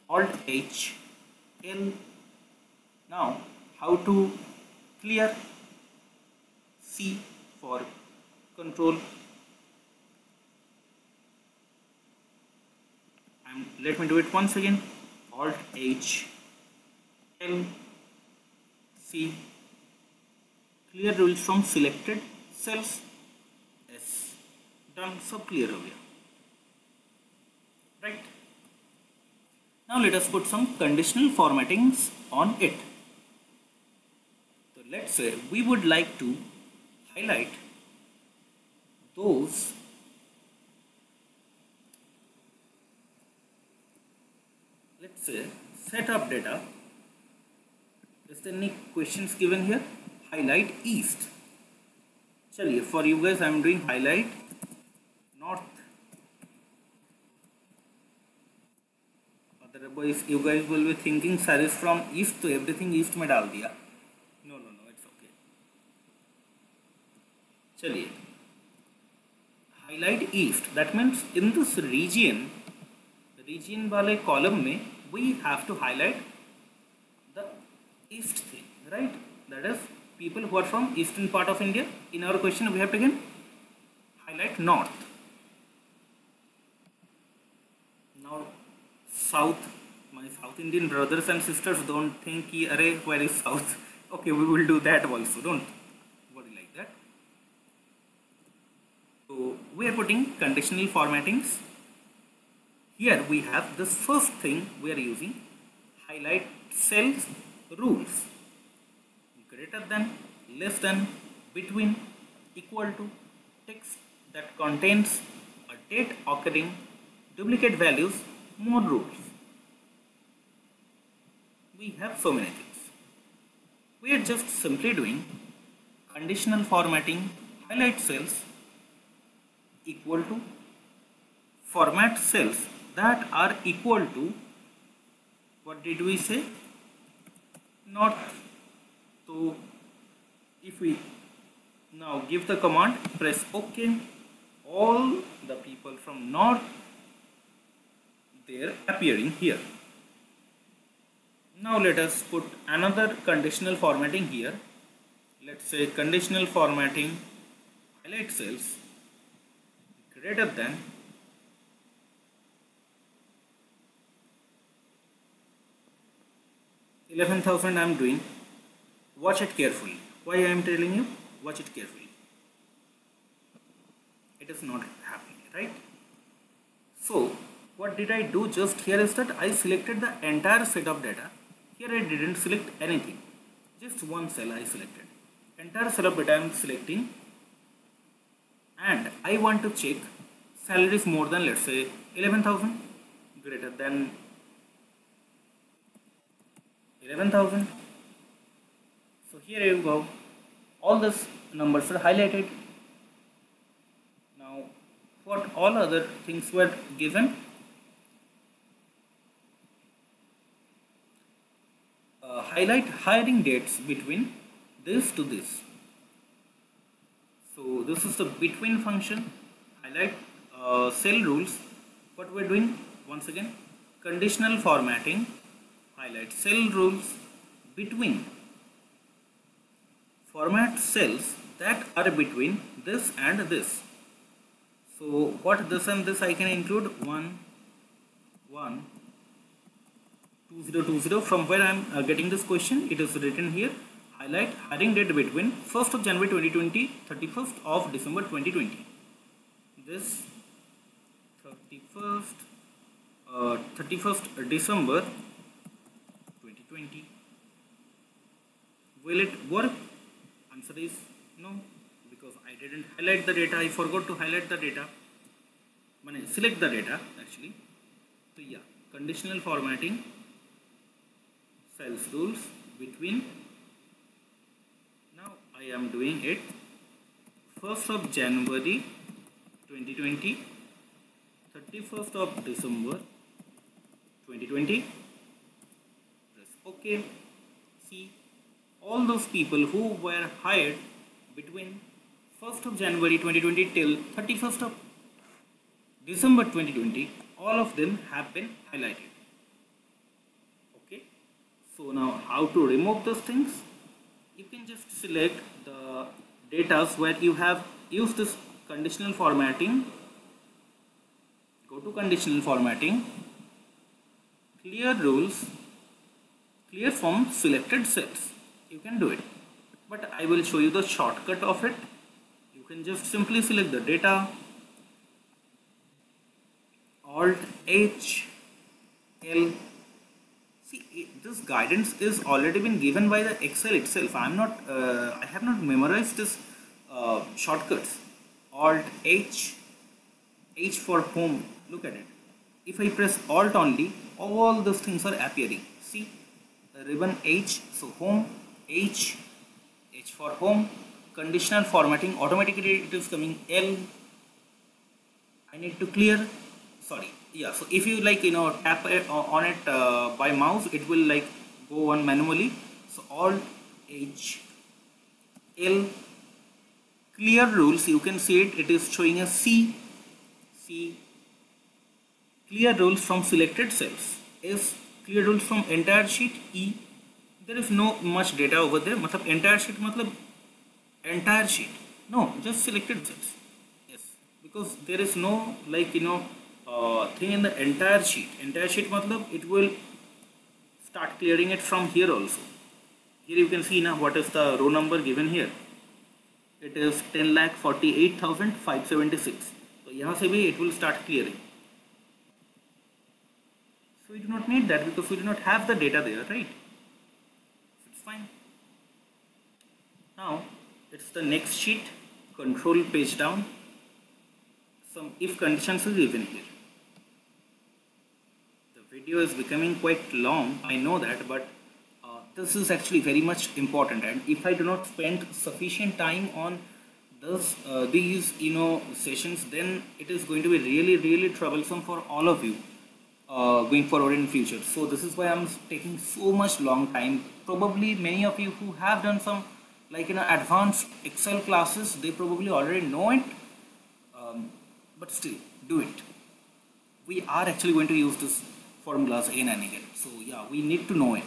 Alt H, L. Now, how to clear? C for control. And let me do it once again. Alt H, L, C. Clear rules from selected cells. S. Done. So clear हो गया. Right. Now let us put some conditional formattings on it. So let's say we would like to highlight those set of data. Is there any questions given here? Highlight east. चलिए, for you guys I am doing highlight north. Otherwise you guys will be thinking sir is from east, तो everything east में डाल दिया. No, it's okay. चलिए, highlight east. That means in this region वाले column में we have to highlight the east thing, right? That is people who are from eastern part of India. In our question we have taken highlight north. Now south, my South Indian brothers and sisters don't think ki array where is south. Okay, we will do that also, don't worry like that. So we are putting conditional formattings. Here we have this first thing we are using, highlight cells rules. Greater than, less than, between, equal to, text that contains a date occurring, duplicate values, more rules. We have so many things. We are just simply doing conditional formatting, highlight cells equal to, format cells that are equal to, what did we say? North. So if we now give the command, press OK, all the people from north, they are appearing here. Now let us put another conditional formatting here. Let's say conditional formatting highlight cells greater than $11,000 I am doing. Watch it carefully. Why I am telling you? Watch it carefully. It is not happening, right? So what did I do just here is that I selected the entire set of data. Here I didn't select anything. Just one cell I selected. Entire cell of data I am selecting. And I want to check salary is more than, let's say, 11,000, greater than 11,000. So here you go, all these numbers are highlighted. Now what all other things were given? Highlight hiring dates between this to this. So this is the between function. Highlight cell rules. What we're doing, once again, conditional formatting, highlight cell rules between, format cells that are between this and this. So what this and this I can include 1 1 2020. From where I am getting this question, it is written here, highlight hiring date between 1st of January 2020 31st of December 2020. This 31st December 2020. Will it work? Answer is no, because I didn't highlight the data. I forgot to highlight the data. Select the data actually. So yeah, conditional formatting cells rules between. Now I am doing it 1st of January 2020, 31st of December 2020. Press OK. See, all those people who were hired between 1st of January 2020 till 31st of December 2020, all of them have been highlighted. Okay. So now how to remove those things? You can just select the data where you have used this conditional formatting. Go to conditional formatting, clear rules, clear from selected cells. You can do it, but I will show you the shortcut of it. You can just simply select the data, Alt H L. See, this guidance is already been given by the Excel itself. I have not memorized this shortcuts. Alt H, H for home. Look at it. If I press Alt only, all those things are appearing. See, the ribbon H, so home, H, H for home, conditional formatting, automatically it is coming L. I need to clear. Sorry, yeah. So if you tap on it by mouse, it will go on manually. So Alt H L, clear rules. You can see it. It is showing a C. Clear rules from selected cells. S, clear rules from entire sheet. E, there is no much data over there. Entire sheet entire sheet. No, just selected cells. Yes, because there is no thing in the entire sheet. Entire sheet it will start clearing it from here also. Here you can see now what is the row number given here. It is 10,48,576. So यहाँ से भी it will start clearing. So we do not need that because we do not have the data there, right? So it's fine. Now it's the next sheet. Control page down. Some if conditions is given here. The video is becoming quite long, I know that, but this is actually very much important, and if I do not spend sufficient time on this these sessions, then it is going to be really troublesome for all of you going forward in future. So this is why I'm taking so much long time. Probably many of you who have done some advanced Excel classes, they probably already know it, but still do it. We are actually going to use this formulas again and again, so yeah, we need to know it.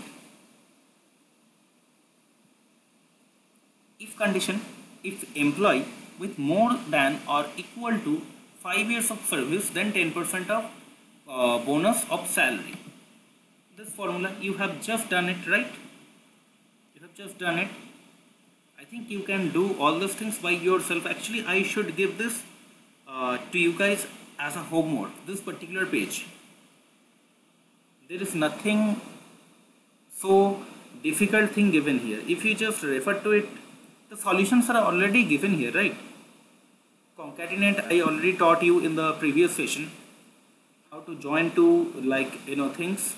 If condition, if employee with more than or equal to 5 years of service, then 10% of bonus of salary. This formula you have just done it, right? You have just done it. I think you can do all those things by yourself. Actually, I should give this to you guys as a homework. This particular page, there is nothing so difficult thing given here. If you just refer to it, the solutions are already given here, right? Concatenate I already taught you in the previous session. How to join two things.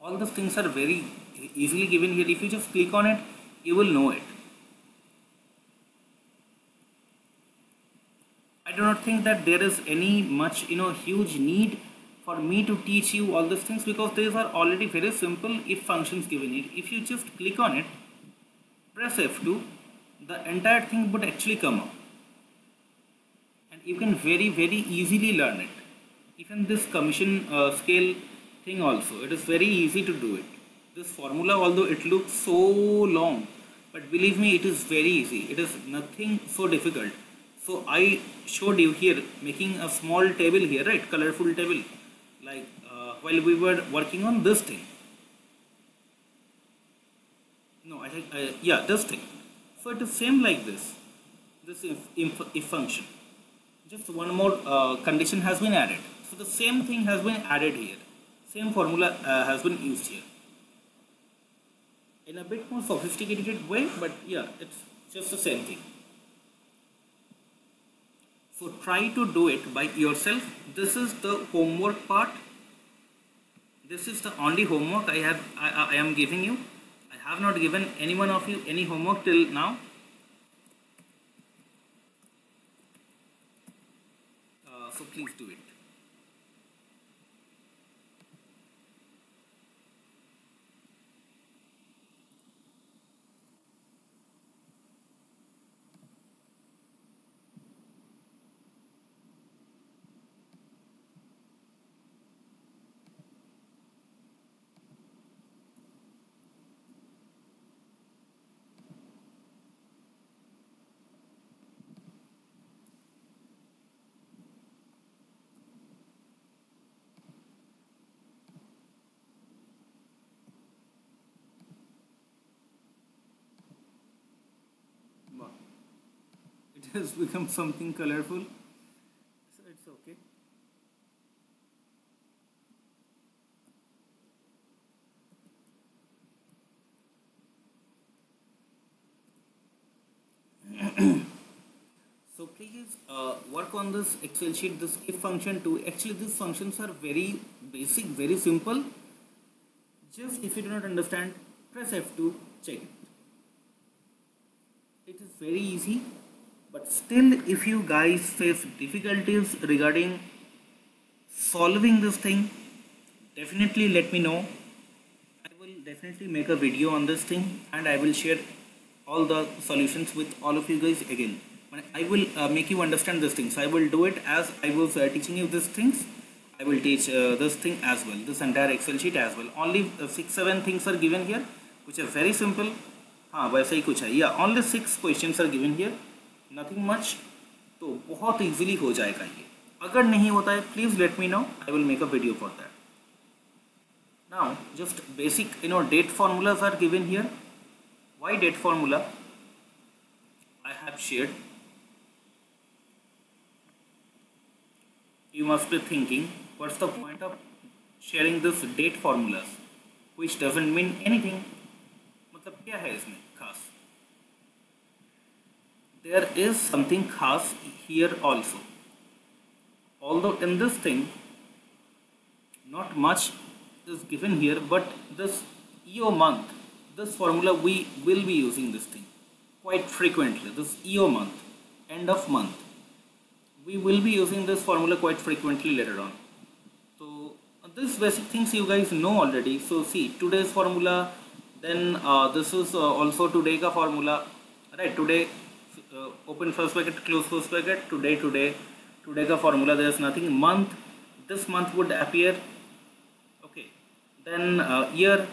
All those things are very easily given here. If you just click on it, you will know it. I do not think that there is any much huge need for me to teach you all these things, because these are already very simple if functions given it. If you just click on it, press F2, the entire thing would actually come up, and you can very easily learn it. Even this commission scale thing also, it is very easy to do it. This formula, although it looks so long, but believe me, it is very easy. It is nothing so difficult. So I showed you here making a small table here, right? Colorful table, while we were working on this thing. No, I think, yeah, this thing. So it is same like this if function. Just one more condition has been added. So the same thing has been added here. Same formula has been used here. In a bit more sophisticated way, but yeah, it's just the same thing. So try to do it by yourself. This is the homework part. This is the only homework I am giving you. I have not given any one of you any homework till now. So please do it. Wow. It has become something colorful. So it's okay. So please work on this Excel sheet, this if function too. Actually, these functions are very basic, very simple. Just if you do not understand, press F2, check it. It is very easy, but still, if you guys face difficulties regarding solving this thing, definitely let me know. I will definitely make a video on this thing and I will share all the solutions with all of you guys again. I will make you understand this thing. So I will do it as I was teaching you these things. I will teach this thing as well, this entire Excel sheet as well. Only 6-7 things are given here, which are very simple. हाँ वैसा ही कुछ है. Yeah, only 6 questions are given here. Nothing much. तो बहुत easily हो जाएगा ये. अगर नहीं होता है, please let me know. I will make a video for that. Now, just basic, date formulas are given here. Why date formula? I have shared. You must be thinking, what's the point of sharing this date formulas, which doesn't mean anything? मतलब क्या है इसमें खास? There is something खास here also. Although in this thing, not much is given here, but this EO month, this formula we will be using this thing quite frequently. This EO month, end of month. We will be using this formula quite frequently later on. So these basic things you guys know already. So see, today's formula, then this is also today ka formula, right? Today, open first bracket, close first bracket, today ka formula, there is nothing. Month, this month would appear, okay. Then year,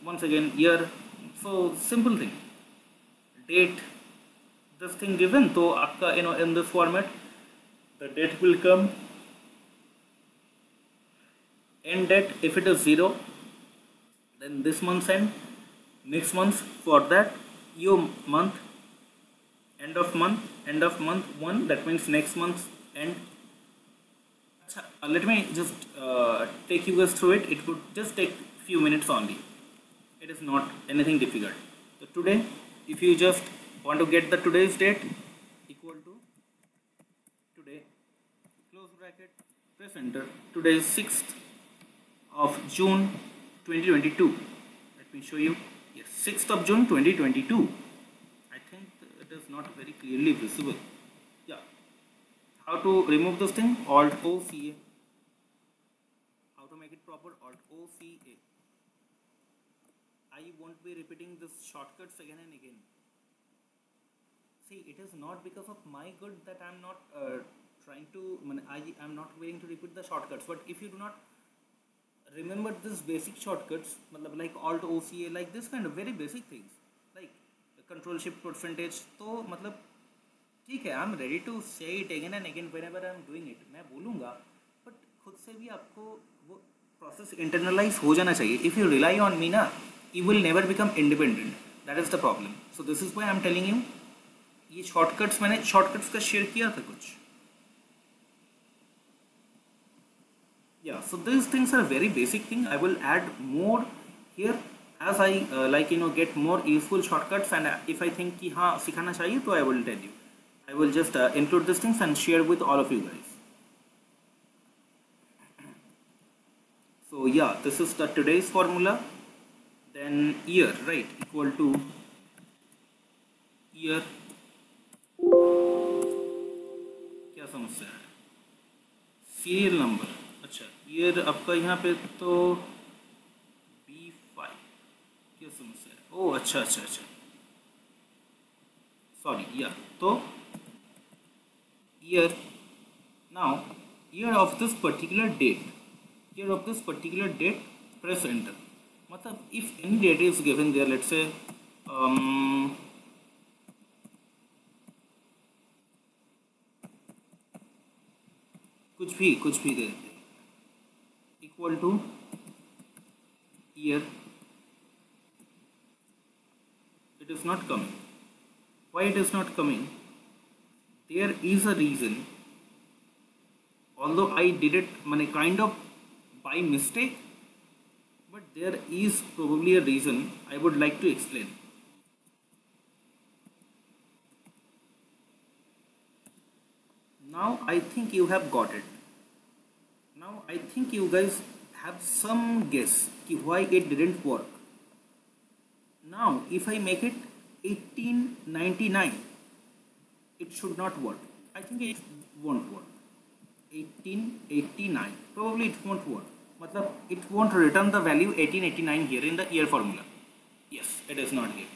once again year. So simple thing. Date, this thing given, so aapka, in this format, the date will come. End date, if it is 0, then this month's end. Next month, for that EO month, end of month 1, that means next month's end. Let me just take you guys through it. It would just take few minutes only. It is not anything difficult. So today, if you just want to get the today's date, equal to today, close bracket, press enter. Today is 6th of June 2022. Let me show you. Yes, 6th of June 2022. I think it is not very clearly visible. Yeah. How to remove this thing? Alt O C A. How to make it proper? Alt O C A. I won't be repeating this shortcuts again and again. See, it is not because of my good that I am not trying to, I am not willing to repeat the shortcuts. But if you do not remember this basic shortcuts, like Alt O C A, like this kind of very basic things, like control shift percentage, तो मतलब ठीक है, I am ready to say it again and again whenever I am doing it. मैं बोलूँगा, but खुद से भी आपको वो process internalize हो जाना चाहिए. If you rely on me ना, you will never become independent. That is the problem. So this is why I'm telling you, ये shortcuts मैंने shortcuts का share किया था कुछ. Yeah, so these things are very basic thing. I will add more here as I get more useful shortcuts, and if I think कि हाँ सिखाना चाहिए तो I will tell you. I will just include these things and share with all of you guys. So yeah, this is the today's formula. Then year, right, equal to year. क्या समस्या है? Serial number. अच्छा, year आपका यहाँ पे तो B5. क्या समस्या है? ओह अच्छा अच्छा अच्छा, सॉरी. या तो year, now year of this particular date, year of this particular date, press enter. मतलब if any date is given there, let's say कुछ भी दे देते हैं, equal to year. It is not coming. Why it is not coming? There is a reason, although I did it kind of by mistake, but there is probably a reason I would like to explain. Now I think you have got it. Now I think you guys have some guess why it didn't work. Now if I make it 1899, it should not work. I think it won't work. 1889, probably it won't work. मतलब it won't return the value 1889 here in the year formula. Yes, it is not here.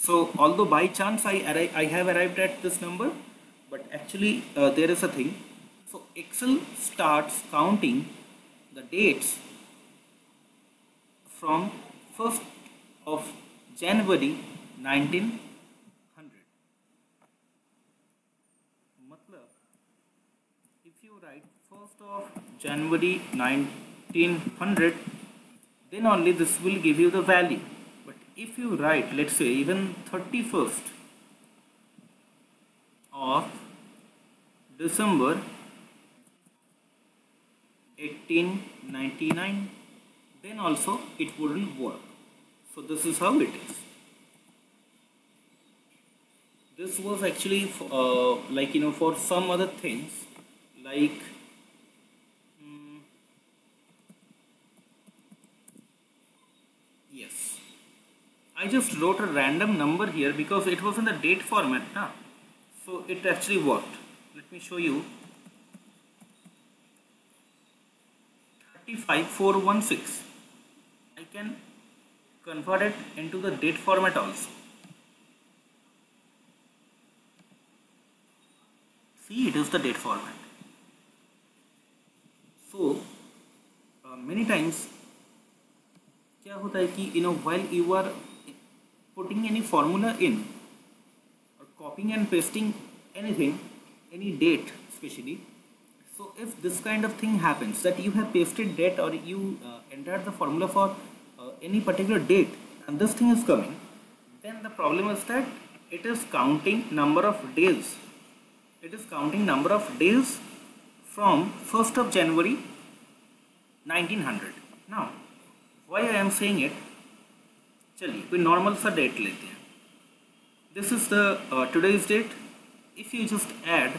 So although by chance I have arrived at this number, but actually there is a thing. So Excel starts counting the dates from 1st of January 1900. मतलब if you write 1st of January 1900, then only this will give you the value. But if you write, let's say, even 31st of December 1899, then also it wouldn't work. So this is how it is. This was actually for some other things, like yes, I just wrote a random number here because it was in the date format now. So it actually worked. Let me show you. 35416. I can convert it into the date format also. See, it is the date format. So many times क्या होता है कि while you are putting any formula in or copying and pasting anything, any date especially, so if this kind of thing happens that you have pasted date or you entered the formula for any particular date and this thing is coming, then the problem is that it is counting number of days. It is counting number of days from 1st of January 1900. Now why I am saying it, चलिए कोई normal सा date लेते हैं. This is the today's date. If you just add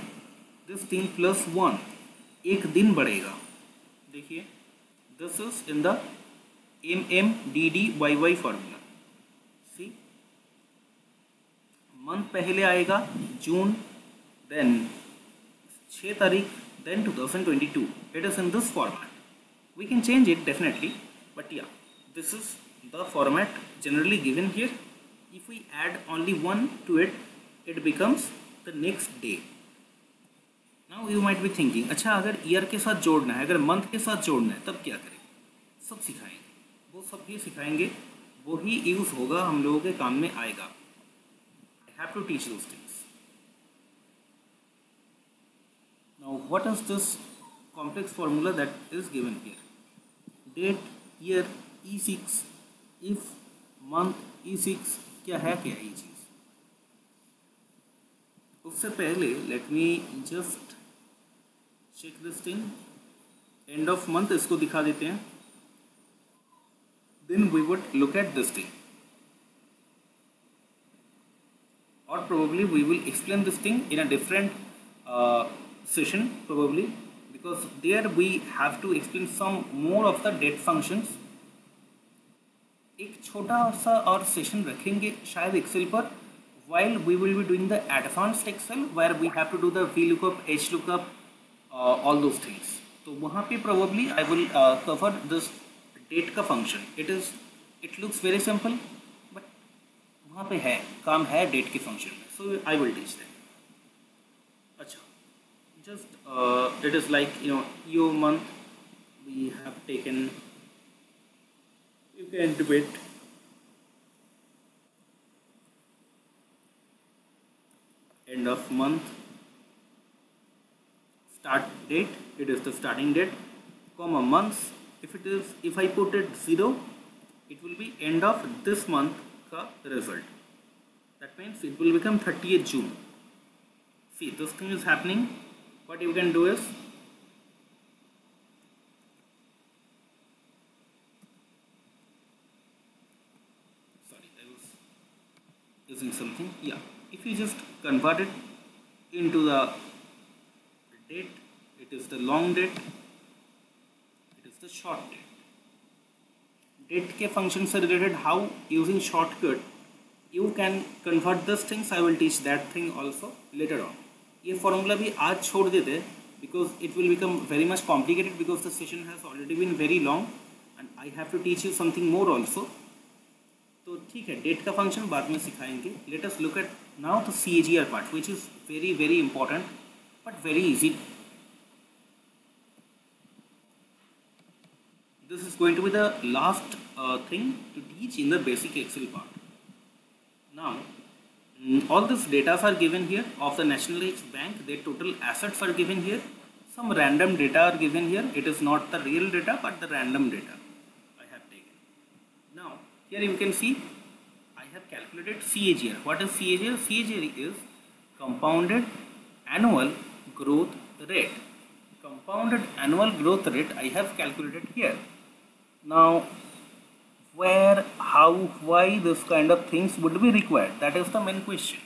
this thing plus 1, एक दिन बढ़ेगा. देखिए, this is in the MMDDYY formula. See, month पहले आएगा जून, देन 6 तारीख, then 2022. It is in this format. We can change it definitely, but yeah, this is the format generally given here. If we add only 1 to it, it becomes the next day. Now you might be thinking, अच्छा अगर year के साथ जोड़ना है, अगर month के साथ जोड़ना है, तब क्या करें? सब सिखाएंगे, वो सब भी सिखाएंगे, वो ही यूज़ होगा, हम लोगों के काम में आएगा. I have to teach those things. Now what is this complex formula that is given here? Date, year, E6, if, month, E6 क्या है, क्या ये चीज़। उससे पहले let me just check this thing. End of month इसको दिखा देते हैं, then we would look at this thing, or probably we will explain this thing in a different session probably, because there we have to explain some more of the date functions। एक छोटा सा और session रखेंगे शायद Excel पर, while we will be doing the advanced excel where we have to do the VLOOKUP, HLOOKUP, all those things। तो वहाँ पे probably I will cover this date का function। it looks very simple but वहाँ पे है काम है date के फंक्शन में, so I will teach that. अच्छा, just it is like your month we have taken, you can do it. End of month, start date, it is the starting date, comma months, if I put it 0 it will be end of this month का result, that means it will become 30th June। see, this thing is happening, what you can do is sorry, I was using something, yeah, if you just convert it into the date, it is the long date, it is the short date। Date के function से related how using shortcut you can convert this things, I will teach that thing also later on. ये formula भी आज छोड़ देते because it will become very much complicated, because the session has already been very long and I have to teach you something more also. तो ठीक है, date का function बाद में सिखाएंगे। Let us look at now the CAGR part which is very very important but very easy. This is going to be the last thing to teach in the basic Excel part. Now, all these data are given here of the Nationalized Bank. Their total assets are given here. Some random data are given here. It is not the real data, but the random data I have taken. Now, here you can see I have calculated CAGR. What is CAGR? CAGR is compounded annual growth rate. Compounded annual growth rate I have calculated here. Now, where, how, why this kind of things would be required? That is the main question.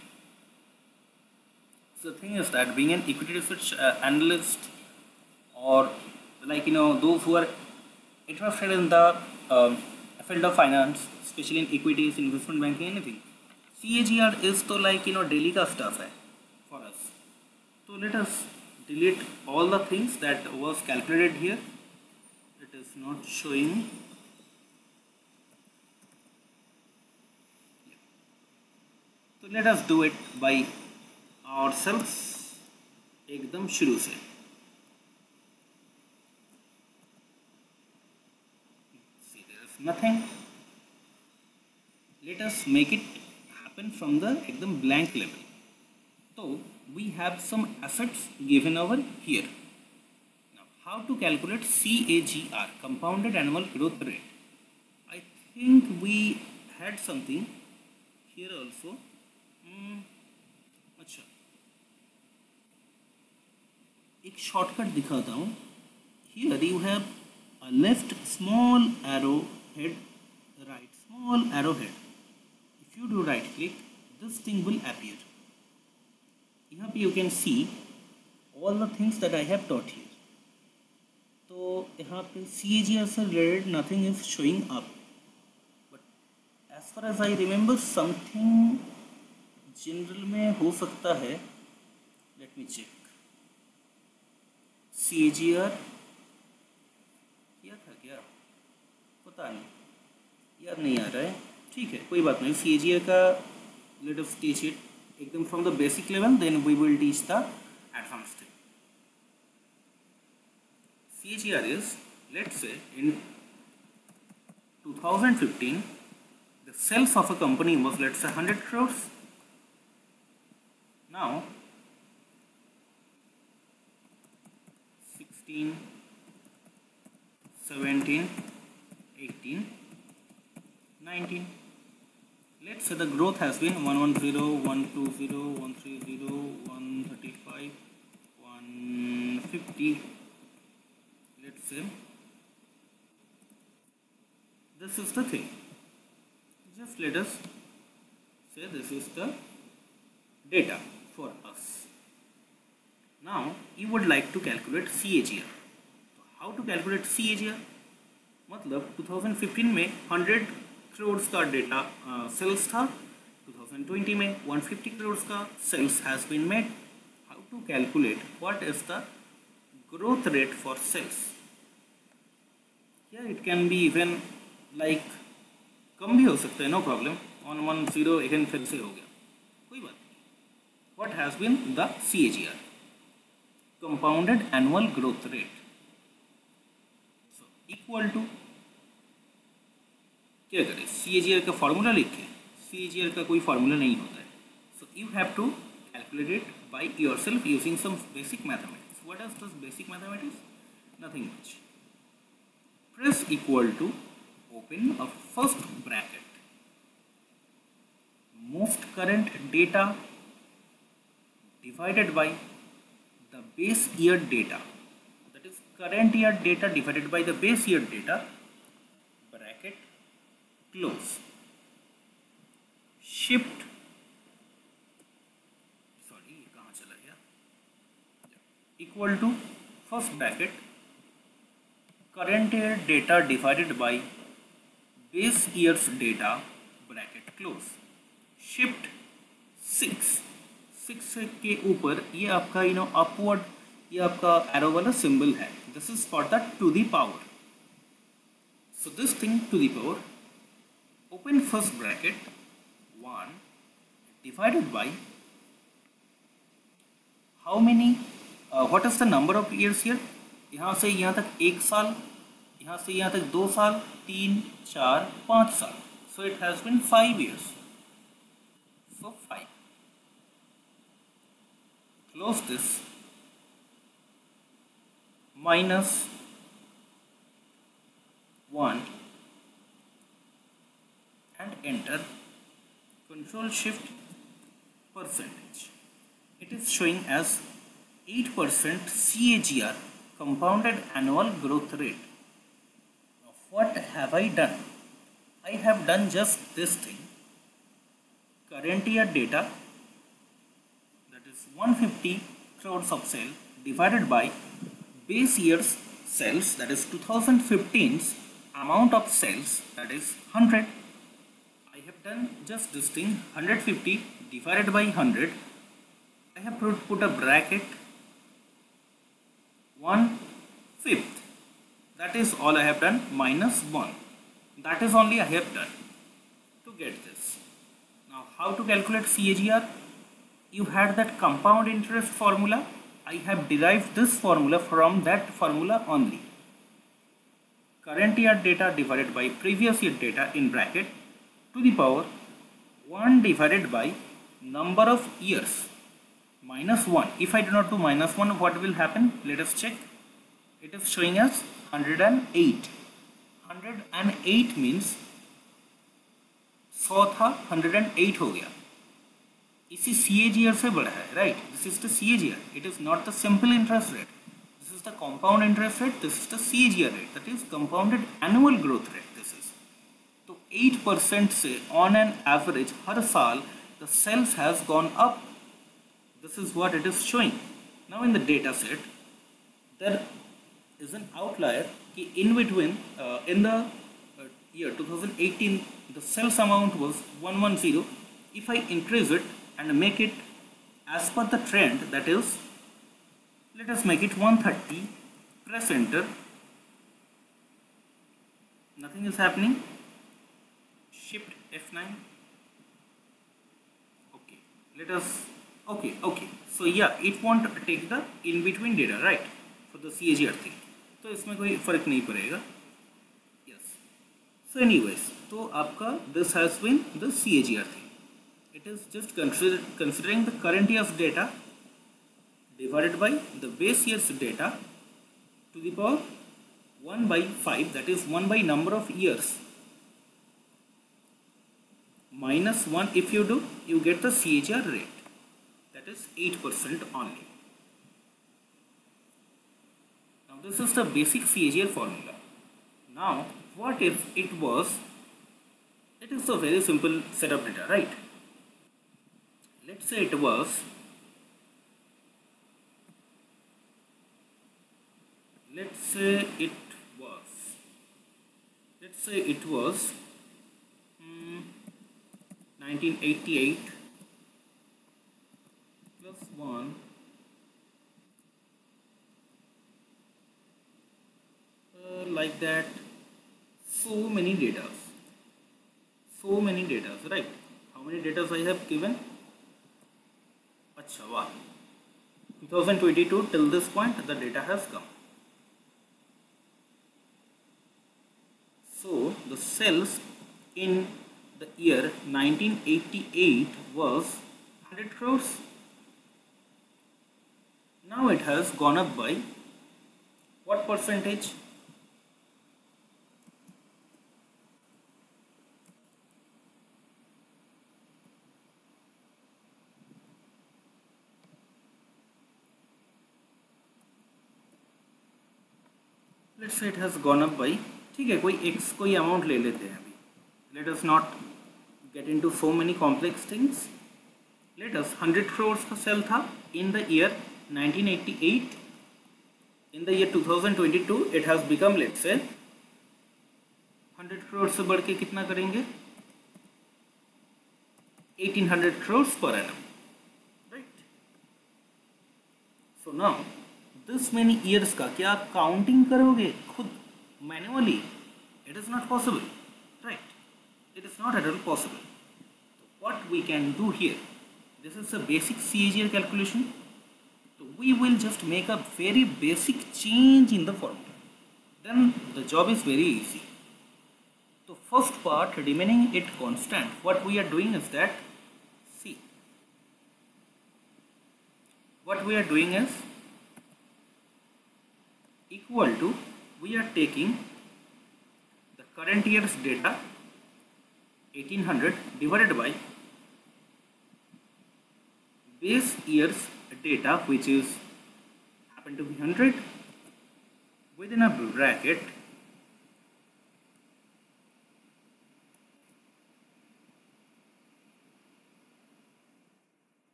So the thing is that being an equity research analyst, or like those who are interested in the field of finance, especially in equities, investment banking, anything, CAGR is to like daily ka stuff hai for us. So let us delete all the things that was calculated here. It is not showing. So let us do it by ourselves एकदम शुरू से। See, there is nothing. Let us make it happen from the एकदम blank level. So we have some assets given over here. How to calculate CAGR, compounded annual growth rate? I think we had something here also. अच्छा, एक shortcut दिखाता हूँ। Here you have a left small arrow head, right small arrow head. If you do right click, this thing will appear. यहाँ पे you can see all the things that I have taught here. तो यहाँ पे CAGR से related nothing is showing up, but as far as I remember something general में हो सकता है। let me check। CAGR किया था क्या, पता नहीं, याद नहीं आ रहा है। ठीक है, कोई बात नहीं। CAGR का let us teach it एकदम from the basic level, then we will teach the advanced thing। CAGR is, let's say in 2015 the sales of a company was, let's say, 100 crores. Now 16, 17, 18, 19, Let's say the growth has been 110, 120, 130, 135, 150. Let's say this is the thing. Just let us say this is the data for us. Now you would like to calculate CAGR. How to calculate CAGR? मतलब 2015 में 100 करोड़ का data sales था, 2020 में 150 करोड़ का sales has been made. How to calculate what is the growth rate for sales? या it can be even like कम भी हो सकता है, नो प्रॉब्लम. 110 again फिर से हो गया, कोई बात नहीं. What has been the CAGR, compounded annual growth rate, equal to क्या करें, CAGR का फॉर्मूला लिखे. CAGR का कोई फॉर्मूला नहीं होता है, so you have to calculate it by yourself using some basic mathematics. What is this basic mathematics? Nothing much. Press equal to, open a first bracket, most current data divided by the base year data, that is current year data divided by the base year data, bracket close. Shift, sorry ये कहाँ चला गया, equal to first bracket current year data divided by base year's data, bracket close. Shift 6 के ऊपर ये आपका upward ये आपका एरो वाला सिंबल है. This is for the to the power. So this thing to the power, open first bracket 1 divided by how many, what is the number of years here. यहाँ से यहाँ तक 1 साल, यहाँ से यहाँ तक 2 साल, 3, 4, 5 साल. So it has been 5 years. So 5. Close this. Minus 1 and enter. Control Shift percentage. It is showing as 8% CAGR, compounded annual growth rate. What have I done? I have done just this thing. Current year data, that is 150 crores of sale, divided by base year's sales, that is 2015's amount of sales, that is 100. I have done just this thing, 150 divided by 100. I have put a bracket 1/5. That is all I have done, minus 1. That is only I have done to get this. Now how to calculate CAGR? You had that compound interest formula. I have derived this formula from that formula only. Current year data divided by previous year data in bracket to the power 1 divided by number of years minus 1. If I do not do minus 1, what will happen? Let us check. It is showing us 108. 108 means 100 था, 108 हो गया. इसी CAGR से बड़ा है, right? This is the CAGR. It is not the simple interest rate. This is the compound interest rate. This is the CAGR rate. That is compounded annual growth rate. This is. तो 8% से on an average हर साल the sales has gone up. This is what it is showing. Now in the data set, there is an outlier in between. In the year 2018 the sales amount was 110. If I increase it and make it as per the trend, that is, let us make it 130, press enter, nothing is happening. Shift F9. Okay, let us, okay, so yeah, it won't take the in between data, right, for the CAGR thing. तो इसमें कोई फर्क नहीं पड़ेगा. Yes. सो anyways, तो आपका this has been the CAGR thing. It is just considering the current years data divided by the base year's data to the power 1/5, that is 1 by number of years minus 1 if you do, you get the CAGR rate, that is 8% only. Now this is the basic CAGR formula. Now what if it was, it is a very simple set of data, right? Let's say it was, let's say it was 1988 plus 1 like that, so many data, right? How many data I have given? Acha, wow. 2022 till this point the data has come. So the sales in the year 1988 was 100 crores. Now it has gone up by what percentage? Let's say it has gone up by, ठीक है, कोई x कोई amount ले लेते हैं अभी. Let us not get into so many complex things. Let us 100 crores का sell था in the year 1988. In the year 2022 it has become, let's say 100 crores से बढ़ के कितना करेंगे? 1800 crores per annum, right? So now this many years का क्या आप काउंटिंग करोगे खुद manually? It is not possible, right? It is not at all possible. So what we can do here, this is a basic CAGR calculation. So we will just make a very basic change in the formula. Then the job is very easy. So first part, remaining it constant, what we are doing is that, see, what we are doing is equal to, we are taking the current year's data 1800 divided by base year's data, which is happen to be 100, within a bracket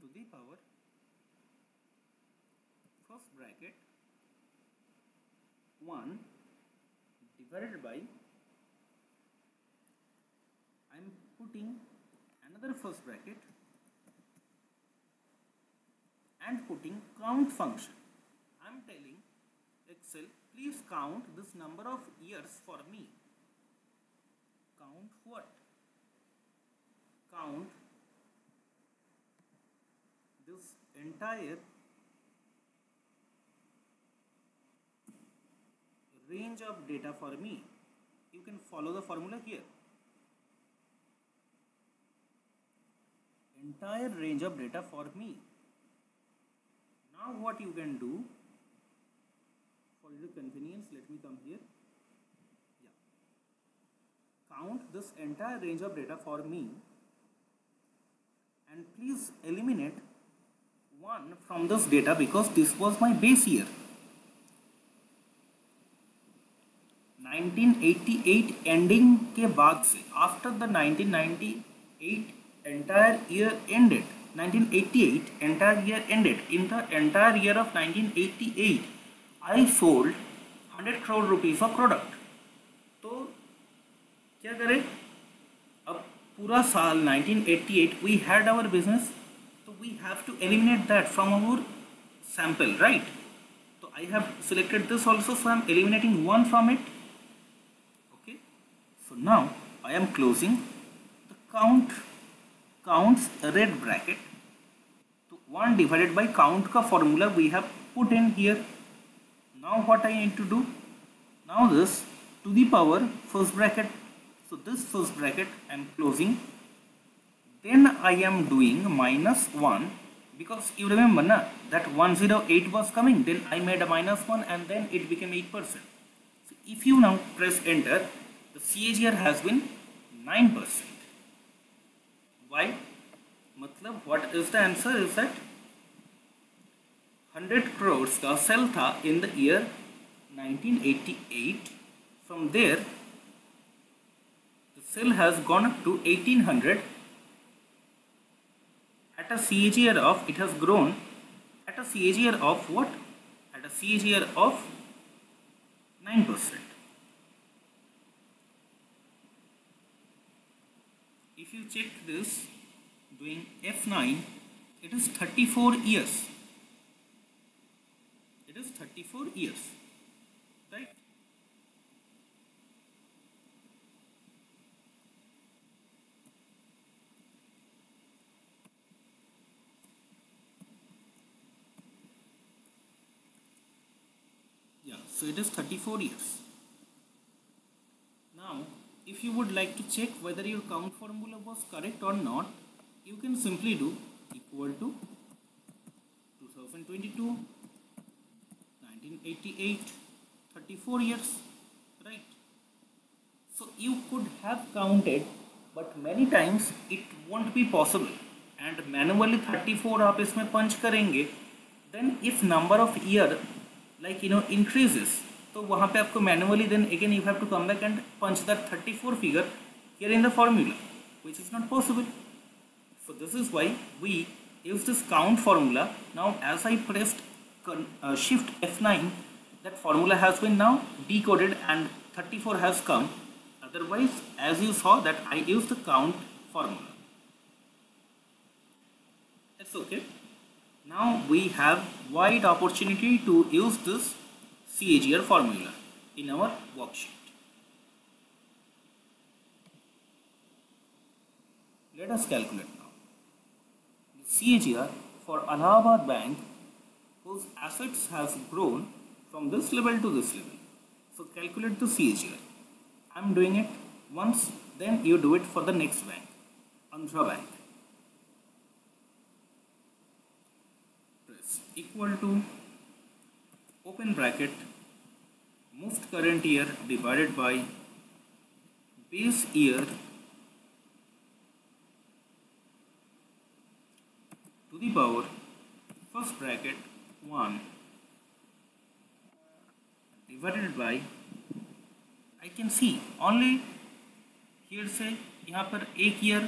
to the power first bracket 1 divided by, I am putting another first bracket and putting count function. I am telling Excel, please count this number of years for me. Count what? Count this entire range of data for me. You can follow the formula here. Entire range of data for me. Now what you can do, for your convenience, let me come here. Yeah. Count this entire range of data for me and please eliminate 1 from this data because this was my base year. 1988 ending के बाद से, after the 1998 entire year ended, 1988 entire year ended, in the entire year of 1988 I sold 100 crore rupees of product. तो क्या करें, अब पूरा साल 1988 we had our business, so we have to eliminate that from our sample, right? So I have selected this also, so I am eliminating 1 from it. Okay, so now I am closing the counts red bracket. So 1 divided by count का formula we have put in here. Now what I need to do, now this to the power first bracket, so this first bracket I am closing, then I am doing minus 1 because you remember na, that 108 was coming, then I made a minus 1 and then it became 8%. So if you now press enter, the CAGR has been 9%. Why? मतलब what is the answer is that 100 crores का cell था in the year 1988. From there the sale has gone up to 1800 at a CAGR of, it has grown at a CAGR of what? At a CAGR of 9%. If you check this doing F9, it is 34 years. It is 34 years, right? Yeah, so it is 34 years. Now, if you would like to check whether your count formula was correct or not, you can simply do equal to 2022, 1988, 34 years, right? So you could have counted, but many times it won't be possible, and manually 34 आप इसमें punch करेंगे, then if number of year increases, तो वहाँ पे आपको manually then again you have to come back and punch that 34 figure here in the formula, which is not possible. So this is why we use this count formula. Now as I pressed shift F9, that formula has been now decoded and 34 has come. Otherwise, as you saw that I used the count formula. That's okay. Now we have wide opportunity to use this CAGR formula in our worksheet. Let us calculate now. The CAGR for Allahabad Bank, whose assets has grown from this level to this level. So calculate the CAGR. I am doing it once, then you do it for the next bank, Andhra Bank. Press equal to open bracket moved current year divided by base year to the power first bracket 1 divided by, I can see only here से यहाँ पर एक year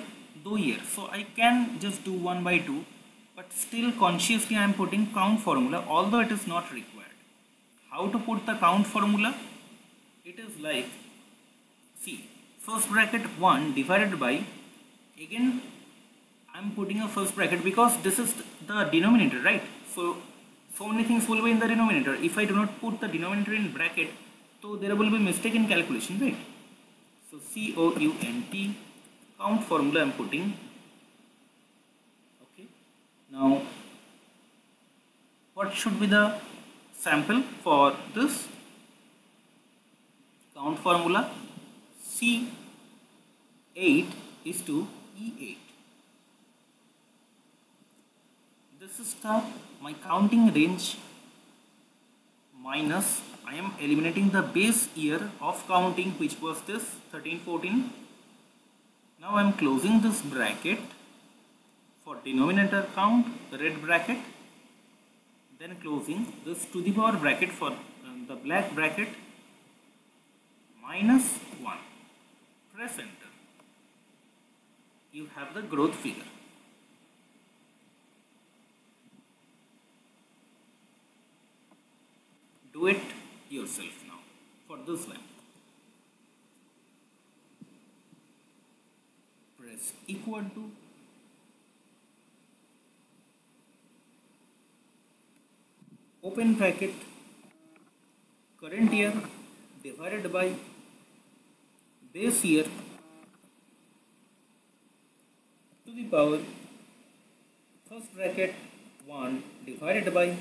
2 year, so I can just do 1 by 2, but still consciously I am putting count formula although it is not required. How to put the count formula? It is like, see, first bracket 1 divided by, again I am putting a first bracket because this is the denominator, right? So many things will be in the denominator. If I do not put the denominator in bracket, so there will be mistake in calculation, right? So COUNT, count formula I am putting. Okay. Now, what should be the sample for this count formula? C8 is to E8. This is my counting range minus, I am eliminating the base year of counting, which was this 13-14. Now I am closing this bracket for denominator count, the red bracket, then closing this to the power bracket for the black bracket, minus 1. Press enter. You have the growth figure. Do it yourself now for this one. Press equal to open bracket current year divided by base year to the power first bracket 1 divided by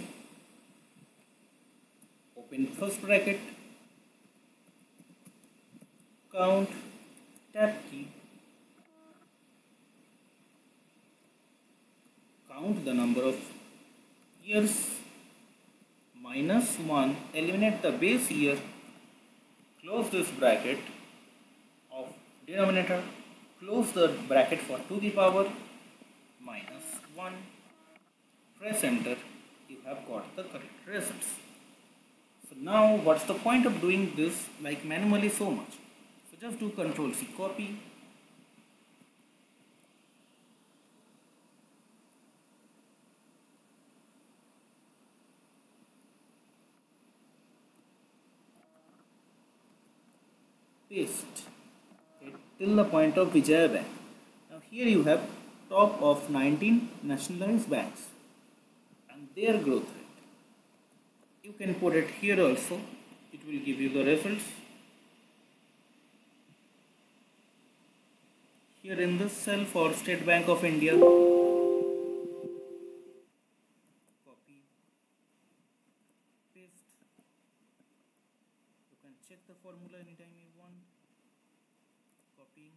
open first bracket count tab key, count the number of years, minus 1, eliminate the base year, close this bracket of denominator, close the bracket for 2 to the power minus 1, press enter, you have got the correct results. So now what's the point of doing this like manually so much? So just do Control C, copy, paste it till the point of Vijaya Bank. Now here you have top of 19 nationalized banks and their growth rate. You can put it here also, it will give you the results. Here in the cell for State Bank of India, copy, paste. You can check the formula anytime you want. Copying.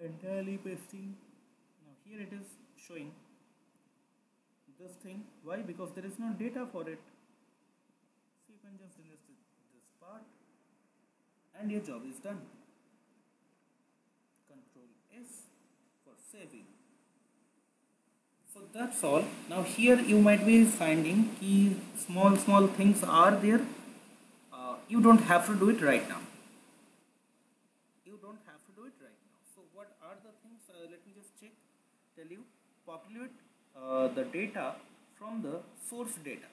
Entirely pasting. Now here it is showing this thing. Why? Because there is no data for it. So you can just delete this part and your job is done. Control S for saving. So that's all. Now here you might be finding key small things are there. You don't have to do it right now. You don't have to do it right now. So what are the things? Let me just check. Tell you. Populate the data from the source data.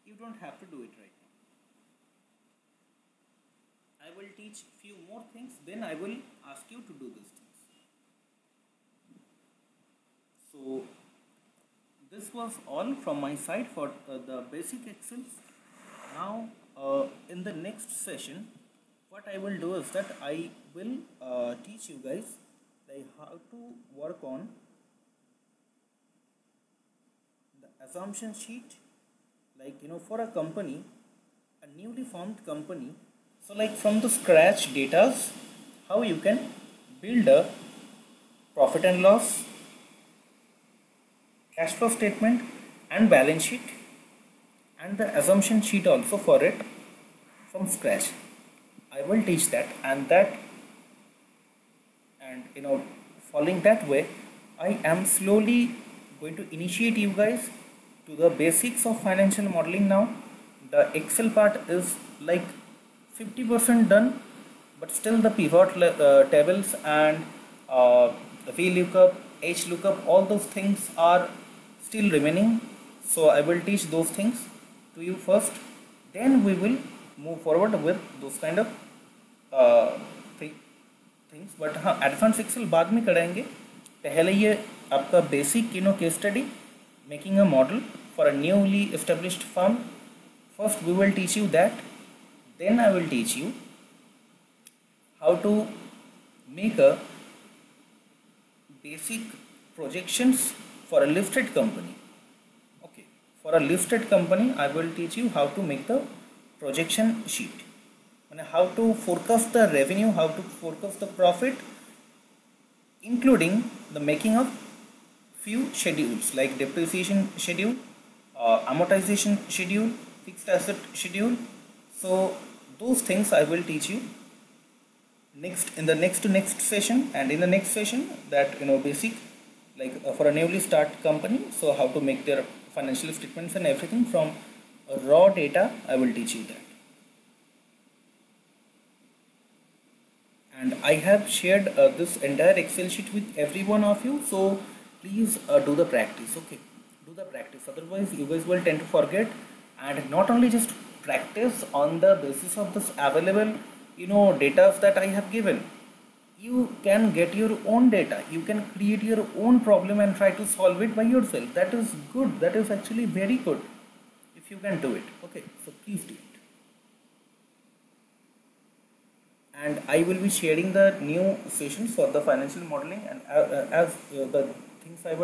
You don't have to do it right now. I will teach few more things. Then I will ask you to do these things. So this was all from my side for the basic Excels. Now in the next session what I will do is that I will teach you guys like how to work on the assumption sheet, like for a company, a newly formed company. So like from the scratch data, how you can build a profit and loss, cash flow statement and balance sheet, and the assumption sheet also for it from scratch. I will teach that, and following that way I am slowly going to initiate you guys to the basics of financial modeling. Now the Excel part is like 50% done, but still the pivot tables and the VLOOKUP, HLOOKUP, all those things are still remaining. So I will teach those things to you first, then we will move forward with those kind of things. But हाँ, advance Excel बाद में करेंगे. पहले ये आपका basic case study, making a model for a newly established firm. First we will teach you that, then I will teach you how to make a basic projections for a listed company. Okay, for a listed company I will teach you how to make the projection sheet, and how to forecast the revenue, how to forecast the profit, including the making of few schedules like depreciation schedule, amortization schedule, fixed asset schedule. So those things I will teach you next in the next session, and in the next session that basic like for a newly start company, so how to make their financial statements and everything from raw data, I will teach you that. And I have shared this entire Excel sheet with every one of you, so please do the practice. Okay, do the practice, otherwise you guys will tend to forget. And not only just practice on the basis of this available data that I have given, you can get your own data, you can create your own problem and try to solve it by yourself. That is good, that is actually very good if you can do it. Okay, so please do it. And I will be sharing the new sessions for the financial modeling, and as the things I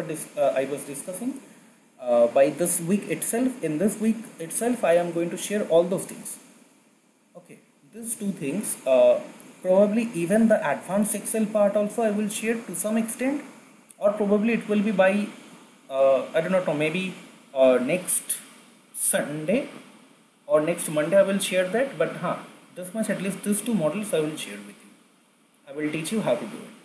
was discussing by this week itself. In this week itself I am going to share all those things. Okay, these two things, probably even the advanced Excel part also I will share to some extent, or probably it will be by I do not know, maybe next Sunday or next Monday I will share that, but this much, at least these two models I will share with you. I will teach you how to do it.